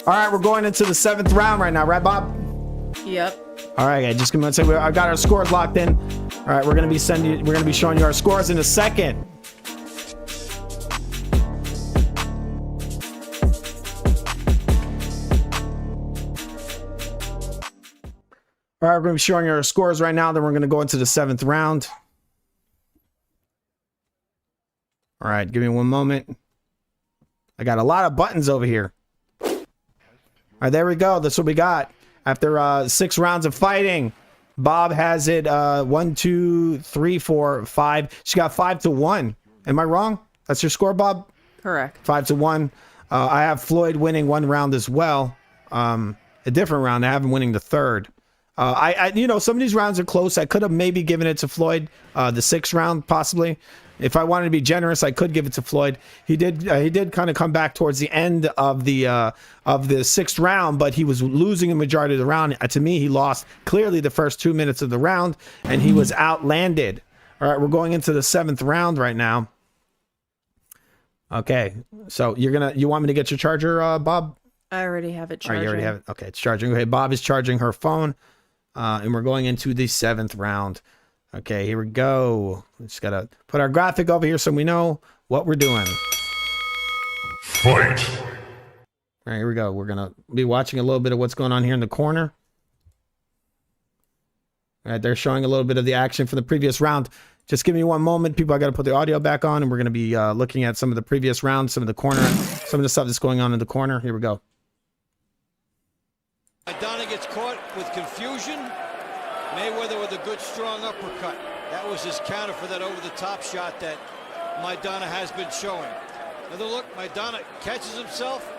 All right, we're going into the 7th round right now, right, Bob? Yep. All right, just gonna say I got our scores locked in. All right, we're gonna be showing you our scores in a second. All right, we're gonna be showing you our scores right now. Then we're gonna go into the 7th round. All right, give me one moment. I got a lot of buttons over here. All right, there we go. That's what we got. After 6 rounds of fighting, Bob has it 1, 2, 3, 4, 5. She got 5-1. Am I wrong? That's your score, Bob? Correct. 5-1. I have Floyd winning 1 round as well. A different round. I have him winning the 3rd. You know, some of these rounds are close. I could have maybe given it to Floyd, the 6th round possibly. If I wanted to be generous, I could give it to Floyd. He did kind of come back towards the end of the 6th round, but he was losing the majority of the round. To me, he lost clearly the first 2 minutes of the round, and he was outlanded. All right, we're going into the 7th round right now. Okay, so you want me to get your charger, Bob? I already have it All charging. right, you already have it. Okay, it's charging. Okay, Bob is charging her phone, and we're going into the 7th round. Okay, here we go. We just gotta put our graphic over here so we know what we're doing. Fight. All right, here we go. We're gonna be watching a little bit of what's going on here in the corner. All right, they're showing a little bit of the action from the previous round. Just give me one moment, people. I gotta put the audio back on, and we're gonna be looking at some of the previous rounds, some of the stuff that's going on in the corner. Here we go. Maidana gets caught with confusion. Mayweather with a good, strong uppercut. That was his counter for that over-the-top shot that Maidana has been showing. Another look, Maidana catches himself,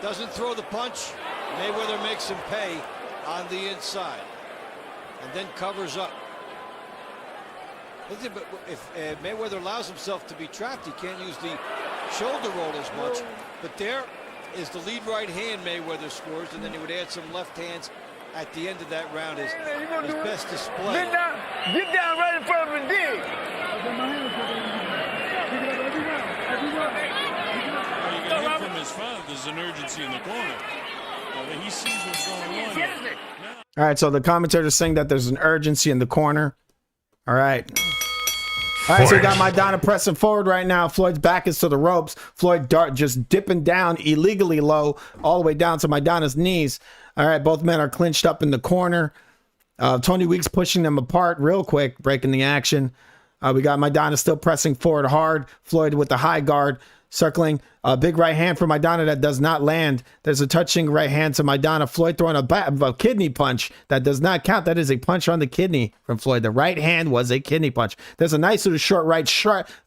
doesn't throw the punch. Mayweather makes him pay on the inside, and then covers up. But if Mayweather allows himself to be trapped, he can't use the shoulder roll as much. But there is the lead right hand Mayweather scores, and then he would add some left hands at the end of that round is his best display. Get down right in front of him and dig. You can hear from his father, there's an urgency in the corner. He sees what's going on here. All right, so the commentator's saying that there's an urgency in the corner. All right. All right, so we got Maidana pressing forward right now. Floyd's back is to the ropes. Floyd just dipping down illegally low all the way down to Maidana's knees. All right, both men are clinched up in the corner. Tony Weeks pushing them apart real quick, breaking the action. We got Maidana still pressing forward hard. Floyd with the high guard, circling. A big right hand for Maidana that does not land. There's a touching right hand to Maidana. Floyd throwing a kidney punch. That does not count. That is a punch on the kidney from Floyd. The right hand was a kidney punch. There's a nice little short right,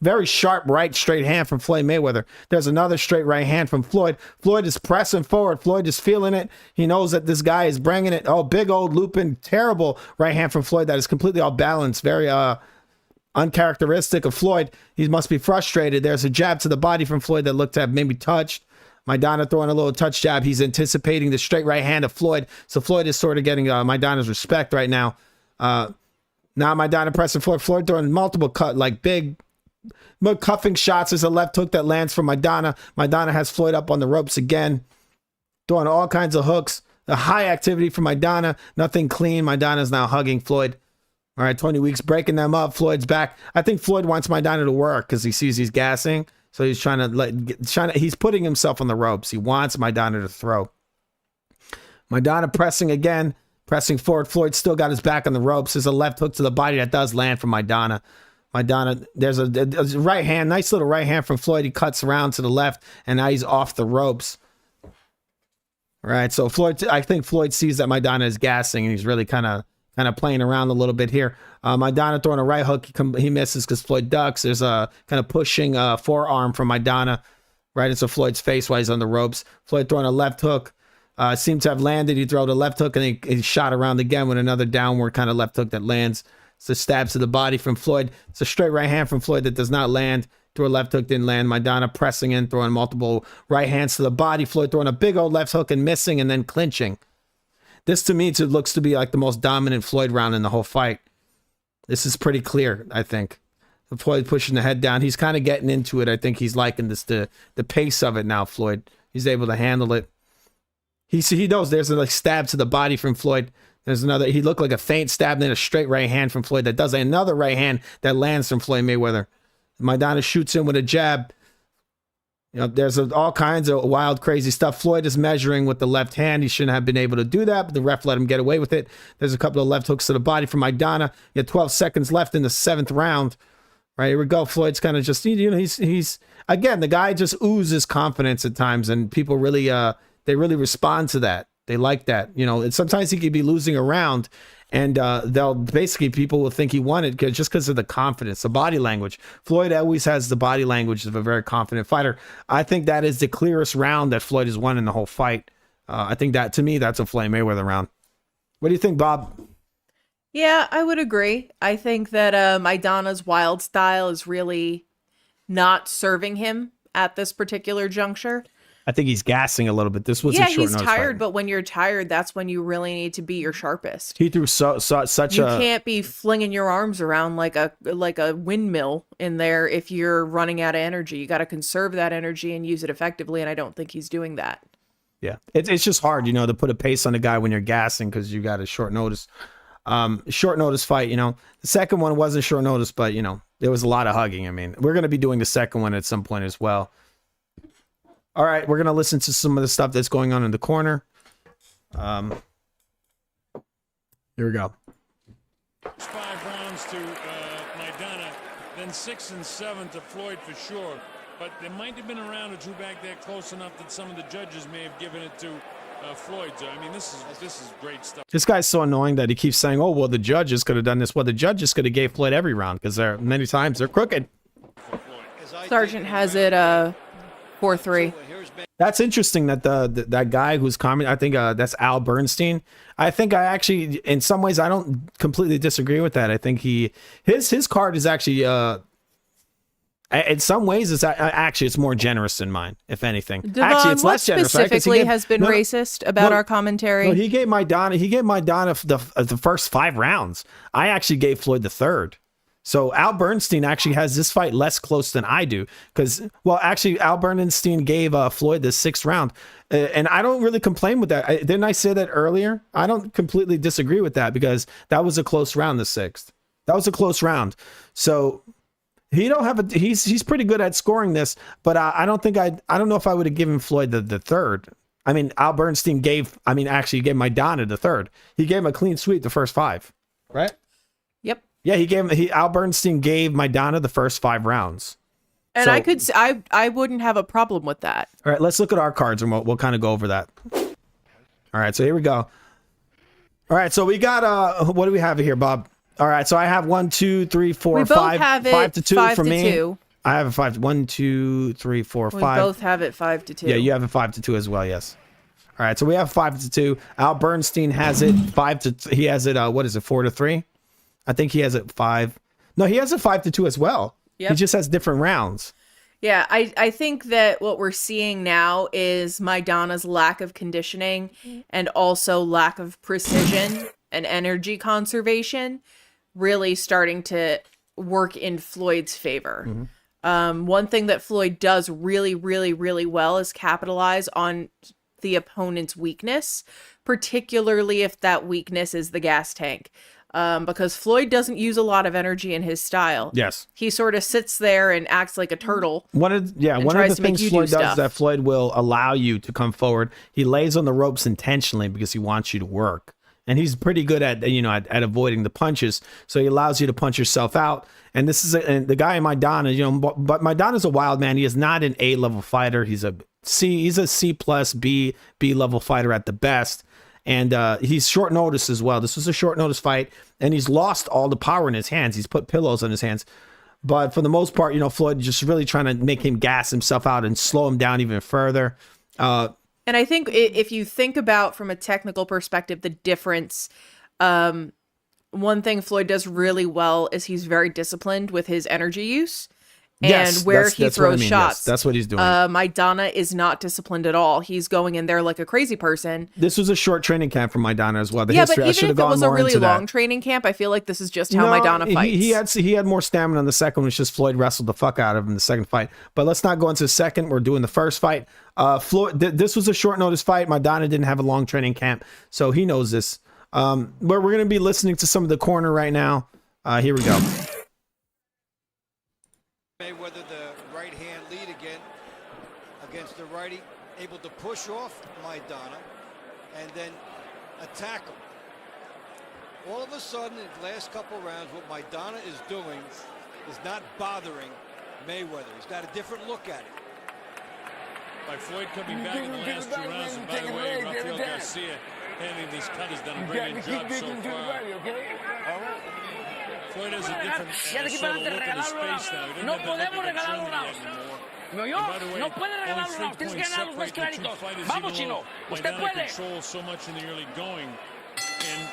very sharp right straight hand from Floyd Mayweather. There's another straight right hand from Floyd. Floyd is pressing forward. Floyd is feeling it. He knows that this guy is bringing it. Oh, big old looping, terrible right hand from Floyd that is completely off balance. Very uncharacteristic of Floyd. He must be frustrated. There's a jab to the body from Floyd that looked to have maybe touched. Maidana throwing a little touch jab. He's anticipating the straight right hand of Floyd. So Floyd is sort of getting Maidana's respect right now. Now Maidana pressing Floyd. Floyd throwing multiple big cuffing shots. There's a left hook that lands from Maidana. Maidana has Floyd up on the ropes again. Throwing all kinds of hooks. A high activity from Maidana. Nothing clean. Maidana's now hugging Floyd. All right, 20 Weeks breaking them up. Floyd's back. I think Floyd wants Maidana to work because he sees he's gassing. So he's he's putting himself on the ropes. He wants Maidana to throw. Maidana pressing again, pressing forward. Floyd still got his back on the ropes. There's a left hook to the body that does land from Maidana. There's a right hand, nice little right hand from Floyd. He cuts around to the left, and now he's off the ropes. All right, so I think Floyd sees that Maidana is gassing, and he's really kind of playing around a little bit here. Maidana throwing a right hook. He misses because Floyd ducks. There's a kind of pushing forearm from Maidana right into Floyd's face while he's on the ropes. Floyd throwing a left hook. Seemed to have landed. He threw the left hook and he shot around again with another downward kind of left hook that lands. It's a stab to the body from Floyd. It's a straight right hand from Floyd that does not land. Threw a left hook, didn't land. Maidana pressing in, throwing multiple right hands to the body. Floyd throwing a big old left hook and missing and then clinching. This to me looks to be like the most dominant Floyd round in the whole fight. This is pretty clear, I think. Floyd pushing the head down. He's kind of getting into it. I think he's liking the pace of it now, Floyd. He's able to handle it. He knows there's a stab to the body from Floyd. There's another. He looked like a feint stab, and then a straight right hand from Floyd that does another right hand that lands from Floyd Mayweather. Maidana shoots in with a jab. You know, there's all kinds of wild, crazy stuff. Floyd is measuring with the left hand. He shouldn't have been able to do that, but the ref let him get away with it. There's a couple of left hooks to the body from Maidana. You have 12 seconds left in the 7th round. Right, here we go. Floyd's kind of just, he's again, the guy just oozes confidence at times, and people really, they really respond to that. They like that. And sometimes he could be losing a round, and people will think he won it just because of the confidence, the body language. Floyd always has the body language of a very confident fighter. I think that is the clearest round that Floyd has won in the whole fight. I think that, to me, that's a Floyd Mayweather round. What do you think, Bob? Yeah, I would agree. I think that Maidana's wild style is really not serving him at this particular juncture. I think he's gassing a little bit. This was a short he's notice tired, fight. but when you're tired, that's when you really need to be your sharpest. He threw such You can't be flinging your arms around like a windmill in there if you're running out of energy. You got to conserve that energy and use it effectively, and I don't think he's doing that. Yeah, it's just hard, to put a pace on the guy when you're gassing because you got a short notice fight. The second one wasn't short notice, but there was a lot of hugging. I mean, we're going to be doing the second one at some point as well. All right, we're going to listen to some of the stuff that's going on in the corner. Here we go. 5 rounds to Maidana, then 6 and 7 to Floyd for sure. But there might have been a round or two back there close enough that some of the judges may have given it to Floyd. So, I mean, this is great stuff. This guy's so annoying that he keeps saying, "Oh, well, the judges could have done this." Well, the judges could have gave Floyd every round because many times they're crooked. Sergeant has it 4-3. That's interesting that that guy who's commenting, I think that's Al Bernstein. I think I actually, in some ways, I don't completely disagree with that. I think his card is actually, in some ways, it's more generous than mine, if anything. Devon, actually, it's less generous. Specifically has been racist about our commentary? No, he gave Maidana the first 5 rounds. I actually gave Floyd the third. So Al Bernstein actually has this fight less close than I do because, actually, Al Bernstein gave Floyd the 6th round, and I don't really complain with that. Didn't I say that earlier? I don't completely disagree with that because that was a close round, the 6th. That was a close round. So he's pretty good at scoring this, but I don't know if I would have given Floyd the third. I mean, Al Bernstein gave Maidana the third. He gave him a clean sweep the first 5, right? Yep. Yeah, Al Bernstein gave Maidana the first 5 rounds. And so, I wouldn't have a problem with that. All right, let's look at our cards and we'll kind of go over that. All right, so here we go. All right, so we got what do we have here, Bob? All right, so I have 1, 2, 3, 4, we 5. Both have it 5-2 for me. 2. I have a 5. 1, 2, 3, 4, 5. We both have it 5-2. Yeah, you have it 5-2 as well. Yes. All right, so we have 5-2. Al Bernstein has it 5-2. He has it. What is it? 4-3. I think he has it 5. No, he has it 5-2 as well. Yep. He just has different rounds. Yeah, I think that what we're seeing now is Maidana's lack of conditioning and also lack of precision and energy conservation really starting to work in Floyd's favor. Mm-hmm. One thing that Floyd does really, really, really well is capitalize on the opponent's weakness, particularly if that weakness is the gas tank. Because Floyd doesn't use a lot of energy in his style. Yes. He sort of sits there and acts like a turtle. One of the things Floyd does is that Floyd will allow you to come forward. He lays on the ropes intentionally because he wants you to work. And he's pretty good at avoiding the punches. So he allows you to punch yourself out. And this is the guy in Maidana, but Maidana's a wild man. He is not an A-level fighter. He's a C plus B level fighter at the best. And he's short notice as well. This was a short notice fight, and he's lost all the power in his hands. He's put pillows on his hands. But for the most part, Floyd just really trying to make him gas himself out and slow him down even further. And I think if you think about from a technical perspective, the difference, one thing Floyd does really well is he's very disciplined with his energy use. And where he throws shots. Yes, that's what he's doing. Maidana is not disciplined at all. He's going in there like a crazy person. This was a short training camp for Maidana as well. But even if it was a really long training camp, I feel like this is just how Maidana fights. He had more stamina in the second one. It's just Floyd wrestled the fuck out of him in the second fight. But let's not go into the second. We're doing the first fight. Floyd. This was a short notice fight. Maidana didn't have a long training camp, so he knows this. But we're going to be listening to some of the corner right now. Here we go. Mayweather, the right hand lead again against the righty, able to push off Maidana and then attack him. All of a sudden, in the last couple rounds, what Maidana is doing is not bothering Mayweather. He's got a different look at it. By Floyd coming back in the last 2 rounds, and by the way, Rafael Garcia handling these cutters done a very good job so far. Floyd has a different sort of look in his face now. He doesn't have that look at Germany anymore. ¿Me oyó? No puede regalar un round. Tienes que ganar los más claritos. Vamos, Chino. Usted puede. Control so much in the early going. And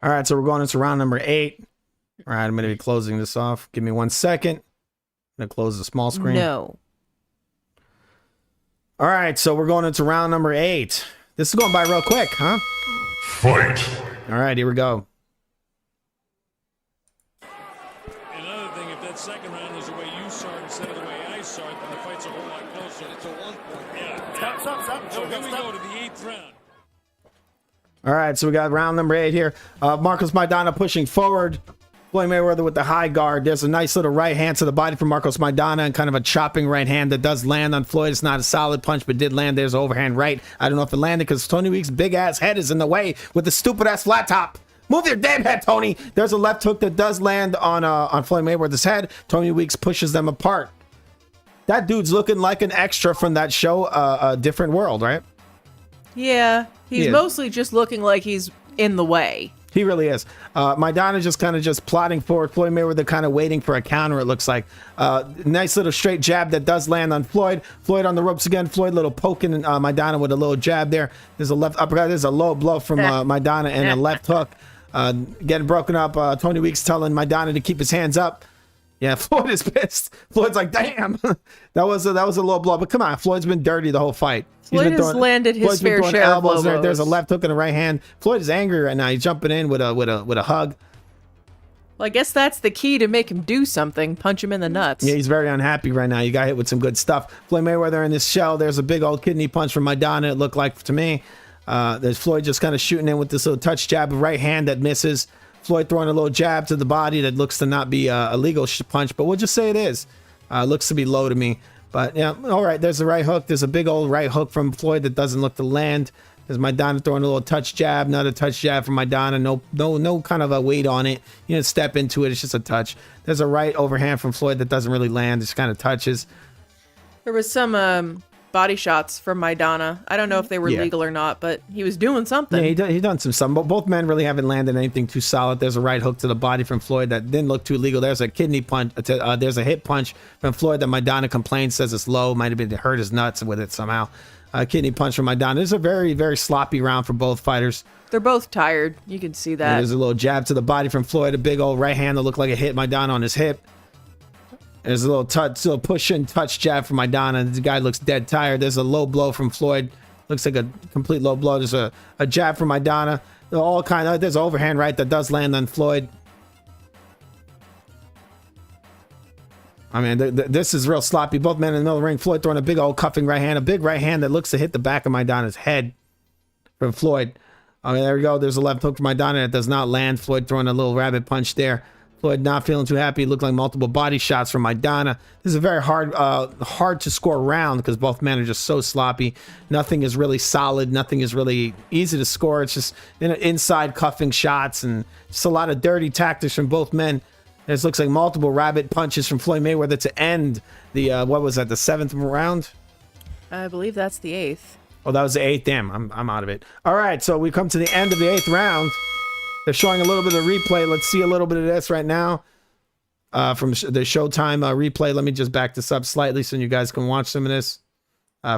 All right, so we're going into round number 8. All right, I'm going to be closing this off. Give me 1 second. I'm going to close the small screen. No. All right, so we're going into round number 8. This is going by real quick, huh? Fight. All right, here we go. another thing, if that second round was the way you saw it instead of the way I saw it, then the fight's a whole lot closer. It's a 1 point. Yeah. Stop. So here we go to the 8th round. All right, so we got round number 8 here. Marcos Maidana pushing forward. Floyd Mayweather with the high guard. There's a nice little right hand to the body from Marcos Maidana and kind of a chopping right hand that does land on Floyd. It's not a solid punch, but did land. There's overhand right. I don't know if it landed because Tony Weeks' big-ass head is in the way with the stupid-ass flat top. Move your damn head, Tony. There's a left hook that does land on Floyd Mayweather's head. Tony Weeks pushes them apart. That dude's looking like an extra from that show, A Different World, right? Yeah, he's mostly just looking like he's in the way. He really is. Maidana just kind of just plotting forward. Floyd Mayweather kind of waiting for a counter, it looks like. Nice little straight jab that does land on Floyd. Floyd on the ropes again. Floyd little poking Maidana with a little jab there. There's a left uppercut. There's a low blow from Maidana and a left hook. Getting broken up. Tony Weeks telling Maidana to keep his hands up. Yeah, Floyd is pissed. Floyd's like, damn. that was a low blow. But come on, Floyd's been dirty the whole fight. Floyd has landed his fair share of elbows. There's a left hook and a right hand. Floyd is angry right now. He's jumping in with a hug. Well, I guess that's the key to make him do something. Punch him in the nuts. Yeah, he's very unhappy right now. You got hit with some good stuff. Floyd Mayweather in this shell. There's a big old kidney punch from Maidana, it looked like to me. There's Floyd just kind of shooting in with this little touch jab, right hand that misses. Floyd throwing a little jab to the body that looks to not be a legal punch, but we'll just say it is. Looks to be low to me. But yeah, all right, there's the right hook. There's a big old right hook from Floyd that doesn't look to land. There's Maidana throwing a little touch jab, another touch jab from Maidana. No kind of a weight on it. You know, step into it. It's just a touch. There's a right overhand from Floyd that doesn't really land. It just kind of touches. There was some body shots from Maidana. I don't know if they were legal or not, but he was doing something. Yeah, he done some. But both men really haven't landed anything too solid. There's a right hook to the body from Floyd that didn't look too legal. There's a kidney punch. There's a hip punch from Floyd that Maidana complains, says it's low. Might have been to hurt his nuts with it somehow. Kidney punch from Maidana. It's a very, very sloppy round for both fighters. They're both tired. You can see that. There's a little jab to the body from Floyd. A big old right hand that looked like it hit Maidana on his hip. There's a little push and touch jab from Maidana. The guy looks dead tired. There's a low blow from Floyd. Looks like a complete low blow. There's a jab from Maidana. There's an overhand right that does land on Floyd. I mean, this is real sloppy. Both men in the middle of the ring. Floyd throwing a big old cuffing right hand. A big right hand that looks to hit the back of Maidana's head from Floyd. I mean, there we go. There's a left hook from Maidana that does not land. Floyd throwing a little rabbit punch there. Floyd not feeling too happy. It looked like multiple body shots from Maidana. This is a very hard to score round because both men are just so sloppy. Nothing is really solid. Nothing is really easy to score. It's just inside cuffing shots and just a lot of dirty tactics from both men. This looks like multiple rabbit punches from Floyd Mayweather to end the, what was that, the 7th round? I believe that's the 8th. Oh, that was the 8th. Damn, I'm out of it. All right, so we come to the end of the 8th round. They're showing a little bit of replay. Let's see a little bit of this right now from the Showtime replay. Let me just back this up slightly so you guys can watch some of this.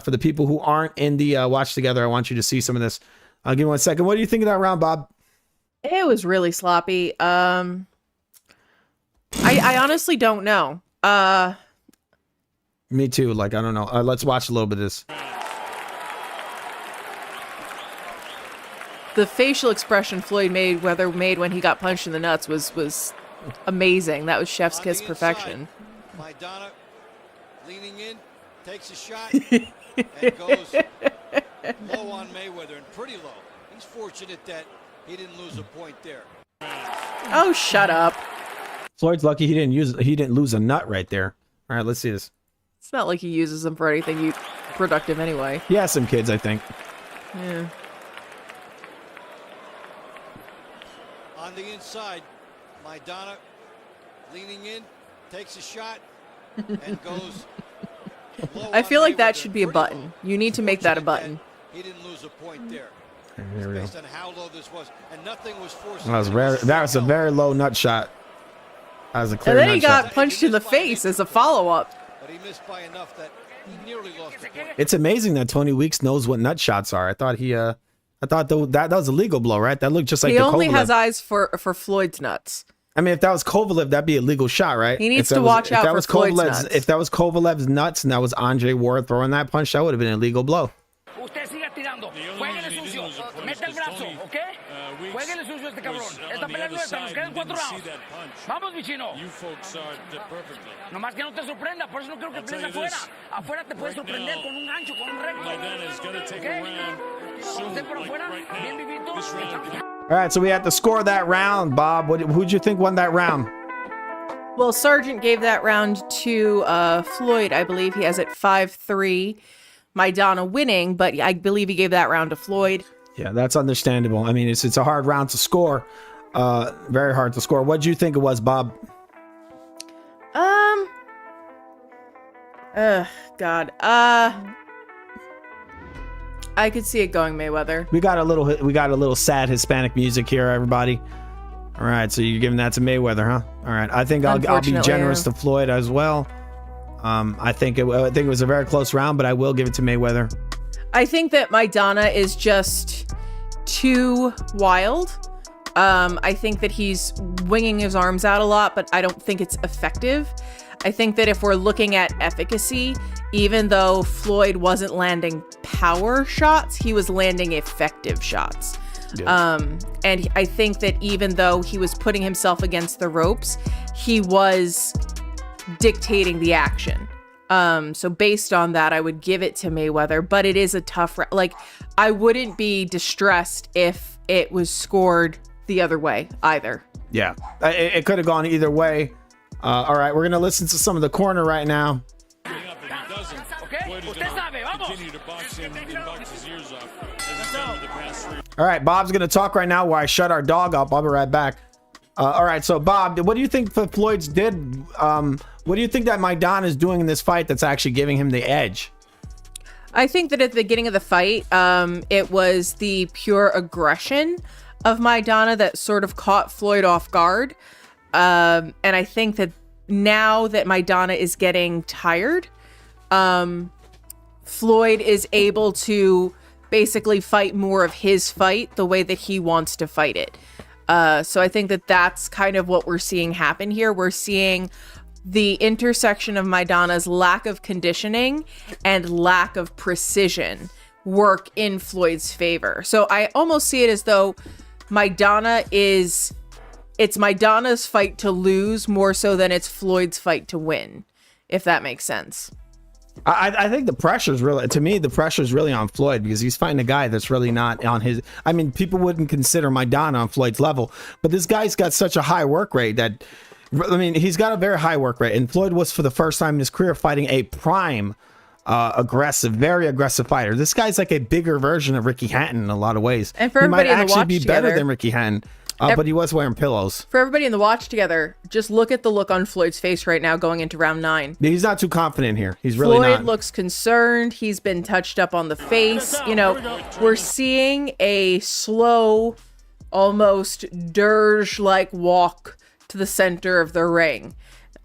For the people who aren't in the watch together, I want you to see some of this. I'll give you 1 second. What do you think of that round, Bob? It was really sloppy. I honestly don't know. Me too. Like, I don't know. Let's watch a little bit of this. The facial expression Floyd Mayweather made when he got punched in the nuts was amazing. That was chef's kiss perfection. Maidana leaning in, takes a shot, and goes low on Mayweather, and pretty low. He's fortunate that he didn't lose a point there. Oh, shut up. Floyd's lucky he didn't lose a nut right there. All right, let's see this. It's not like he uses them for anything productive anyway. He has some kids, I think. Yeah. On the inside, Maidana leaning in, takes a shot, and goes. I feel like that should be a button. You need to make that a button. He didn't lose a point there. There we go. Based on how low this was, and nothing was forced. That was a very low nut shot. That was a clear And then nut he shot. got punched in the face as a follow-up. But he missed by enough that he nearly lost the point. It's amazing that Tony Weeks knows what nut shots are. I thought that was a legal blow, right? That looked just like He the only Kovalev. has eyes for Floyd's nuts. I mean, if that was Kovalev, that'd be a legal shot, right? He needs If that to was- watch if out that for was Floyd's Kovalev's- nuts. If that was Kovalev's nuts and that was Andre Ward throwing that punch, that would have been an illegal blow. Usted siga tirando. Jueguele sucio. Mete el brazo, ¿ok? Jueguele sucio este cabrón. Esta pelea es nuestra. Nos quedan 4 rounds. Vamos, mi chino. You folks are perfectly. Nomás que no te sorprenda. Por eso no creo que pelees afuera. Afuera te puedes sorprender con un gancho, con un recto. Maidana's got to take ¿Ok? a round soon, Usted por like afuera, right bien now. vivito. This round. All right, so we had to score that round, Bob. Who'd you think won that round? Well, Sargent gave that round to Floyd, I believe. He has it 5-3. Maidana winning, but I believe he gave that round to Floyd. Yeah, that's understandable. I mean, it's a hard round to score. Very hard to score. What did you think it was, Bob? God. I could see it going Mayweather. We got a little sad Hispanic music here, everybody. All right, so you're giving that to Mayweather, huh? All right, I think I'll be Unfortunately, generous yeah. to Floyd as well. I think it was a very close round, but I will give it to Mayweather. I think that Maidana is just too wild. I think that he's winging his arms out a lot, but I don't think it's effective. I think that if we're looking at efficacy, even though Floyd wasn't landing power shots, he was landing effective shots. And I think that even though he was putting himself against the ropes, he was dictating the action. So based on that, I would give it to Mayweather, but it is a tough like I wouldn't be distressed if it was scored the other way either. Yeah, it could have gone either way. All right, we're gonna listen to some of the corner right now. All right, Bob's gonna talk right now while I shut our dog up. I'll be right back. All right, so Bob, what do you think Floyd's did? What do you think that Maidana is doing in this fight that's actually giving him the edge? I think that at the beginning of the fight, it was the pure aggression of Maidana that sort of caught Floyd off guard. And I think that now that Maidana is getting tired, Floyd is able to basically fight more of his fight the way that he wants to fight it. So I think that that's kind of what we're seeing happen here. We're seeing the intersection of Maidana's lack of conditioning and lack of precision work in Floyd's favor. So I almost see it as though it's Maidana's fight to lose more so than it's Floyd's fight to win, if that makes sense. I think the pressure is really on Floyd because he's fighting a guy that's really not on his. I mean, people wouldn't consider Maidana on Floyd's level, but this guy's got such a high work rate that, I mean, he's got a very high work rate. And Floyd was for the first time in his career fighting a prime, very aggressive fighter. This guy's like a bigger version of Ricky Hatton in a lot of ways. And for he might everybody in the actually watch be better together- than Ricky Hatton. But he was wearing pillows. For everybody in the watch together, just look at the look on Floyd's face right now going into round 9. He's not too confident here. He's really Floyd not. looks concerned. He's been touched up on the face. You know, we're seeing a slow, almost dirge-like walk to the center of the ring.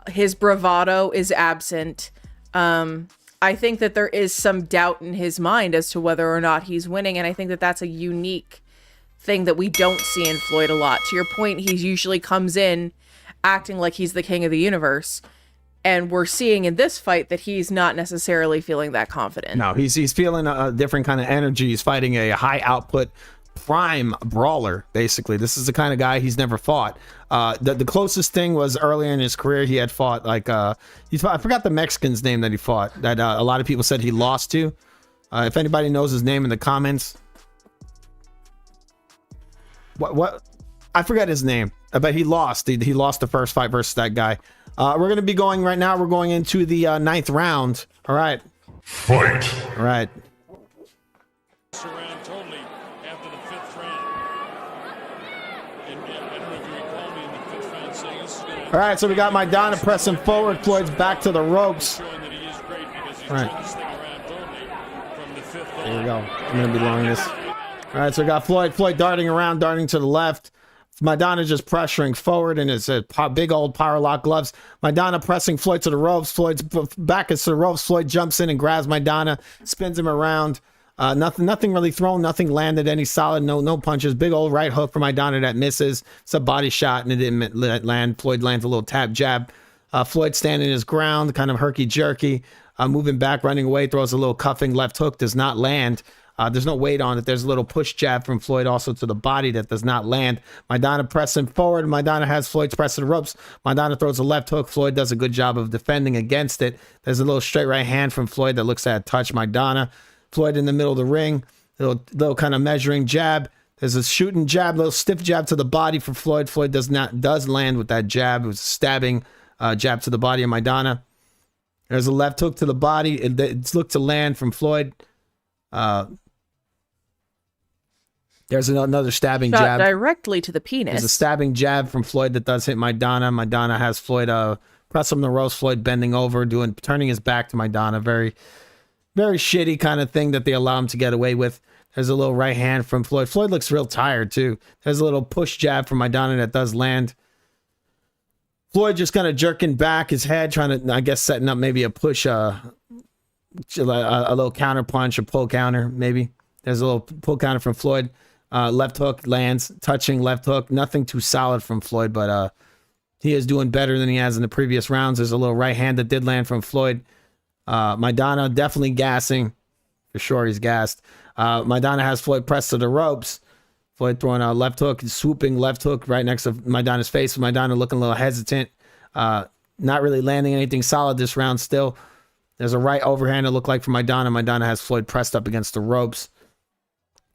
His bravado is absent. I think that there is some doubt in his mind as to whether or not he's winning, and I think that that's a unique thing that we don't see in Floyd a lot. To your point, he usually comes in acting like he's the king of the universe, and we're seeing in this fight that he's not necessarily feeling that confident. No, he's feeling a different kind of energy. He's fighting a high output prime brawler, basically. This is the kind of guy he's never fought. The closest thing was earlier in his career he had fought I forgot the Mexican's name that he fought that a lot of people said he lost to. If anybody knows his name in the comments. What? I forgot his name, but he lost. He lost the first fight versus that guy. We're going to be going right now. We're going into the 9th round. All right. Fight. All right. Around totally after the 5th round. All right, so we got Maidana pressing forward. Floyd's back to the ropes. All right. There we go. I'm going to be long this. All right, so we got Floyd. Floyd darting around, darting to the left. Maidana just pressuring forward in his big old power lock gloves. Maidana pressing Floyd to the ropes. Floyd's back is to the ropes. Floyd jumps in and grabs Maidana, spins him around. Nothing really thrown, nothing landed any solid, no punches. Big old right hook for Maidana that misses. It's a body shot and it didn't land. Floyd lands a little tap jab. Floyd standing his ground, kind of herky-jerky, moving back, running away, throws a little cuffing left hook, does not land. There's no weight on it. There's a little push jab from Floyd also to the body that does not land. Maidana pressing forward. Maidana has Floyd's press to the ropes. Maidana throws a left hook. Floyd does a good job of defending against it. There's a little straight right hand from Floyd that looks at touch Maidana. Floyd in the middle of the ring. Little kind of measuring jab. There's a shooting jab, little stiff jab to the body for Floyd. Floyd does land with that jab. It was a stabbing jab to the body of Maidana. There's a left hook to the body. It's looked to land from Floyd. There's another stabbing Shot jab directly to the penis. There's a stabbing jab from Floyd that does hit Maidana. Maidana has Floyd press him to the ropes. Floyd bending over, turning his back to Maidana. Very, very shitty kind of thing that they allow him to get away with. There's a little right hand from Floyd. Floyd looks real tired too. There's a little push jab from Maidana that does land. Floyd just kind of jerking back his head, trying to, I guess, setting up maybe a push, a little counter punch, a pull counter maybe. There's a little pull counter from Floyd. Left hook lands, touching left hook. Nothing too solid from Floyd, but he is doing better than he has in the previous rounds. There's a little right hand that did land from Floyd. Maidana definitely gassing. For sure he's gassed. Maidana has Floyd pressed to the ropes. Floyd throwing a left hook, swooping left hook right next to Maidana's face. Maidana looking a little hesitant. Not really landing anything solid this round still. There's a right overhand it looked like for Maidana. Maidana has Floyd pressed up against the ropes.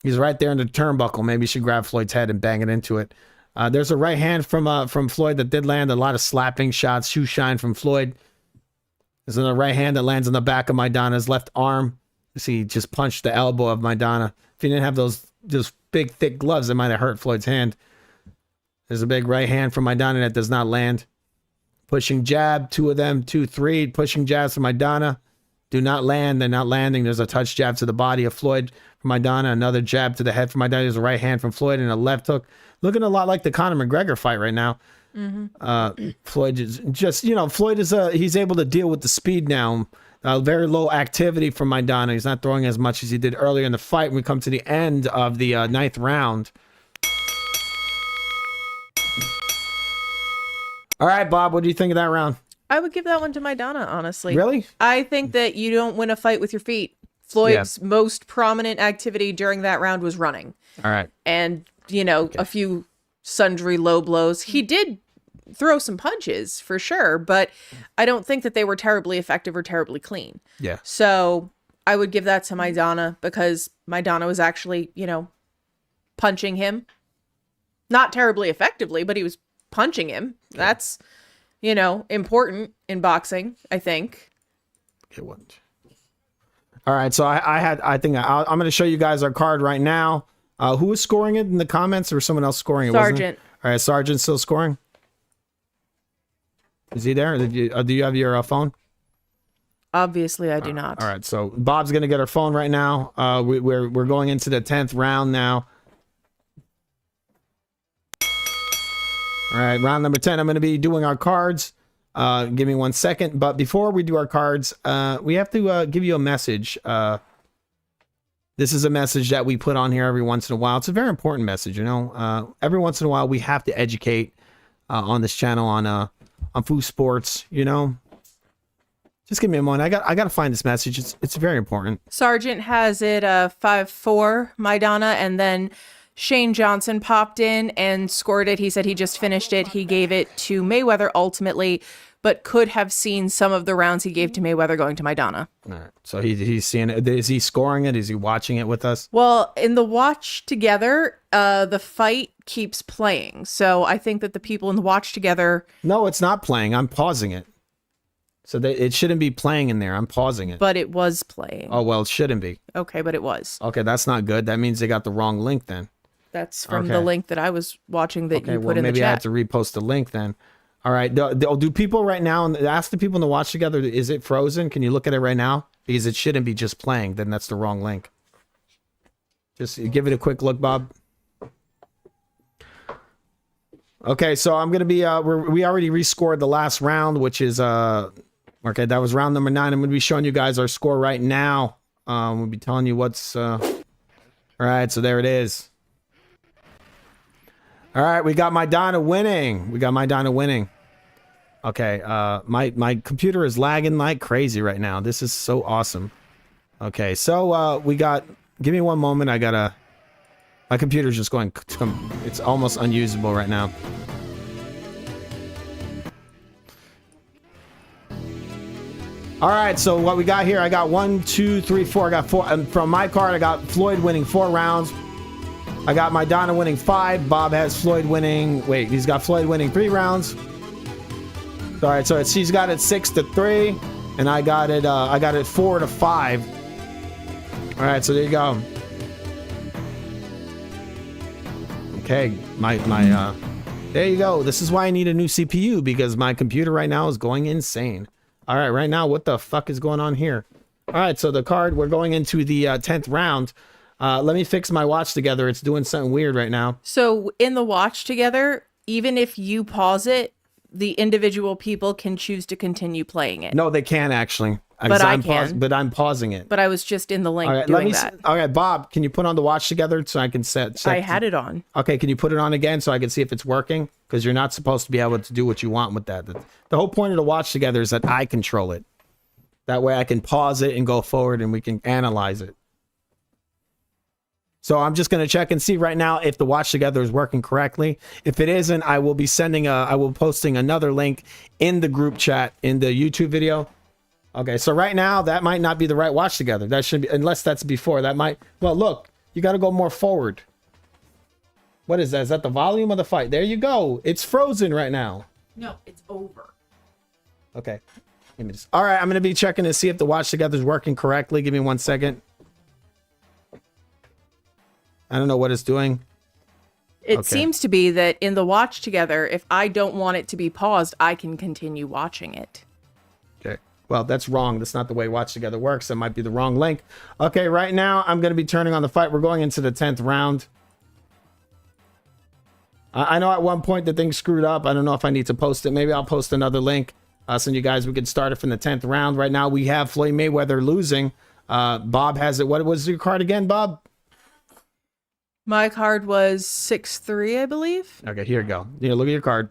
He's right there in the turnbuckle. Maybe he should grab Floyd's head and bang it into it. There's a right hand from Floyd that did land. A lot of slapping shots, shoe shine from Floyd. There's another right hand that lands on the back of Maidana's left arm. You see, he just punched the elbow of Maidana. If he didn't have those big, thick gloves, it might have hurt Floyd's hand. There's a big right hand from Maidana that does not land. Pushing jab, two of them, 2, 3. Pushing jabs from Maidana. Do not land. They're not landing. There's a touch jab to the body of Floyd from Maidana. Another jab to the head from Maidana. There's a right hand from Floyd and a left hook. Looking a lot like the Conor McGregor fight right now. Mm-hmm. Floyd is just, Floyd is he's able to deal with the speed now. Very low activity from Maidana. He's not throwing as much as he did earlier in the fight. When we come to the end of the 9th round. All right, Bob, what do you think of that round? I would give that one to Maidana, honestly. Really? I think that you don't win a fight with your feet. Floyd's most prominent activity during that round was running. All right. And, a few sundry low blows. He did throw some punches, for sure, but I don't think that they were terribly effective or terribly clean. Yeah. So I would give that to Maidana because Maidana was actually, punching him. Not terribly effectively, but he was punching him. Yeah. That's... important in boxing, I think. It wasn't. All right, so I'm going to show you guys our card right now. Who is scoring it in the comments, or someone else scoring it? Sergeant. All right, Sergeant's still scoring. Is he there? Do you have your phone? Obviously, I do not. All right, so Bob's going to get her phone right now. We're going into the 10th round now. All right, round number 10. I'm going to be doing our cards. Give me 1 second. But before we do our cards, we have to give you a message. This is a message that we put on here every once in a while. It's a very important message, Every once in a while, we have to educate on this channel on food sports, Just give me a moment. I got to find this message. It's very important. Sergeant has it 5-4 Maidana, and then Shane Johnson popped in and scored it. He said he just finished it. He gave it to Mayweather ultimately, but could have seen some of the rounds he gave to Mayweather going to Maidana. All right. So he's seeing it. Is he scoring it? Is he watching it with us? Well, in the watch together, the fight keeps playing. So I think that the people in the watch together... No, it's not playing. I'm pausing it. So it shouldn't be playing in there. I'm pausing it. But it was playing. Oh, well, it shouldn't be. Okay, but it was. Okay, that's not good. That means they got the wrong link then. That's from the link that I was watching that you put in the chat. Maybe I have to repost the link then. All right. Do people right now, ask the people in the watch together, is it frozen? Can you look at it right now? Because it shouldn't be just playing. Then that's the wrong link. Just give it a quick look, Bob. Okay, so I'm going to be, we already rescored the last round, which is, okay, that was round number 9. I'm going to be showing you guys our score right now. We'll be telling you what's, all right, so there it is. All right, we got Maidana winning. Okay, my computer is lagging like crazy right now. This is so awesome. Okay, so we got, give me one moment. My computer's just going, it's almost unusable right now. All right, so what we got here, I got 1, 2, 3, 4. I got 4. And from my card, I got Floyd winning 4 rounds. I got Maidana winning 5. Bob has Floyd winning, he's got Floyd winning 3 rounds. All right, so she's got it 6-3, and I got it 4-5. All right, so there you go. Okay, there you go. This is why I need a new CPU, because my computer right now is going insane. All right, right now, what the fuck is going on here? All right, so the card, we're going into the 10th round. Let me fix my watch together. It's doing something weird right now. So in the watch together, even if you pause it, the individual people can choose to continue playing it. No, they can't actually. But I can. But I'm pausing it. But I was just in the link All right, doing that. All right, Bob, can you put on the watch together so I can set I had it on. Okay, can you put it on again so I can see if it's working? Because you're not supposed to be able to do what you want with that. The whole point of the watch together is that I control it. That way I can pause it and go forward and we can analyze it. So I'm just going to check and see right now if the watch together is working correctly. If it isn't, I will be posting another link in the group chat in the YouTube video. Okay, so right now that might not be the right watch together. That should be, unless that's before. That might, well, look, you got to go more forward. What is that? Is that the volume of the fight? There you go. It's frozen right now. No, it's over. Okay. All right, I'm going to be checking to see if the watch together is working correctly. Give me 1 second. I don't know what it's doing. It seems to be that in the watch together, if I don't want it to be paused, I can continue watching it. Okay. Well, that's wrong. That's not the way watch together works. That might be the wrong link. Okay, right now I'm going to be turning on the fight. We're going into the 10th round. I know at one point the thing screwed up. I don't know if I need to post it. Maybe I'll post another link. So you guys, we can start it from the 10th round. Right now we have Floyd Mayweather losing. Bob has it. What was your card again, Bob? My card was 6-3, I believe. Okay, here you go. Yeah, look at your card.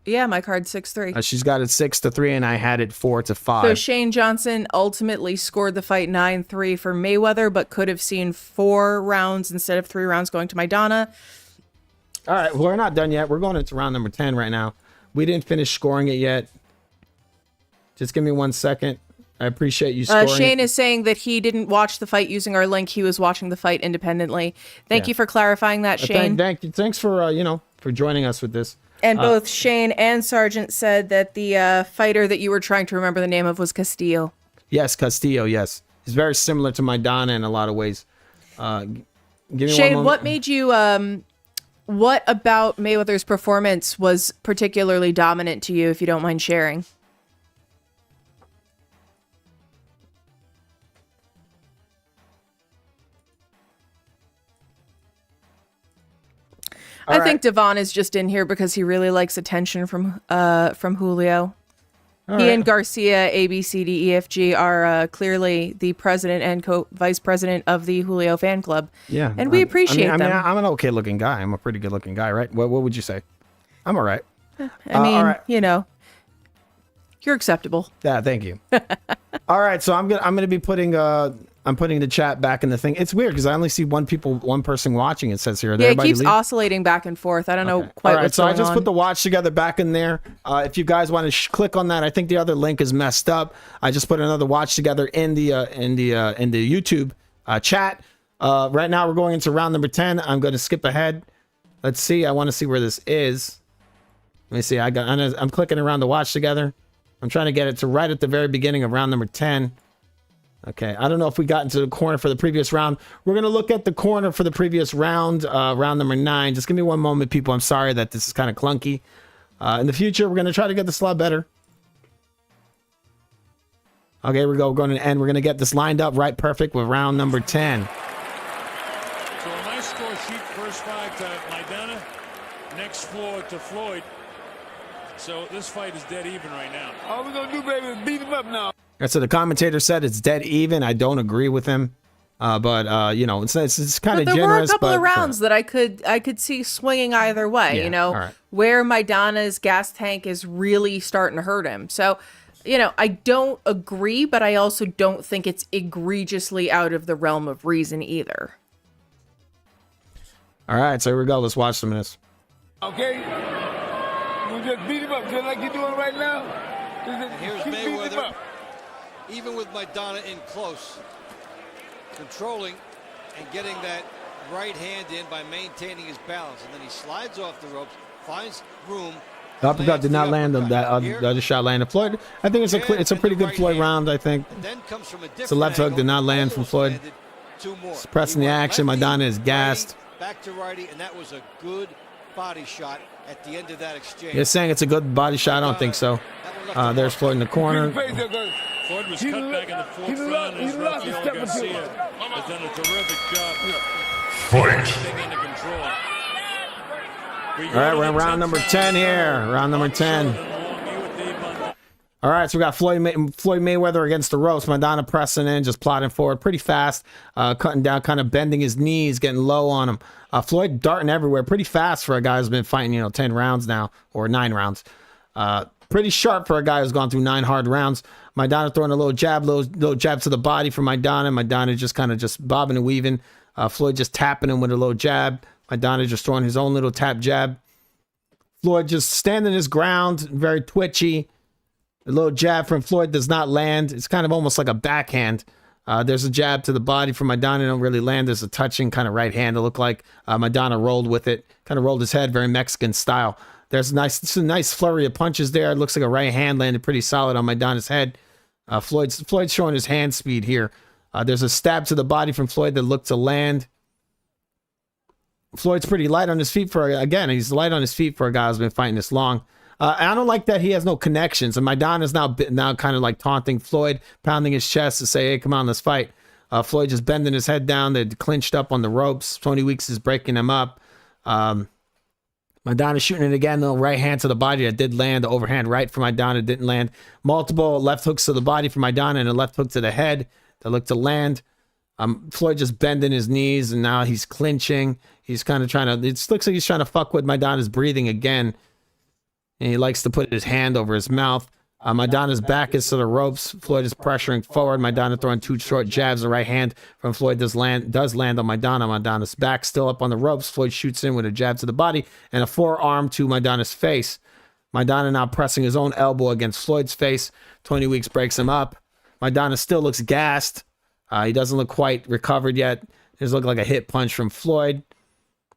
Yeah, my card's 6-3. She's got it 6-3, and I had it 4-5. So Shane Johnson ultimately scored the fight 9-3 for Mayweather, but could have seen 4 rounds instead of 3 rounds going to Maidana. All right, well, we're not done yet. We're going into round number 10 right now. We didn't finish scoring it yet. Just give me 1 second. I appreciate you scoring. Shane is saying that he didn't watch the fight using our link. He was watching the fight independently. Thank you for clarifying that, Shane. Thank you. Thanks for for joining us with this. And both Shane and Sargent said that the fighter that you were trying to remember the name of was Castillo. Yes, Castillo. Yes, he's very similar to Maidana in a lot of ways. Give me Shane, one what made you? What about Mayweather's performance was particularly dominant to you? If you don't mind sharing. I think Devon is just in here because he really likes attention from Julio. He and Garcia, ABCDEFG, are clearly the president and vice president of the Julio fan club. Yeah, and we appreciate them. I'm an okay looking guy. I'm a pretty good looking guy, right? What would you say? I'm all right. I mean, you're acceptable. Yeah, thank you. All right, so I'm gonna be putting I'm putting the chat back in the thing. It's weird because I only see one person watching. It says here. Yeah, it keeps oscillating back and forth. I don't know quite what's going on. So I just put the watch together back in there. If you guys want to click on that, I think the other link is messed up. I just put another watch together in the YouTube chat. Right now we're going into round number 10. I'm going to skip ahead. Let's see. I want to see where this is. Let me see. I'm clicking around the watch together. I'm trying to get it to right at the very beginning of round number 10. Okay, I don't know if we got into the corner for the previous round. We're going to look at the corner for the previous round, round number 9. Just give me one moment, people. I'm sorry that this is kind of clunky. In the future, we're going to try to get this a lot better. Okay, we go. We're going to end. We're going to get this lined up right perfect with round number 10. So a nice score sheet, first fight to Maidana, next floor to Floyd. So this fight is dead even right now. All we're going to do, baby, is beat him up now. That's what the commentator said. It's dead even. I don't agree with him. But you know, it's kind of generous. There were a couple of rounds that I could see swinging either way. Yeah, you know, right. where Maidana's gas tank is really starting to hurt him. So, you know, I don't agree, but I also don't think it's egregiously out of the realm of reason either. All right, so here we go. Let's watch some of this. Okay? You just beat him up just like you're doing right now. Here's keep beating him Mayweather, up. even with Maidana in close, controlling and getting that right hand in by maintaining his balance. And then he slides off the ropes, finds room. The uppercut did not land on that. The other shot landed. Floyd, I think it's a pretty good Floyd round, I think. Then comes from a It's a left hook, did not land from Floyd. Suppressing the action. Maidana is gassed. Back to righty, and that was a good body shot at the end of that exchange. You're saying it's a good body shot? I don't think so. There's Floyd in the corner. Floyd was cut back in the fourth round, and Rafael Garcia has done a terrific job. Fight. Under control. All right, we're in round number 10 here. Round number 10. All right, so we got Floyd Mayweather against the ropes. Maidana pressing in, just plodding forward pretty fast, cutting down, kind of bending his knees, getting low on him. Floyd darting everywhere pretty fast for a guy who's been fighting, 10 rounds now, or 9 rounds. Pretty sharp for a guy who's gone through 9 hard rounds. Maidana throwing a little jab to the body for Maidana. Maidana just kind of just bobbing and weaving. Floyd just tapping him with a little jab. Maidana just throwing his own little tap jab. Floyd just standing his ground, very twitchy. A little jab from Floyd does not land. It's kind of almost like a backhand. There's a jab to the body from Maidana. Don't really land. There's a touching kind of right hand. It looked like Maidana rolled with it. Kind of rolled his head, very Mexican style. There's a nice flurry of punches there. It looks like a right hand landed pretty solid on Maidana's head. Floyd's showing his hand speed here. There's a stab to the body from Floyd that looked to land. Floyd's pretty light on his feet he's light on his feet for a guy who's been fighting this long. I don't like that he has no connections. And Maidana's now kind of like taunting Floyd, pounding his chest to say, hey, come on, let's fight. Floyd just bending his head down. They're clinched up on the ropes. Tony Weeks is breaking him up. Maidana shooting it again. The right hand to the body that did land. The overhand right for Maidana didn't land. Multiple left hooks to the body for Maidana and a left hook to the head that looked to land. Floyd just bending his knees, and now he's clinching. He's kind of trying to, it looks like he's trying to fuck with Maidana's breathing again. And he likes to put his hand over his mouth. Maidana's back is to the ropes. Floyd is pressuring forward. Maidana throwing 2 short jabs. The right hand from Floyd does land on Maidana. Maidana's back still up on the ropes. Floyd shoots in with a jab to the body and a forearm to Maidana's face. Maidana now pressing his own elbow against Floyd's face. 20 Weeks breaks him up. Maidana still looks gassed. He doesn't look quite recovered yet. It looks like a hit punch from Floyd.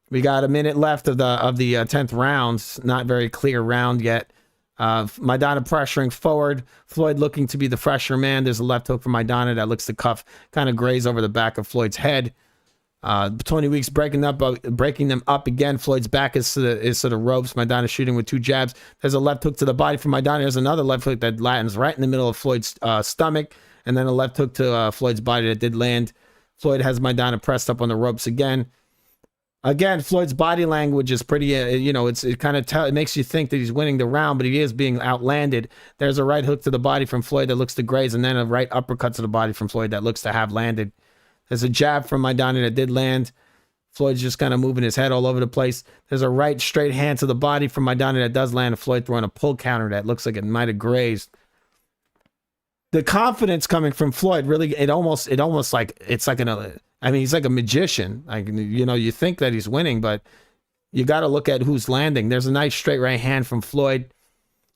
We got a minute left of the 10th round. Not very clear round yet. Maidana pressuring forward. Floyd looking to be the fresher man. There's a left hook from Maidana that looks to cuff, kind of graze over the back of Floyd's head. Tony Weeks breaking them up again. Floyd's back is to the ropes. Maidana shooting with 2 jabs. There's a left hook to the body from Maidana. There's another left hook that lands right in the middle of Floyd's stomach. And then a left hook to Floyd's body that did land. Floyd has Maidana pressed up on the ropes again. Again, Floyd's body language is pretty, it makes you think that he's winning the round, but he is being outlanded. There's a right hook to the body from Floyd that looks to graze, and then a right uppercut to the body from Floyd that looks to have landed. There's a jab from Maidana that did land. Floyd's just kind of moving his head all over the place. There's a right straight hand to the body from Maidana that does land, and Floyd throwing a pull counter that looks like it might have grazed. The confidence coming from Floyd, really, he's like a magician. Like, you think that he's winning, but you got to look at who's landing. There's a nice straight right hand from Floyd.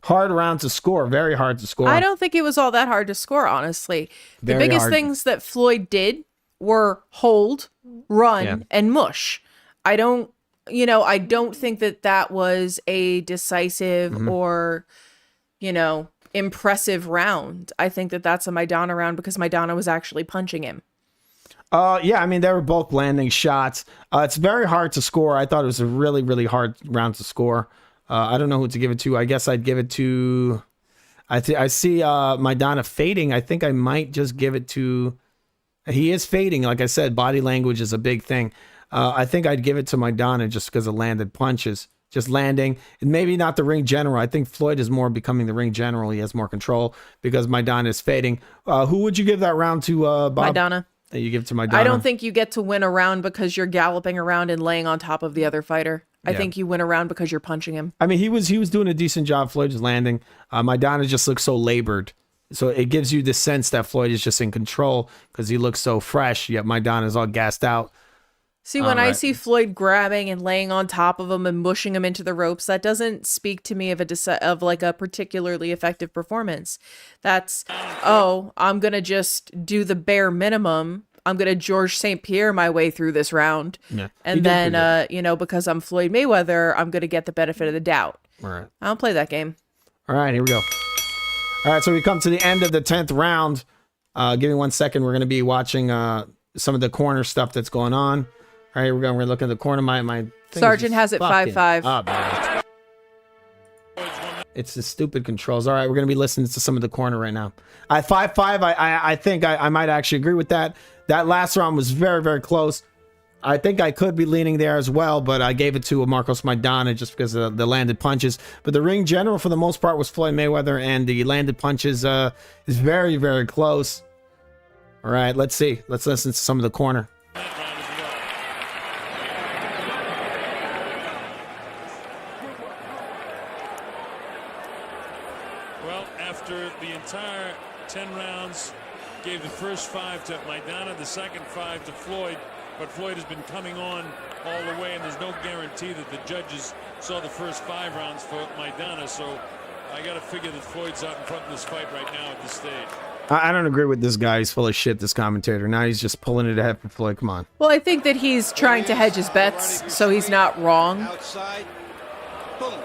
Hard round to score, very hard to score. I don't think it was all that hard to score, honestly. The biggest things that Floyd did were hold, run, and mush. I don't think that was a decisive or, impressive round. I think that that's a Maidana round because Maidana was actually punching him. Yeah, I mean, they were both landing shots. It's very hard to score. I thought it was a really, really hard round to score. I don't know who to give it to. I guess I'd give it to... I see Maidana fading. I think I might just give it to... He is fading. Like I said, body language is a big thing. I think I'd give it to Maidana just because of landed punches. Just landing. And maybe not the ring general. I think Floyd is more becoming the ring general. He has more control because Maidana is fading. Who would you give that round to, Bob? Maidana. You give it to Maidana? I don't think you get to win a round because you're galloping around and laying on top of the other fighter. I think you win a round because you're punching him. I mean, he was doing a decent job. Floyd is landing. Maidana just looks so labored. So it gives you the sense that Floyd is just in control because he looks so fresh, yet Maidana is all gassed out. See, when I see Floyd grabbing and laying on top of him and mushing him into the ropes, that doesn't speak to me of a particularly effective performance. That's, I'm going to just do the bare minimum. I'm going to George St. Pierre my way through this round. Yeah. And then, because I'm Floyd Mayweather, I'm going to get the benefit of the doubt. All right. I don't play that game. All right, here we go. All right, so we come to the end of the 10th round. Give me 1 second. We're going to be watching some of the corner stuff that's going on. All right, we're looking at the corner. My Sergeant has it 5-5. It's the stupid controls. All right, we're going to be listening to some of the corner right now. 5-5, I think I might actually agree with that. That last round was very, very close. I think I could be leaning there as well, but I gave it to Marcos Maidana just because of the landed punches. But the ring general, for the most part, was Floyd Mayweather, and the landed punches is very, very close. All right, let's see. Let's listen to some of the corner. Well, after the entire 10 rounds, gave the first 5 to Maidana, the second 5 to Floyd. But Floyd has been coming on all the way, and there's no guarantee that the judges saw the first 5 rounds for Maidana. So I got to figure that Floyd's out in front of this fight right now at this stage. I don't agree with this guy. He's full of shit, this commentator. Now he's just pulling it ahead for Floyd. Come on. Well, I think that he's trying to hedge his bets, so he's not wrong. Outside, boom,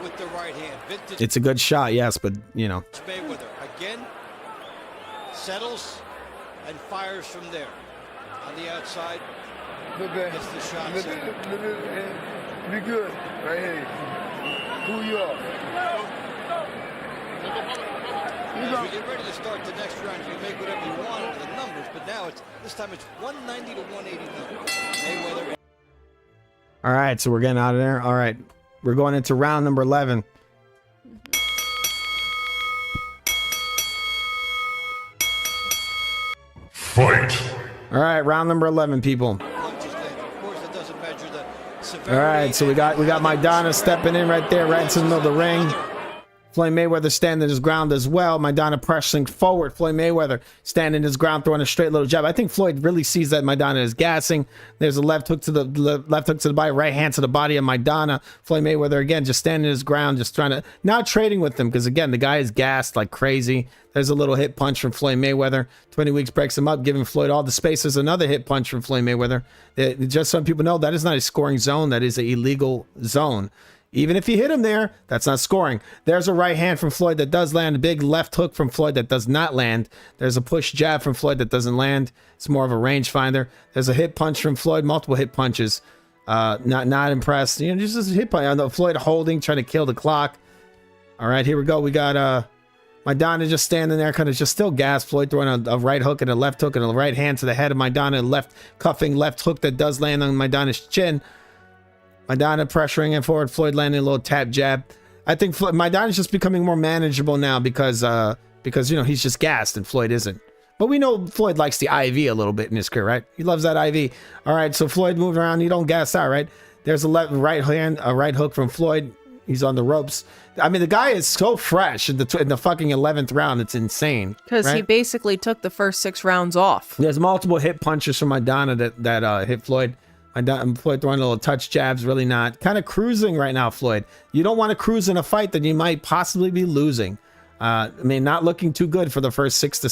with the right hand. Vintage It's a good shot, yes, but, Mayweather again settles and fires from there. On the outside, gets the shot. Be good. Right here. Who you are? As we get ready to start the next round, you can make whatever you want of the numbers, but now this time it's 190 to 189. Mayweather. All right, so we're getting out of there. All right, we're going into round number 11. Fight. All right, round number 11, people. All right, so we got Maidana stepping in right there, right into the middle of the ring. Floyd Mayweather standing his ground as well. Maidana pressing forward. Floyd Mayweather standing his ground, throwing a straight little jab. I think Floyd really sees that Maidana is gassing. There's a left hook to the body, right hand to the body of Maidana. Floyd Mayweather again just standing his ground, just trying to not trading with him because again the guy is gassed like crazy. There's a little hit punch from Floyd Mayweather. 20 weeks breaks him up, giving Floyd all the space. There's another hit punch from Floyd Mayweather. Just so people know, that is not a scoring zone. That is an illegal zone. Even if you hit him there, that's not scoring. There's a right hand from Floyd that does land. A big left hook from Floyd that does not land. There's a push jab from Floyd that doesn't land. It's more of a rangefinder. There's a hit punch from Floyd, multiple hit punches. Not impressed. You know, just a hit punch. Floyd holding, trying to kill the clock. All right, here we go. We got Maidana just standing there, kind of just still gassed. Floyd throwing a right hook and a left hook and a right hand to the head of Maidana. Left cuffing, left hook that does land on Maidana's chin. Maidana pressuring him forward. Floyd landing a little tap jab. I think Maidana's just becoming more manageable now because you know he's just gassed and Floyd isn't. But we know Floyd likes the IV a little bit in his career, right? He loves that IV. All right, so Floyd moving around. You don't gas out, right? There's a right hand, a right hook from Floyd. He's on the ropes. I mean, the guy is so fresh in the fucking 11th round. It's insane. Because right? he basically took the first 6 rounds off. There's multiple hit punches from Maidana that hit Floyd. Floyd throwing little touch jabs, really not. Kind of cruising right now, Floyd. You don't want to cruise in a fight that you might possibly be losing. I mean, not looking too good for the first 6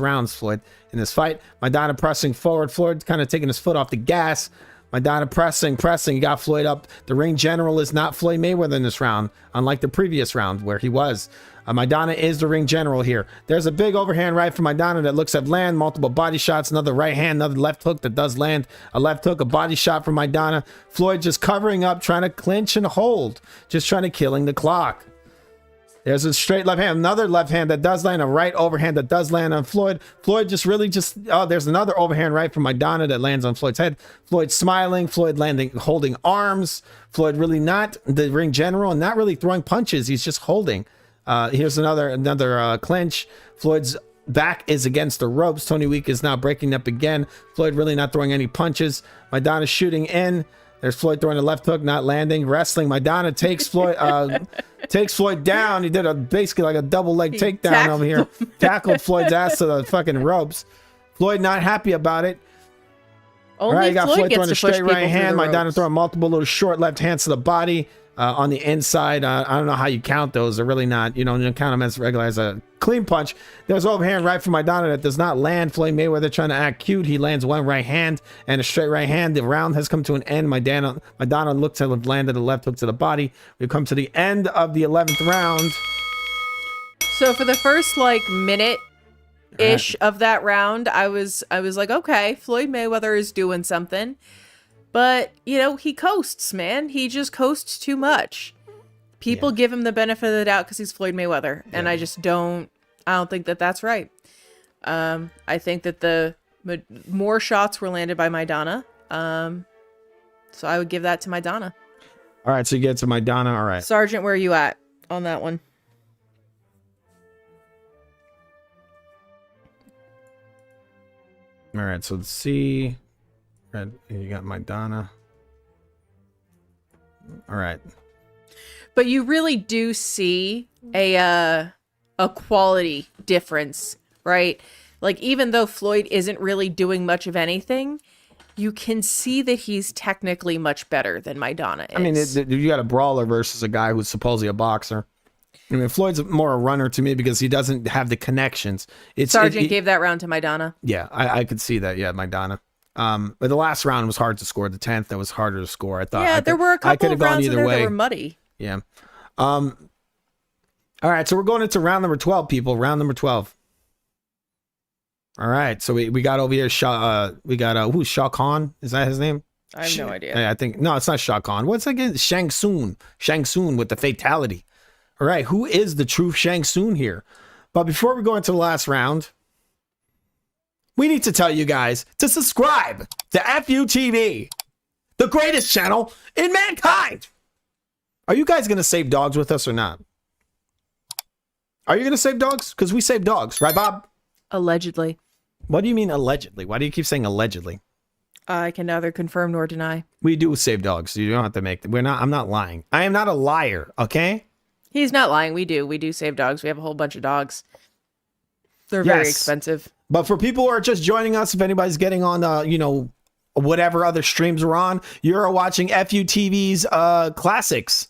rounds, Floyd, in this fight. Maidana pressing forward. Floyd kind of taking his foot off the gas. Maidana pressing. He got Floyd up. The ring general is not Floyd Mayweather in this round, unlike the previous round where he was. Maidana is the ring general here. There's a big overhand right from Maidana that looks at land, multiple body shots, another right hand, another left hook that does land. A left hook, a body shot from Maidana. Floyd just covering up, trying to clinch and hold, just trying to killing the clock. There's a straight left hand, another left hand that does land, a right overhand that does land on Floyd. Floyd just really there's another overhand right from Maidana that lands on Floyd's head. Floyd smiling, Floyd landing, holding arms. Floyd really not the ring general and not really throwing punches. He's just holding. Here's another clinch. Floyd's back is against the ropes. Tony Week is now breaking up again. Floyd really not throwing any punches. Maidana shooting in. There's Floyd throwing a left hook, not landing. Wrestling. Maidana takes Floyd down. He did basically like a double leg takedown over here. Tackled Floyd's ass to the fucking ropes. Floyd not happy about it. Only all right, you got Floyd gets throwing a straight right hand. Maidana throwing multiple little short left hands to the body. On the inside, I don't know how you count those. They're really not, you count them as regular as a clean punch. There's overhand right from Maidana that does not land. Floyd Mayweather trying to act cute. He lands one right hand and a straight right hand. The round has come to an end. Maidana looks to have landed a left hook to the body. We've come to the end of the 11th round. So for the first minute-ish of that round, I was like, okay, Floyd Mayweather is doing something. But, he coasts, man. He just coasts too much. People give him the benefit of the doubt because he's Floyd Mayweather. And I just don't think that that's right. I think that the more shots were landed by Maidana. So I would give that to Maidana. All right, so you get to Maidana. All right. Sergeant, where are you at on that one? All right, so let's see. You got Maidana. All right. But you really do see a quality difference, right? Like, even though Floyd isn't really doing much of anything, you can see that he's technically much better than Maidana is. I mean, you got a brawler versus a guy who's supposedly a boxer. I mean, Floyd's more a runner to me because he doesn't have the connections. Sergeant gave that round to Maidana. Yeah, I could see that. Yeah, Maidana. But the last round was hard to score. The 10th, that was harder to score. I thought. Yeah, there were a couple of rounds in there that were muddy. Yeah. All right, so we're going into round number 12, people. Round number 12. All right, so we got over here. Who's Shah Khan? Is that his name? I have no idea. I think no, it's not Shah Khan. What's again? Shang Tsung with the fatality. All right, who is the true Shang Tsung here? But before we go into the last round, we need to tell you guys to subscribe to FUTV, the greatest channel in mankind. Are you guys going to save dogs with us or not? Are you going to save dogs? Because we save dogs, right, Bob? Allegedly. What do you mean allegedly? Why do you keep saying allegedly? I can neither confirm nor deny. We do save dogs. You don't have to make. I'm not lying. I am not a liar. Okay. He's not lying. We do save dogs. We have a whole bunch of dogs. They're very expensive. But for people who are just joining us, if anybody's getting on, whatever other streams we're on, you're watching FUTV's classics.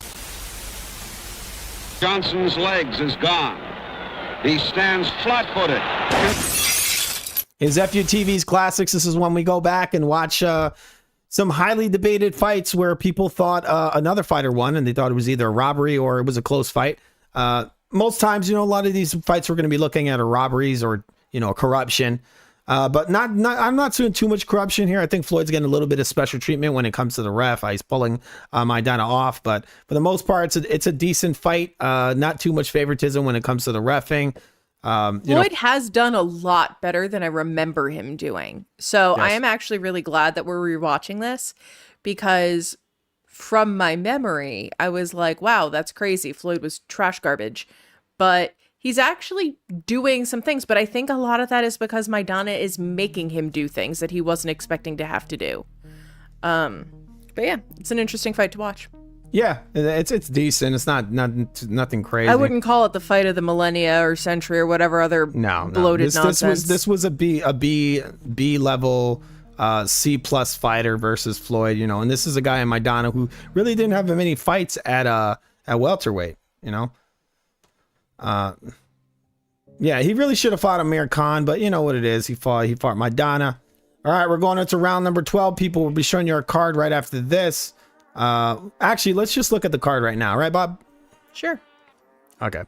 Johnson's legs is gone. He stands flat-footed. Is FUTV's classics. This is when we go back and watch some highly debated fights where people thought another fighter won and they thought it was either a robbery or it was a close fight. Most times, a lot of these fights we're going to be looking at are robberies or, corruption. But I'm not seeing too much corruption here. I think Floyd's getting a little bit of special treatment when it comes to the ref. He's pulling Maidana off, but for the most part, it's a decent fight. Not too much favoritism when it comes to the reffing. Floyd has done a lot better than I remember him doing. So I am actually really glad that we're rewatching this because from my memory, I was like, wow, that's crazy. Floyd was trash garbage. But he's actually doing some things. But I think a lot of that is because Maidana is making him do things that he wasn't expecting to have to do. But yeah, it's an interesting fight to watch. Yeah, it's decent. It's nothing crazy. I wouldn't call it the fight of the millennia or century or whatever other bloated nonsense. This was a B level C plus fighter versus Floyd, and this is a guy in Maidana who really didn't have many fights at welterweight, Yeah, he really should have fought Amir Khan, but you know what it is. He fought Maidana. All right, we're going into round number 12. People will be showing you our card right after this. Actually, let's just look at the card right now. Right, Bob? Sure. Okay.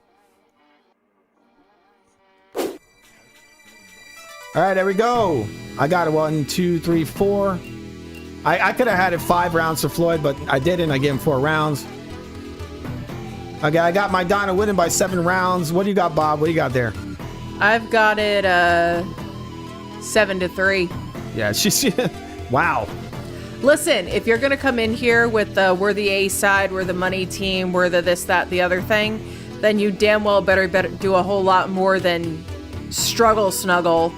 All right, there we go. I got 1, 2, 3, 4. I could have had it 5 rounds for Floyd, but I didn't. I gave him 4 rounds. Okay, I got Maidana winning by 7 rounds. What do you got, Bob? What do you got there? I've got it 7-3. Yeah, she's wow. Listen, if you're gonna come in here with the we're the A side, we're the money team, we're the this, that, the other thing, then you damn well better do a whole lot more than struggle snuggle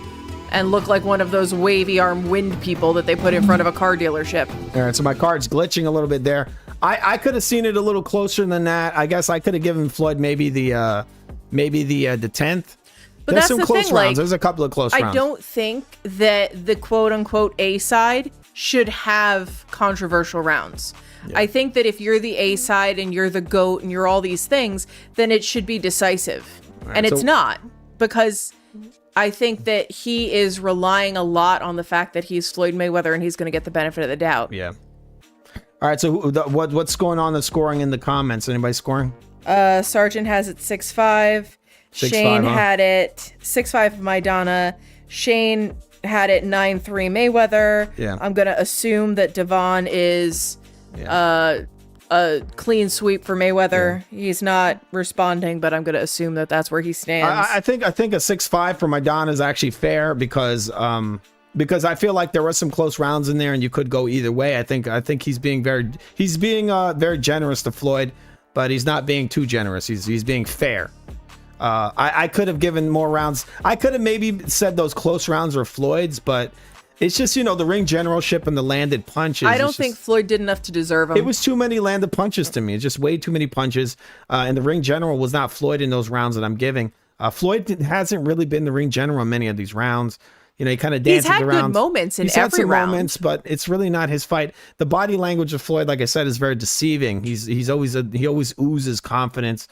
and look like one of those wavy arm wind people that they put in front of a car dealership. All right, so my card's glitching a little bit there. I could have seen it a little closer than that. I guess I could have given Floyd maybe the 10th. But There's that's some the close thing, rounds. like, There's a couple of close rounds. I don't think that the quote-unquote A side should have controversial rounds. Yeah. I think that if you're the A side and you're the GOAT and you're all these things, then it should be decisive. Right, and it's not, because I think that he is relying a lot on the fact that he's Floyd Mayweather and he's going to get the benefit of the doubt. Yeah. All right, so what's going on the scoring in the comments? Anybody scoring? Sergeant has it 6-5. Shane had it 6-5 Maidana. Shane had it 9-3 Mayweather. Yeah. I'm gonna assume that Devon is a clean sweep for Mayweather. Yeah. He's not responding, but I'm gonna assume that that's where he stands. I think a 6-5 for Maidana is actually fair because I feel like there were some close rounds in there and you could go either way. I think he's being very generous to Floyd, but he's not being too generous. He's being fair. I could have given more rounds. I could have maybe said those close rounds were Floyd's, but it's just, the ring generalship and the landed punches. I don't think Floyd did enough to deserve them. It was too many landed punches to me. It's just way too many punches. And the ring general was not Floyd in those rounds that I'm giving. Floyd hasn't really been the ring general in many of these rounds. He kind of dances around. He's had good moments in every round. Moments, but it's really not his fight. The body language of Floyd, like I said, is very deceiving. He always oozes confidence.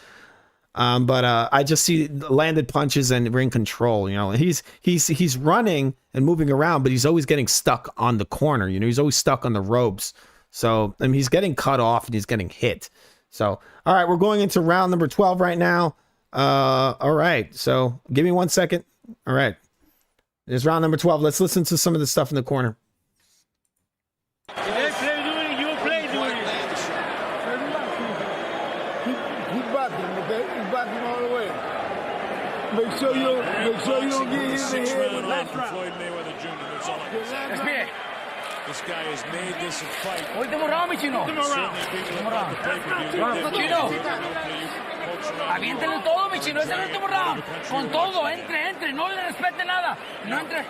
But I just see landed punches and ring control. He's running and moving around, but he's always getting stuck on the corner. He's always stuck on the ropes. So he's getting cut off and he's getting hit. So all right, we're going into round number 12 right now. All right, so give me 1 second. All right, there's round number 12. Let's listen to some of the stuff in the corner. Make sure you don't get hit in the head with last round. Floyd Mayweather Jr. That's all I can say. This guy has made this a fight. Último round, mi chino. Último round. Chino. Aviéntele todo, mi chino. Es el último round. Con todo. Entre. No le respete nada. No entre.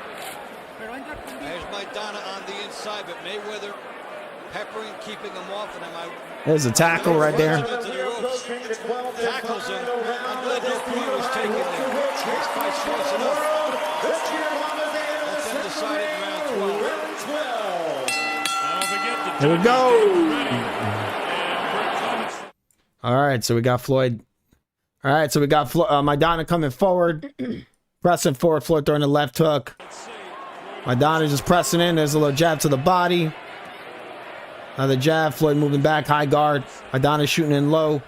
Pero entra con... There's Maidana on the inside, but Mayweather peppering, keeping him off. And there's a tackle right there. Tackles him. I'm glad no point was taken there. This fight's close enough. That's undecided in round 12. Here we go. All right, so we got Floyd. All right, so we got Maidana coming forward, pressing forward. Floyd throwing the left hook. Maidana just pressing in. There's a little jab to the body. Another jab. Floyd moving back, high guard. Maidana shooting in low,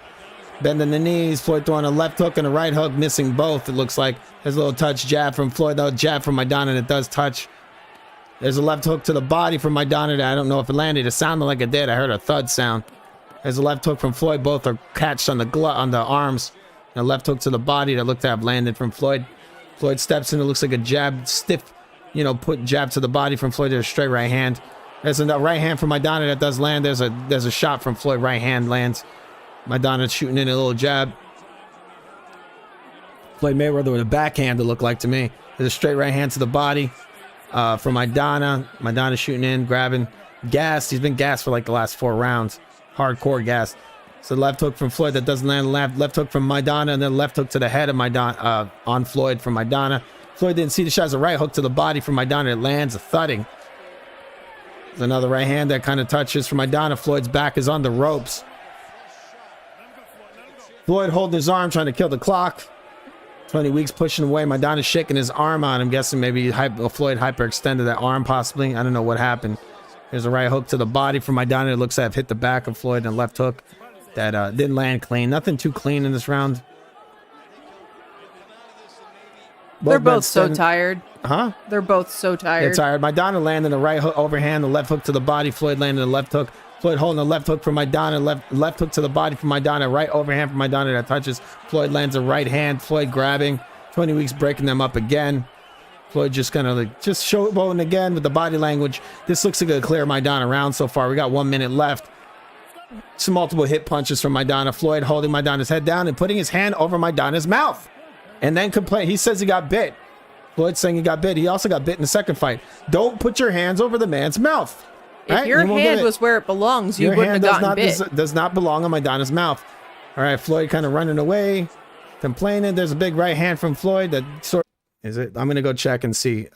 bending the knees. Floyd throwing a left hook and a right hook, missing both. It looks like there's a little touch jab from Floyd. Though jab from Maidana, and it does touch. There's a left hook to the body from Maidana. I don't know if it landed. It sounded like it did. I heard a thud sound. There's a left hook from Floyd. Both are catched on the arms. And a left hook to the body that looked to have landed from Floyd. Floyd steps in. It looks like a jab, stiff, put jab to the body from Floyd. There's a straight right hand. There's a right hand from Maidana that does land. There's a shot from Floyd. Right hand lands. Maidana shooting in a little jab. Floyd Mayweather with a backhand, it looked like to me. There's a straight right hand to the body from Maidana. Maidana shooting in, grabbing. Gassed. He's been gassed for like the last 4 rounds. Hardcore gassed. So left hook from Floyd that doesn't land. Left hook from Maidana, and then left hook to the head of Maidana on Floyd from Maidana. Floyd didn't see the shot. There's a right hook to the body from Maidana. It lands, a thudding. There's another right hand that kind of touches from Maidana. Floyd's back is on the ropes. Floyd holding his arm, trying to kill the clock. 20 weeks pushing away. Maidana's shaking his arm on. I'm guessing maybe Floyd hyperextended that arm possibly. I don't know what happened. There's a right hook to the body from Maidana. It looks to have hit the back of Floyd, and a left hook that didn't land clean. Nothing too clean in this round. They're both so tired. Huh? They're both so tired. They're tired. Maidana landing the right hook overhand, the left hook to the body. Floyd landing the left hook. Floyd holding the left hook from Maidana, left hook to the body from Maidana, right overhand from Maidana that touches. Floyd lands a right hand. Floyd grabbing. 20 weeks breaking them up again. Floyd just kind of like just showboating again with the body language. This looks like a clear Maidana round so far. We got 1 minute left. Some multiple hit punches from Maidana. Floyd holding Maidana's head down and putting his hand over Maidana's mouth. And then complain. He says he got bit. Floyd saying he got bit. He also got bit in the second fight. Don't put your hands over the man's mouth. If right? Your hand was where it belongs, you wouldn't have gotten bit. Does not belong on Maidana's mouth. All right, Floyd kind of running away, complaining. There's a big right hand from Floyd that sort. Is it? I'm gonna go check and see.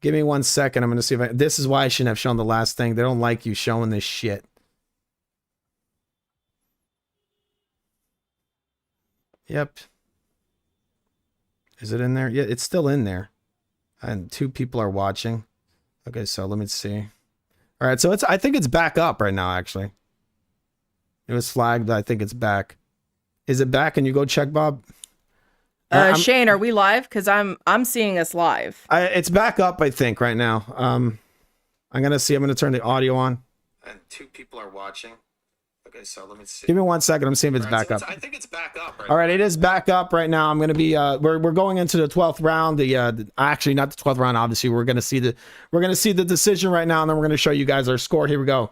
Give me 1 second. I'm gonna see if this is why I shouldn't have shown the last thing. They don't like you showing this shit. Yep. Is it in there? Yeah, it's still in there. And 2 people are watching. Okay, so let me see. All right, so I think it's back up right now, actually. It was flagged, but I think it's back. Is it back? Can you go check, Bob? Shane, are we live? Because I'm seeing us live. It's back up, I think, right now. I'm gonna see. I'm gonna turn the audio on. And 2 people are watching. Okay, so let me see. Give me 1 second. I'm seeing if it's back up. I think it's back up. Right All right, it is back up right now. I'm gonna be. We're going into the 12th round. Actually, not the 12th round. Obviously, we're gonna see the decision right now, and then we're gonna show you guys our score. Here we go.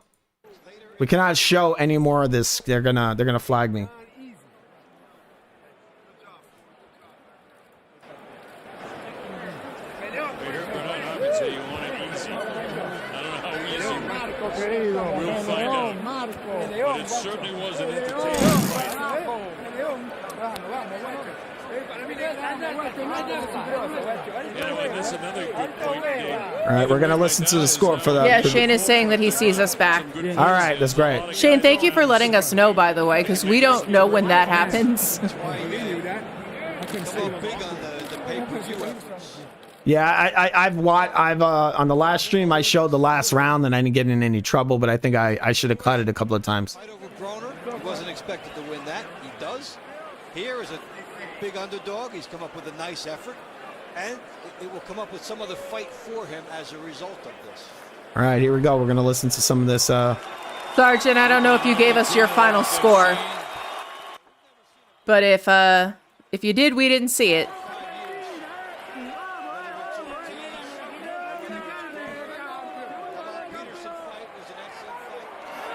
We cannot show any more of this. They're gonna flag me. We'll find out. But it certainly was an entertaining fight. That's another good point, Dave. All right, we're gonna listen to the score for that. Yeah, Shane is saying that he sees us back. All right, that's great. Shane, thank you for letting us know, by the way, because we don't know when that happens. Yeah, I've on the last stream I showed the last round and I didn't get in any trouble, but I think I should have cut it a couple of times. He wasn't expected to win that. He does. Here is a big underdog. He's come up with a nice effort, and it will come up with some other fight for him as a result of this. All right, here we go. We're gonna listen to some of this. Sergeant, I don't know if you gave us your final score, but if you did, we didn't see it.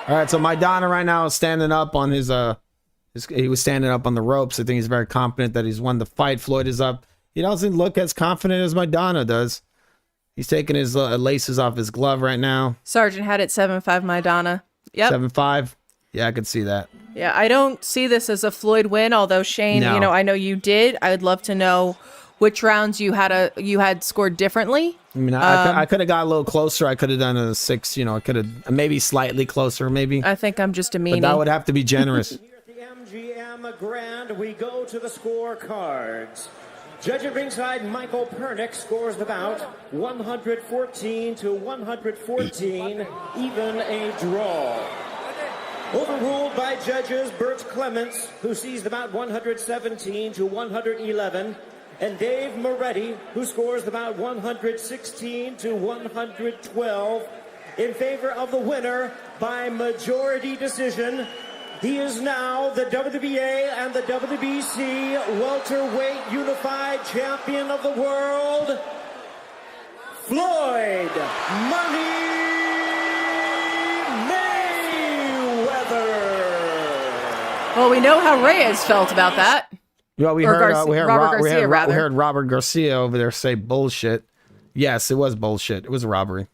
All right, so Maidana right now is standing up on he was standing up on the ropes. I think he's very confident that he's won the fight. Floyd is up. He doesn't look as confident as Maidana does. He's taking his laces off his glove right now. Sergeant had it 7-5 Maidana. Yep. 7-5. Yeah, I could see that. Yeah, I don't see this as a Floyd win, although Shane, No. I know you did. I would love to know which rounds you had scored differently. I mean, I could have got a little closer. I could have done a 6, I could have maybe slightly closer, maybe. I think I'm just a meanie. But that would have to be generous. Here at the MGM Grand, we go to the scorecards. Judge at ringside, Michael Pernick scores the bout 114 to 114, even a draw. Overruled by judges Bert Clements, who sees the bout 117 to 111. And Dave Moretti, who scores about 116 to 112 in favor of the winner by majority decision. He is now the WBA and the WBC welterweight unified champion of the world, Floyd Money Mayweather. Well, we know how Reyes felt about that. Well, we Or heard Robert Garcia, rather. we heard Robert Garcia over there say bullshit. Yes, it was bullshit. It was a robbery.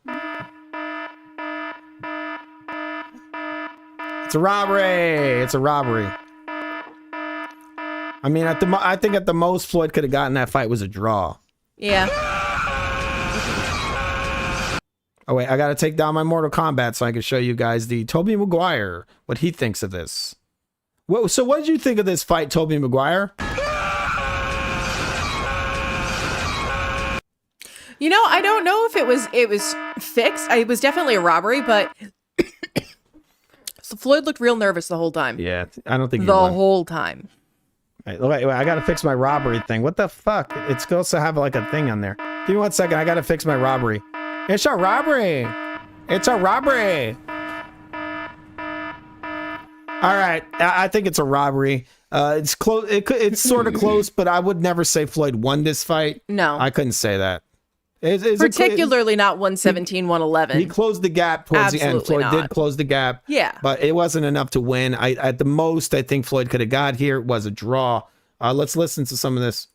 It's a robbery. It's a robbery. I mean, I think at the most Floyd could have gotten that fight was a draw. Yeah. Oh wait, I gotta take down my Mortal Kombat so I can show you guys the Tobey Maguire, what he thinks of this. So what did you think of this fight, Tobey Maguire? You know, I don't know if it was fixed. It was definitely a robbery, but so Floyd looked real nervous the whole time. Yeah, I don't think the whole time. Wait, I gotta fix my robbery thing. What the fuck? It's supposed to have like a thing on there. Give me 1 second. I gotta fix my robbery. It's a robbery. It's a robbery. All right, I think it's a robbery. It's close. It's sort of close, but I would never say Floyd won this fight. No, I couldn't say that. Particularly not 117, 111. He closed the gap towards the end. Floyd did close the gap. Yeah. But it wasn't enough to win. At the most, I think Floyd could have got here was a draw. Let's listen to some of this.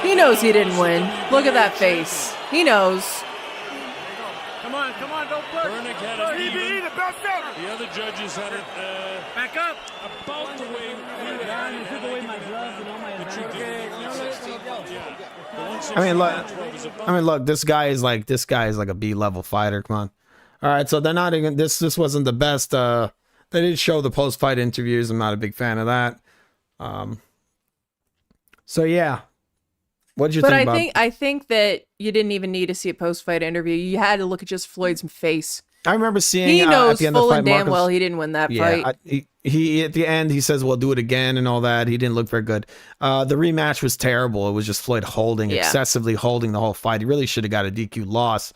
He knows he didn't win. Look at that face. He knows. Come on, don't push. Bernick had it even. The other judges had it back up about the way we would have it. Look, this guy is like a B-level fighter. Come on. All right, so they're not even this wasn't the best. They did show the post-fight interviews. I'm not a big fan of that. So yeah. What did you think, Bob? I think that you didn't even need to see a post-fight interview. You had to look at just Floyd's face. I remember seeing. He knows at the end full of the fight, and damn Marcus, well he didn't win that fight. He at the end he says, "Well, do it again" and all that. He didn't look very good. The rematch was terrible. It was just Floyd excessively holding the whole fight. He really should have got a DQ loss.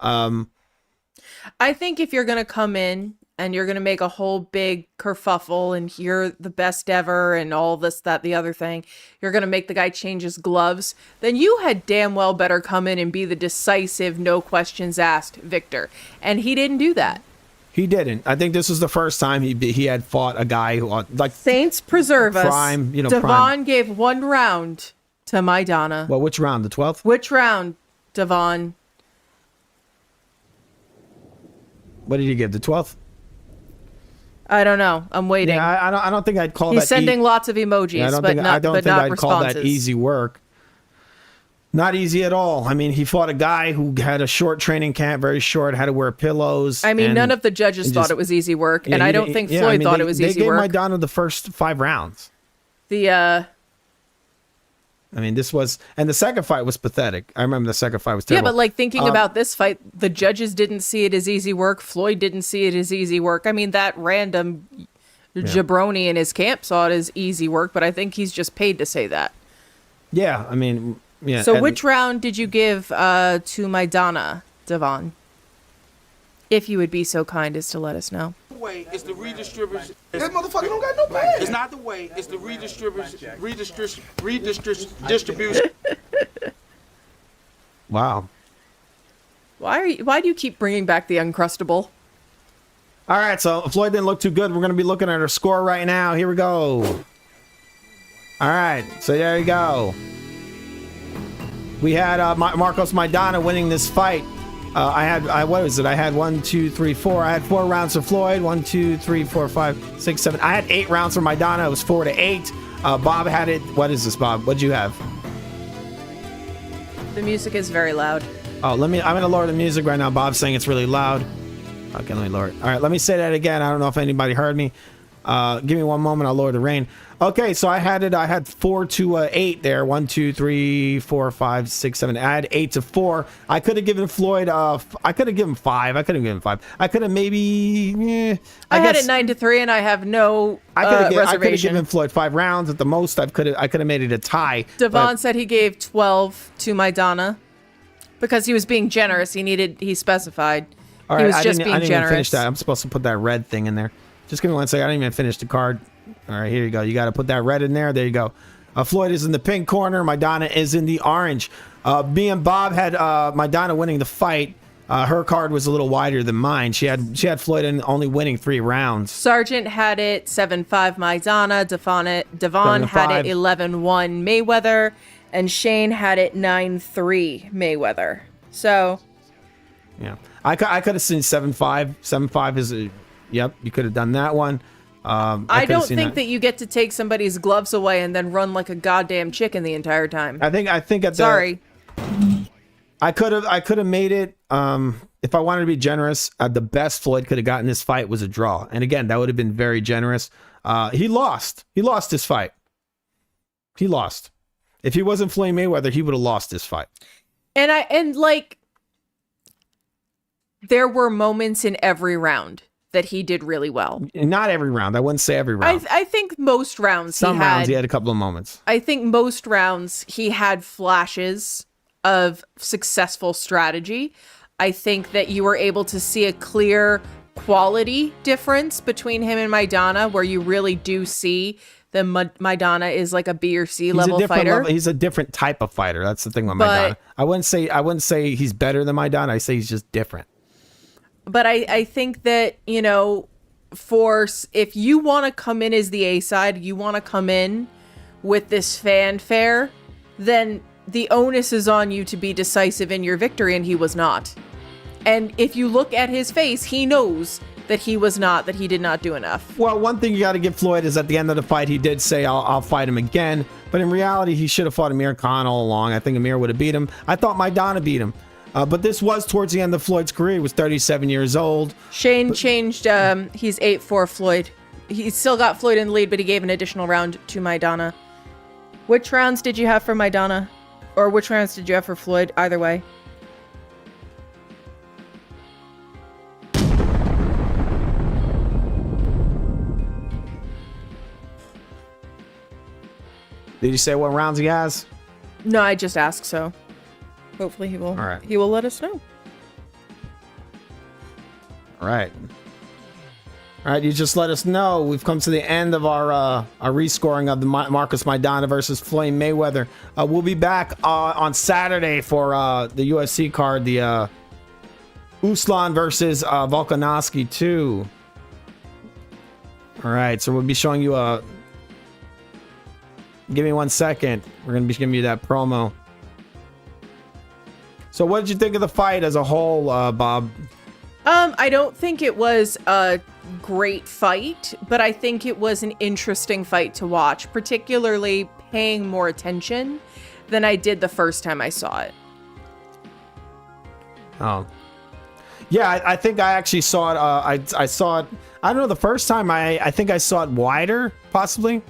I think if you're gonna come in and you're gonna make a whole big kerfuffle and you're the best ever and all this, that, the other thing, you're gonna make the guy change his gloves, then you had damn well better come in and be the decisive, no questions asked victor. And he didn't do that. He didn't. I think this was the first time he had fought a guy who like Saints preserve us. Prime, Devon prime. gave 1 round to Maidana. Well, which round? The 12th? Which round, Devon? What did he give? The 12th? I don't know. I'm waiting. Yeah, I don't think I'd call that. He's sending lots of emojis, Yeah, I don't think I'd call that easy work. Not easy at all. I mean, he fought a guy who had a short training camp, very short, had to wear pillows. I mean, none of the judges thought it was easy work, and I don't think Floyd thought it was easy work. They gave Maidana the first 5 rounds. I mean, and the second fight was pathetic. I remember the second fight was terrible. Yeah, but like thinking about this fight, the judges didn't see it as easy work. Floyd didn't see it as easy work. I mean, that random jabroni in his camp saw it as easy work, but I think he's just paid to say that. Yeah, I mean, yeah. So which round did you give to Maidana, Devon? If you would be so kind as to let us know. Way it's the redistribution. That motherfucker don't got no bag. It's not the way. It's the redistribution. Wow. Why do you keep bringing back the Uncrustable? All right, so Floyd didn't look too good. We're going to be looking at her score right now. Here we go. All right, so there you go. We had Marcos Maidana winning this fight. I had 1, 2, 3, 4. I had 4 rounds for Floyd. 1, 2, 3, 4, 5, 6, 7. I had 8 rounds for Maidana. It was 4-8. Bob had it. What is this, Bob? What'd you have? The music is very loud. Oh, I'm gonna lower the music right now. Bob's saying it's really loud. Okay, let me lower it. All right, let me say that again. I don't know if anybody heard me. Give me one moment. I'll lower the rain. Okay, so I had 4-8 there. 1, 2, 3, 4, 5, 6, 7. I had 8-4. I could have given Floyd. I could have given 5. I could have given 5. I could have maybe. I had it 9-3, and I have no reservation. I could have given Floyd 5 rounds at the most. I could have made it a tie. Devon said he gave 12 to Maidana because he was being generous. He specified. All right, he was just being I didn't generous. Even finish that. I'm supposed to put that red thing in there. Just give me 1 second. I didn't even finish the card. All right, here you go. You got to put that red in there. There you go. Floyd is in the pink corner. Maidana is in the orange. Me and Bob had Maidana winning the fight. Her card was a little wider than mine. She had Floyd only winning 3 rounds. Sargent had it 7-5 Maidana. Devon had it 11-1 Mayweather. And Shane had it 9-3 Mayweather. So. Yeah. I could have seen 7-5. 7-5 is a. Yep, you could have done that one. I don't think that you get to take somebody's gloves away and then run like a goddamn chicken the entire time. I think at Sorry. I could have made it. If I wanted to be generous, the best Floyd could have gotten this fight was a draw, and again, that would have been very generous. He lost. He lost this fight. He lost. If he wasn't Floyd Mayweather, he would have lost this fight. And like, there were moments in every round that he did really well. Not every round. I wouldn't say every round. I think most rounds. Some rounds he had a couple of moments. I think most rounds he had flashes of successful strategy. I think that you were able to see a clear quality difference between him and Maidana, where you really do see that Maidana is like a B or C level fighter. He's a different type of fighter. That's the thing with Maidana. I wouldn't say he's better than Maidana. I say he's just different. But I think that, you know, if you want to come in as the A side, you want to come in with this fanfare, then the onus is on you to be decisive in your victory, and he was not. And if you look at his face, he knows that he was not, that he did not do enough. Well, one thing you got to give Floyd is at the end of the fight, he did say, I'll fight him again. But in reality, he should have fought Amir Khan all along. I think Amir would have beat him. I thought Maidana beat him. But this was towards the end of Floyd's career. He was 37 years old. Shane changed. He's 8-4 Floyd. He still got Floyd in the lead, but he gave an additional round to Maidana. Which rounds did you have for Maidana? Or which rounds did you have for Floyd? Either way. Did you say what rounds he has? No, I just asked, so hopefully he will. All right. He will let us know. All right. All right, you just let us know. We've come to the end of our rescoring of the Marcos Maidana versus Floyd Mayweather. We'll be back on Saturday for the UFC card, the Uslan versus Volkanovski 2. All right, so we'll be showing you give me 1 second. We're going to be giving you that promo. So what did you think of the fight as a whole, Bob? I don't think it was a great fight, but I think it was an interesting fight to watch, particularly paying more attention than I did the first time I saw it. Oh. Yeah, I think I actually saw it. I saw it. I don't know, the first time I think I saw it wider, possibly.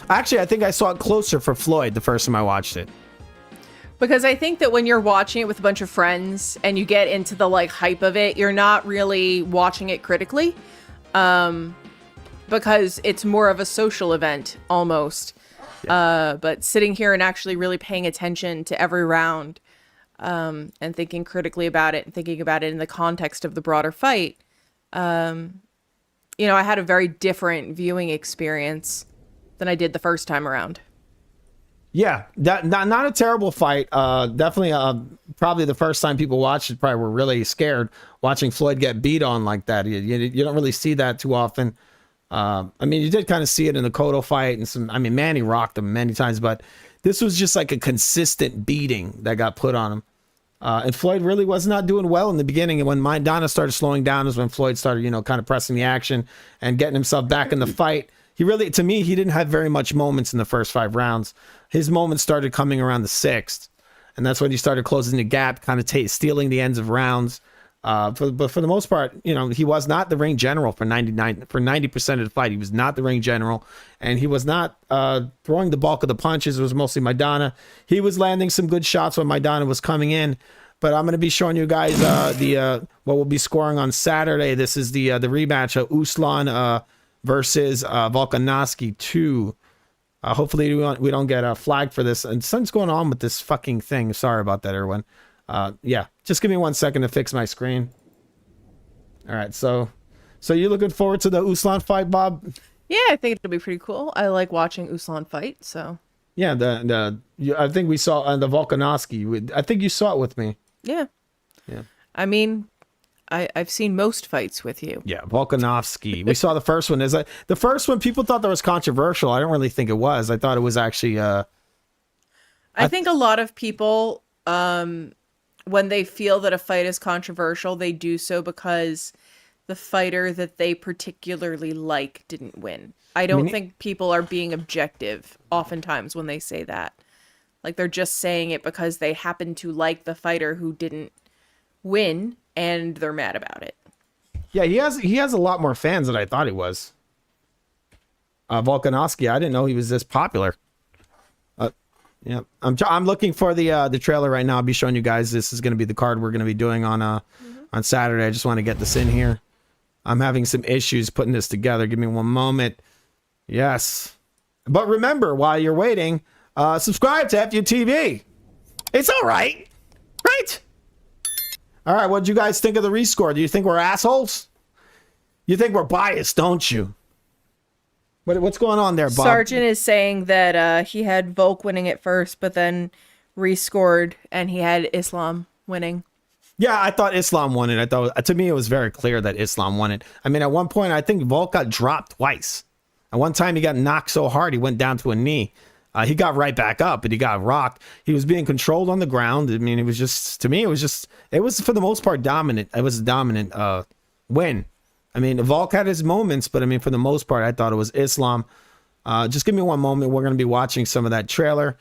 Actually, I think I saw it closer for Floyd the first time I watched it. Because I think that when you're watching it with a bunch of friends and you get into the like hype of it, you're not really watching it critically. Because it's more of a social event almost. Yeah. But sitting here and actually really paying attention to every round, and thinking critically about it and thinking about it in the context of the broader fight, you know, I had a very different viewing experience than I did the first time around. Yeah, not a terrible fight. Definitely, probably the first time people watched it, probably were really scared watching Floyd get beat on like that. You don't really see that too often. I mean, you did kind of see it in the Cotto fight and some. I mean, Manny rocked him many times, but this was just like a consistent beating that got put on him. And Floyd really was not doing well in the beginning. And when Maidana started slowing down is when Floyd started, you know, kind of pressing the action and getting himself back in the fight. He really, to me, he didn't have very much moments in the first 5 rounds. His moments started coming around the 6th. And that's when he started closing the gap, kind of stealing the ends of rounds. But for the most part, you know, he was not the ring general for 90% of the fight. He was not the ring general. And he was not throwing the bulk of the punches. It was mostly Maidana. He was landing some good shots when Maidana was coming in. But I'm going to be showing you guys what we'll be scoring on Saturday. This is the rematch of Uslan versus Volkanovski 2. Hopefully we don't get flagged for this. And something's going on with this fucking thing. Sorry about that, everyone. Yeah, just give me 1 second to fix my screen. All right, so you looking forward to the Uslan fight, Bob? Yeah, I think it'll be pretty cool. I like watching Uslan fight, so. Yeah, I think we saw the Volkanovski. I think you saw it with me. Yeah. Yeah. I mean, I've seen most fights with you. Yeah, Volkanovski. We saw the first one. The first one, people thought that was controversial. I don't really think it was. I thought it was actually... I think a lot of people, when they feel that a fight is controversial, they do so because the fighter that they particularly like didn't win. I don't think people are being objective oftentimes when they say that. Like, they're just saying it because they happen to like the fighter who didn't win, and they're mad about it. Yeah, he has a lot more fans than I thought he was. Volkanovski, I didn't know he was this popular. Yeah, I'm looking for the trailer right now. I'll be showing you guys. This is going to be the card we're going to be doing on Saturday. I just want to get this in here. I'm having some issues putting this together. Give me one moment. Yes, but remember, while you're waiting, subscribe to FUTV. It's all right, right? All right. What did you guys think of the rescore? Do you think we're assholes? You think we're biased, don't you? What's going on there, Bob? Sergeant is saying that he had Volk winning it first, but then rescored, and he had Islam winning. Yeah, I thought Islam won it. I thought, to me, it was very clear that Islam won it. I mean, at one point, I think Volk got dropped twice. At one time, he got knocked so hard, he went down to a knee. He got right back up, but he got rocked. He was being controlled on the ground. I mean, it was just, to me, it was for the most part dominant. It was a dominant win. I mean, Volk had his moments, but I mean, for the most part, I thought it was Islam. Just give me one moment. We're going to be watching some of that trailer.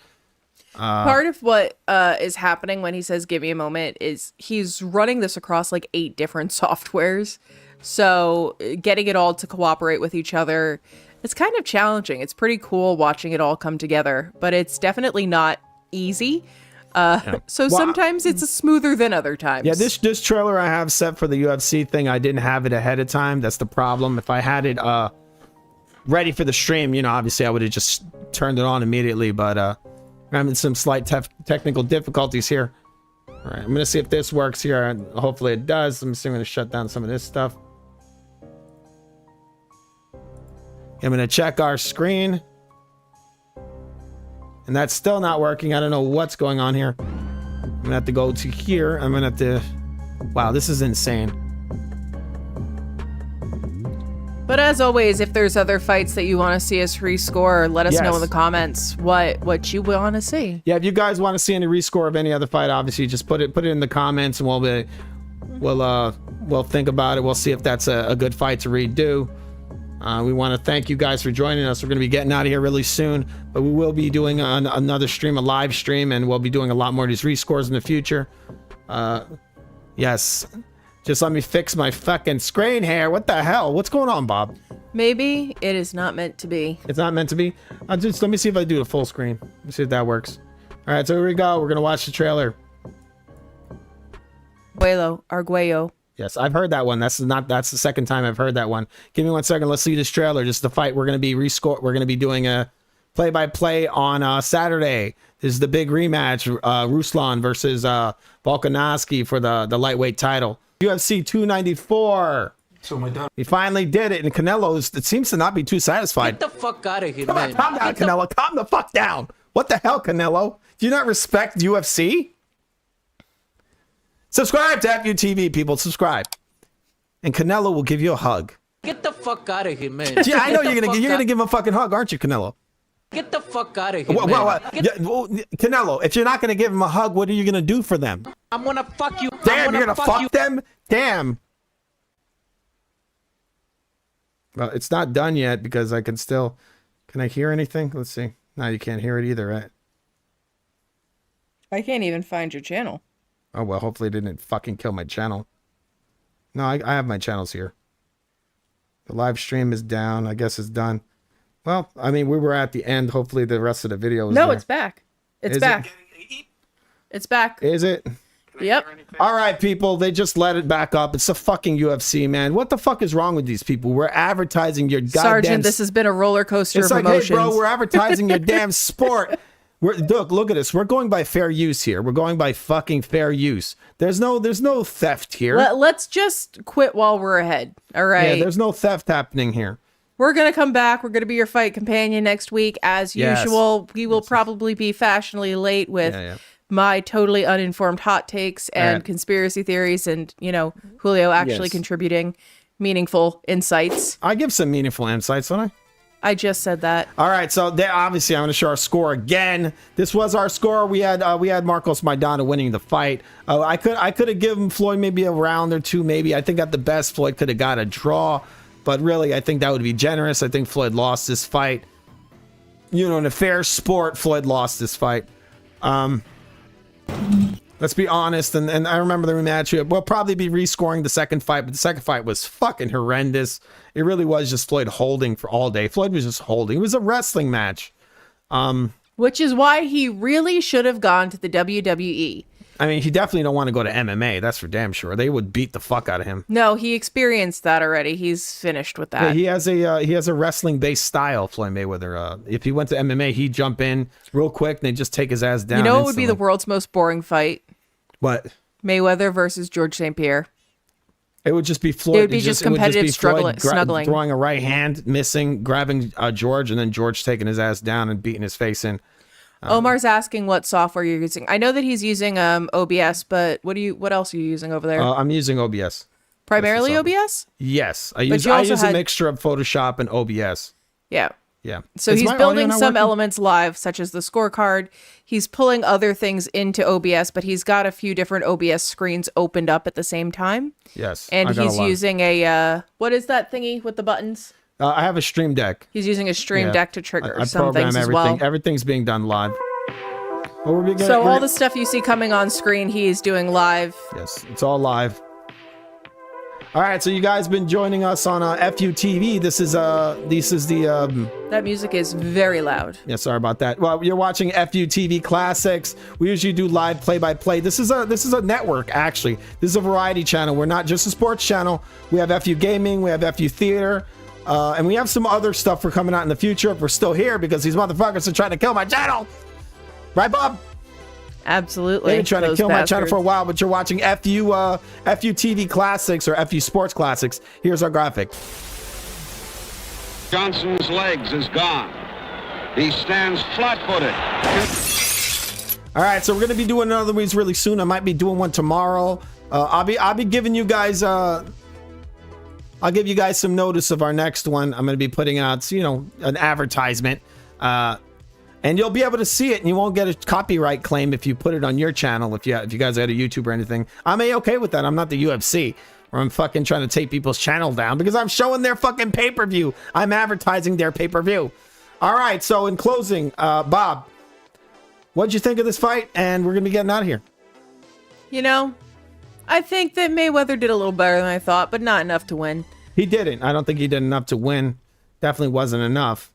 Part of what is happening when he says give me a moment is he's running this across like 8 different softwares. So getting it all to cooperate with each other, it's kind of challenging. It's pretty cool watching it all come together, but it's definitely not easy. So sometimes it's smoother than other times. Yeah, this trailer I have set for the UFC thing, I didn't have it ahead of time. That's the problem. If I had it ready for the stream, you know, obviously I would have just turned it on immediately, but I'm having some slight technical difficulties here. All right, I'm going to see if this works here, and hopefully it does. I'm going to shut down some of this stuff. I'm going to check our screen. And that's still not working. I don't know what's going on here. I'm going to have to go to here. I'm going to have to... Wow, this is insane. But as always, if there's other fights that you want to see us rescore, let us know in the comments what you want to see. Yeah, if you guys want to see any rescore of any other fight, obviously just put it in the comments, and we'll think about it. We'll see if that's a good fight to redo. We want to thank you guys for joining us. We're going to be getting out of here really soon, but we will be doing another stream, a live stream, and we'll be doing a lot more of these rescores in the future. Yes. Just let me fix my fucking screen here. What the hell? What's going on, Bob? Maybe it is not meant to be. It's not meant to be? Let me see if I do the full screen. Let me see if that works. All right, so here we go. We're going to watch the trailer. Arguello. Yes, I've heard that one. That's the second time I've heard that one. Give me 1 second. Let's see this trailer. Just the fight. We're going to be doing a play-by-play on Saturday. This is the big rematch. Ruslan versus Volkanovski for the lightweight title. UFC 294. So my dad. He finally did it, and Canelo seems to not be too satisfied. Get the fuck out of here, Calm man. down, Canelo. Calm the fuck down. What the hell, Canelo? Do you not respect UFC? Subscribe to FUTV, people. Subscribe. And Canelo will give you a hug. Get the fuck out of here, man. Yeah, I know you're gonna give him a fucking hug, aren't you, Canelo? Get the fuck out of here, man. Canelo, if you're not gonna give him a hug, what are you gonna do for them? I'm gonna fuck you. Damn, you're gonna fuck them? Damn. Well, it's not done yet because I can still... Can I hear anything? Let's see. No, you can't hear it either, right? I can't even find your channel. Oh, well, hopefully it didn't fucking kill my channel. No, I have my channels here. The live stream is down. I guess it's done. Well, I mean, we were at the end. Hopefully the rest of the video is there. It's back. It's back. It's back. Is it? Yep. All right, people. They just let it back up. It's the fucking UFC, man. What the fuck is wrong with these people? We're advertising your goddamn... Sergeant, this has been a roller coaster of emotions. Hey, bro, we're advertising your damn sport. Look at us. We're going by fair use here. We're going by fucking fair use. There's no theft here. Let's just quit while we're ahead. All right. Yeah, there's no theft happening here. We're going to come back. We're going to be your fight companion next week. As usual, we will probably be fashionably late with my totally uninformed hot takes and conspiracy theories and, Julio actually contributing meaningful insights. I give some meaningful insights, don't I? I just said that. All right, so obviously I'm going to show our score again. This was our score. We had Marcos Maidana winning the fight. I could have given Floyd maybe a round or two, maybe. I think at the best Floyd could have got a draw, but really I think that would be generous. I think Floyd lost this fight. You know, in a fair sport, Floyd lost this fight. Let's be honest, and I remember the rematch. We'll probably be rescoring the second fight, but the second fight was fucking horrendous. It really was just Floyd holding for all day. Floyd was just holding. It was a wrestling match. Which is why he really should have gone to the WWE. I mean, he definitely don't want to go to MMA. That's for damn sure. They would beat the fuck out of him. No, he experienced that already. He's finished with that. Yeah, he has a wrestling based style, Floyd Mayweather. If he went to MMA, he'd jump in real quick and they'd just take his ass down. You know what instantly. would be the world's most boring fight? What? Mayweather versus George St. Pierre. It would just be Floyd. It would be just competitive snuggling. Throwing a right hand, missing, grabbing George, and then George taking his ass down and beating his face in. Omar's asking what software you're using. I know that he's using OBS, but what else are you using over there? I'm using OBS. Primarily OBS? Yes. I use a mixture of Photoshop and OBS. Yeah. Yeah. So he's building some elements live, such as the scorecard. He's pulling other things into OBS, but he's got a few different OBS screens opened up at the same time. Yes. And he's using a, what is that thingy with the buttons? I have a Stream Deck. He's using a Stream Deck to trigger I some things as well. Everything's being done live. So all the stuff you see coming on screen, he's doing live. Yes, it's all live. All right, so you guys been joining us on FUTV. This is the that music is very loud. Yeah, sorry about that. Well, you're watching FUTV Classics. We usually do live play-by-play. This is a network, actually. This is a variety channel. We're not just a sports channel. We have FU Gaming, we have FU Theater, and we have some other stuff for coming out in the future. We're still here because these motherfuckers are trying to kill my channel. Right, Bob? Absolutely. They've been trying to kill my channel for a while, but you're watching FUTV Classics or FU Sports Classics. Here's our graphic. Johnson's legs is gone. He stands flat-footed. All right, so we're gonna be doing another one really soon. I might be doing one tomorrow. I'll be giving you guys. I'll give you guys some notice of our next one. I'm gonna be putting out, an advertisement. And you'll be able to see it, and you won't get a copyright claim if you put it on your channel. If you guys had a YouTube or anything, I'm okay with that. I'm not the UFC, where I'm fucking trying to take people's channel down because I'm showing their fucking pay-per-view. I'm advertising their pay-per-view. All right. So in closing, Bob, what'd you think of this fight? And we're gonna be getting out of here. I think that Mayweather did a little better than I thought, but not enough to win. He didn't. I don't think he did enough to win. Definitely wasn't enough.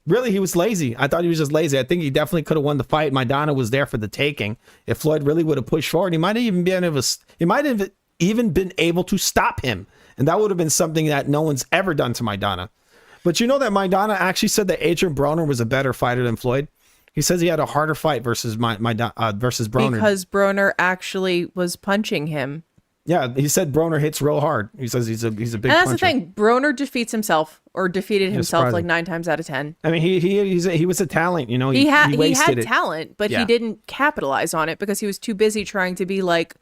Really, he was lazy. I thought he was just lazy. I think he definitely could have won the fight. Maidana was there for the taking. If Floyd really would have pushed forward, he might have even been able to stop him. And that would have been something that no one's ever done to Maidana. But you know that Maidana actually said that Adrian Broner was a better fighter than Floyd? He says he had a harder fight versus versus Broner. Because Broner actually was punching him. Yeah, he said Broner hits real hard. He says he's a big puncher. And that's the thing. Broner defeats himself or defeated himself like 9 times out of 10. I mean, he was a talent, He had wasted talent, but he didn't capitalize on it because he was too busy trying to be like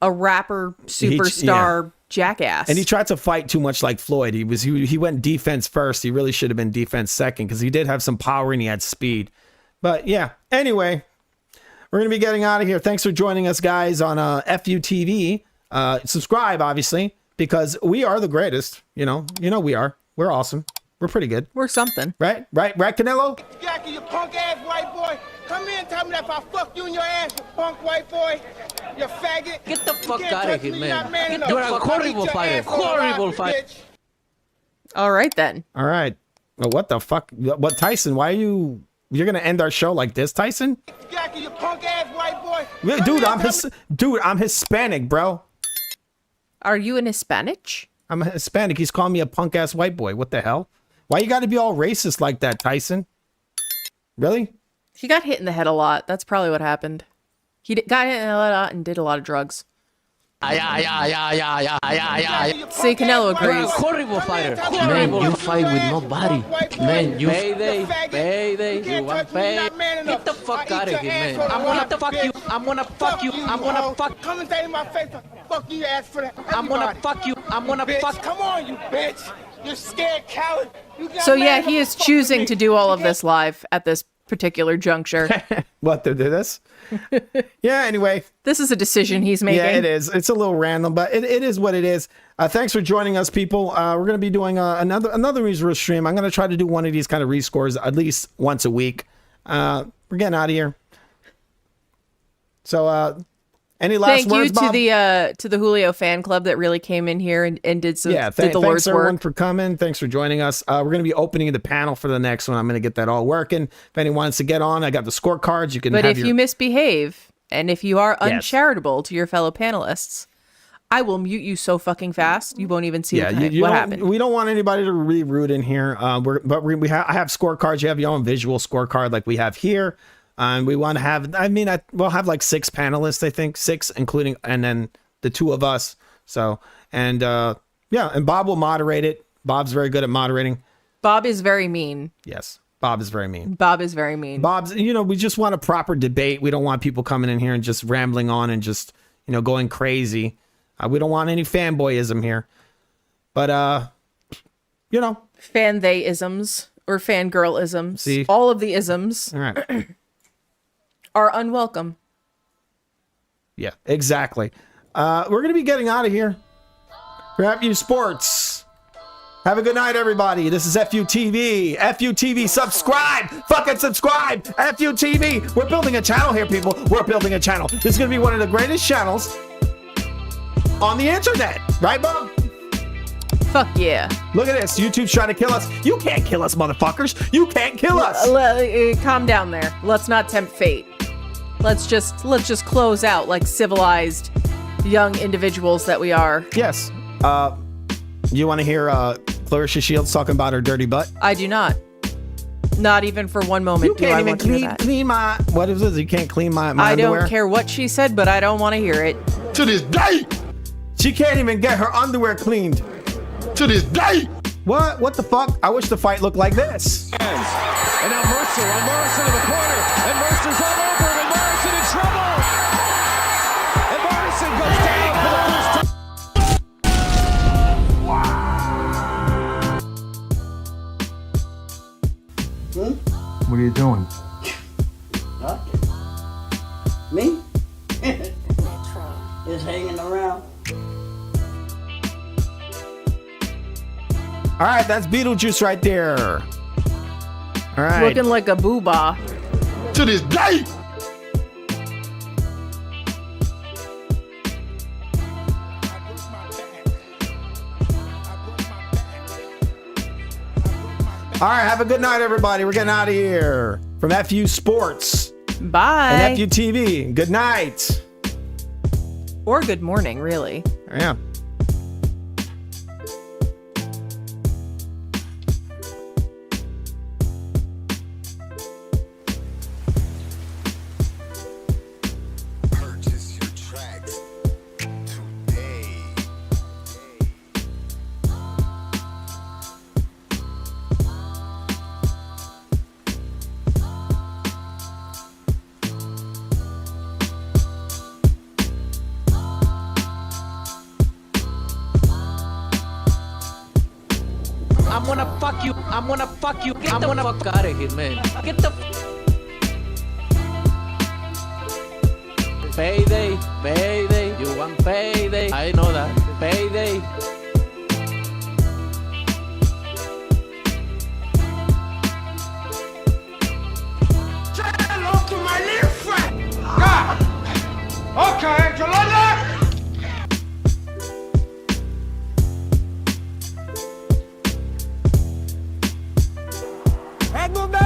a rapper superstar jackass. And he tried to fight too much like Floyd. He went defense first. He really should have been defense second because he did have some power and he had speed. But yeah, anyway, we're going to be getting out of here. Thanks for joining us, guys, on FUTV. Subscribe, obviously, because we are the greatest. We are. We're awesome. We're pretty good. We're something. Right, Canelo? Jackie, you punk ass white boy. Come here and tell me that if I fuck you in your ass, you punk white boy. You faggot. Get the fuck out of here, man. You're a horrible fighter. Horrible fighter. All right, then. All right. Well, what the fuck? What, Tyson? Why are you... You're going to end our show like this, Tyson? Jackie, you punk ass white boy. Dude, I'm Hispanic, bro. Are you an Hispanic? I'm a Hispanic. He's calling me a punk ass white boy. What the hell? Why you got to be all racist like that, Tyson? Really? He got hit in the head a lot. That's probably what happened. He got hit in the head a lot and did a lot of drugs. See, Canelo agrees. You're a horrible fighter. Man, you fight with nobody. Man, you payday. You want pay? Get the fuck out of here, man. I'm gonna fuck you. I'm gonna fuck you. I'm gonna fuck. Come and say in my face, fuck you, ass for that. I'm gonna fuck you. I'm gonna fuck. Come on, you bitch. You're scared, coward. So yeah, he is choosing to do all of this live at this particular juncture. What, to do this? Yeah, anyway. This is a decision he's making. Yeah, it is. It's a little random, but it is what it is. Thanks for joining us, people. We're going to be doing another rescore stream. I'm going to try to do one of these kind of rescores at least once a week. We're getting out of here. So, any last words, Bob? Thank you to the Julio fan club that really came in here and did some did the thanks Lord's everyone work. for coming. Thanks for joining us. We're going to be opening the panel for the next one. I'm going to get that all working. If anyone wants to get on, I got the scorecards. You can. But have if you misbehave and if you are Yes. uncharitable to your fellow panelists, I will mute you so fucking fast you won't even see what happened. We don't want anybody to be rude in here. I have scorecards. You have your own visual scorecard like we have here. We want to have, we'll have like 6 panelists, I think, 6, including, and then the 2 of us. So, and Bob will moderate it. Bob's very good at moderating. Bob is very mean. Yes, Bob is very mean. Bob is very mean. Bob's, we just want a proper debate. We don't want people coming in here and just rambling on and just, going crazy. We don't want any fanboyism here. But, Fan-they-isms or fangirl-isms. See? All of the isms. All right. Are unwelcome. Yeah, exactly. We're going to be getting out of here. For FU Sports. Have a good night, everybody. This is FUTV. FUTV, subscribe. Fucking subscribe. FUTV. We're building a channel here, people. We're building a channel. This is going to be one of the greatest channels on the internet. Right, Bob? Fuck yeah. Look at this. YouTube's trying to kill us. You can't kill us, motherfuckers. You can't kill us. Calm down there. Let's not tempt fate. Let's just close out like civilized young individuals that we are. Yes. You want to hear Clarissa Shields talking about her dirty butt? I do not. Not even for one moment do I want to hear that. Clean my... What is this? You can't clean my I underwear? don't care what she said, but I don't want to hear it. To this day! She can't even get her underwear cleaned. To this day! What the fuck? I wish the fight looked like this. And now Mercer to the corner. And Mercer's all over him. And Morrison in trouble. And Morrison goes down for the first time. What are you doing? Nothing. Me? Just hanging around. All right, that's Beetlejuice right there. All right. Looking like a boobah. To this day! All right, have a good night, everybody. We're getting out of here. From FU Sports. Bye. And FU TV. Good night. Or good morning, really. Yeah. Purchase your tracks today. I'm gonna fuck you. I'm gonna fuck you. Get the fuck out of here, man. Get the payday. You want payday? I know that. Payday. Hello to my little friend. God. Okay, Yolanda. Hey, move back.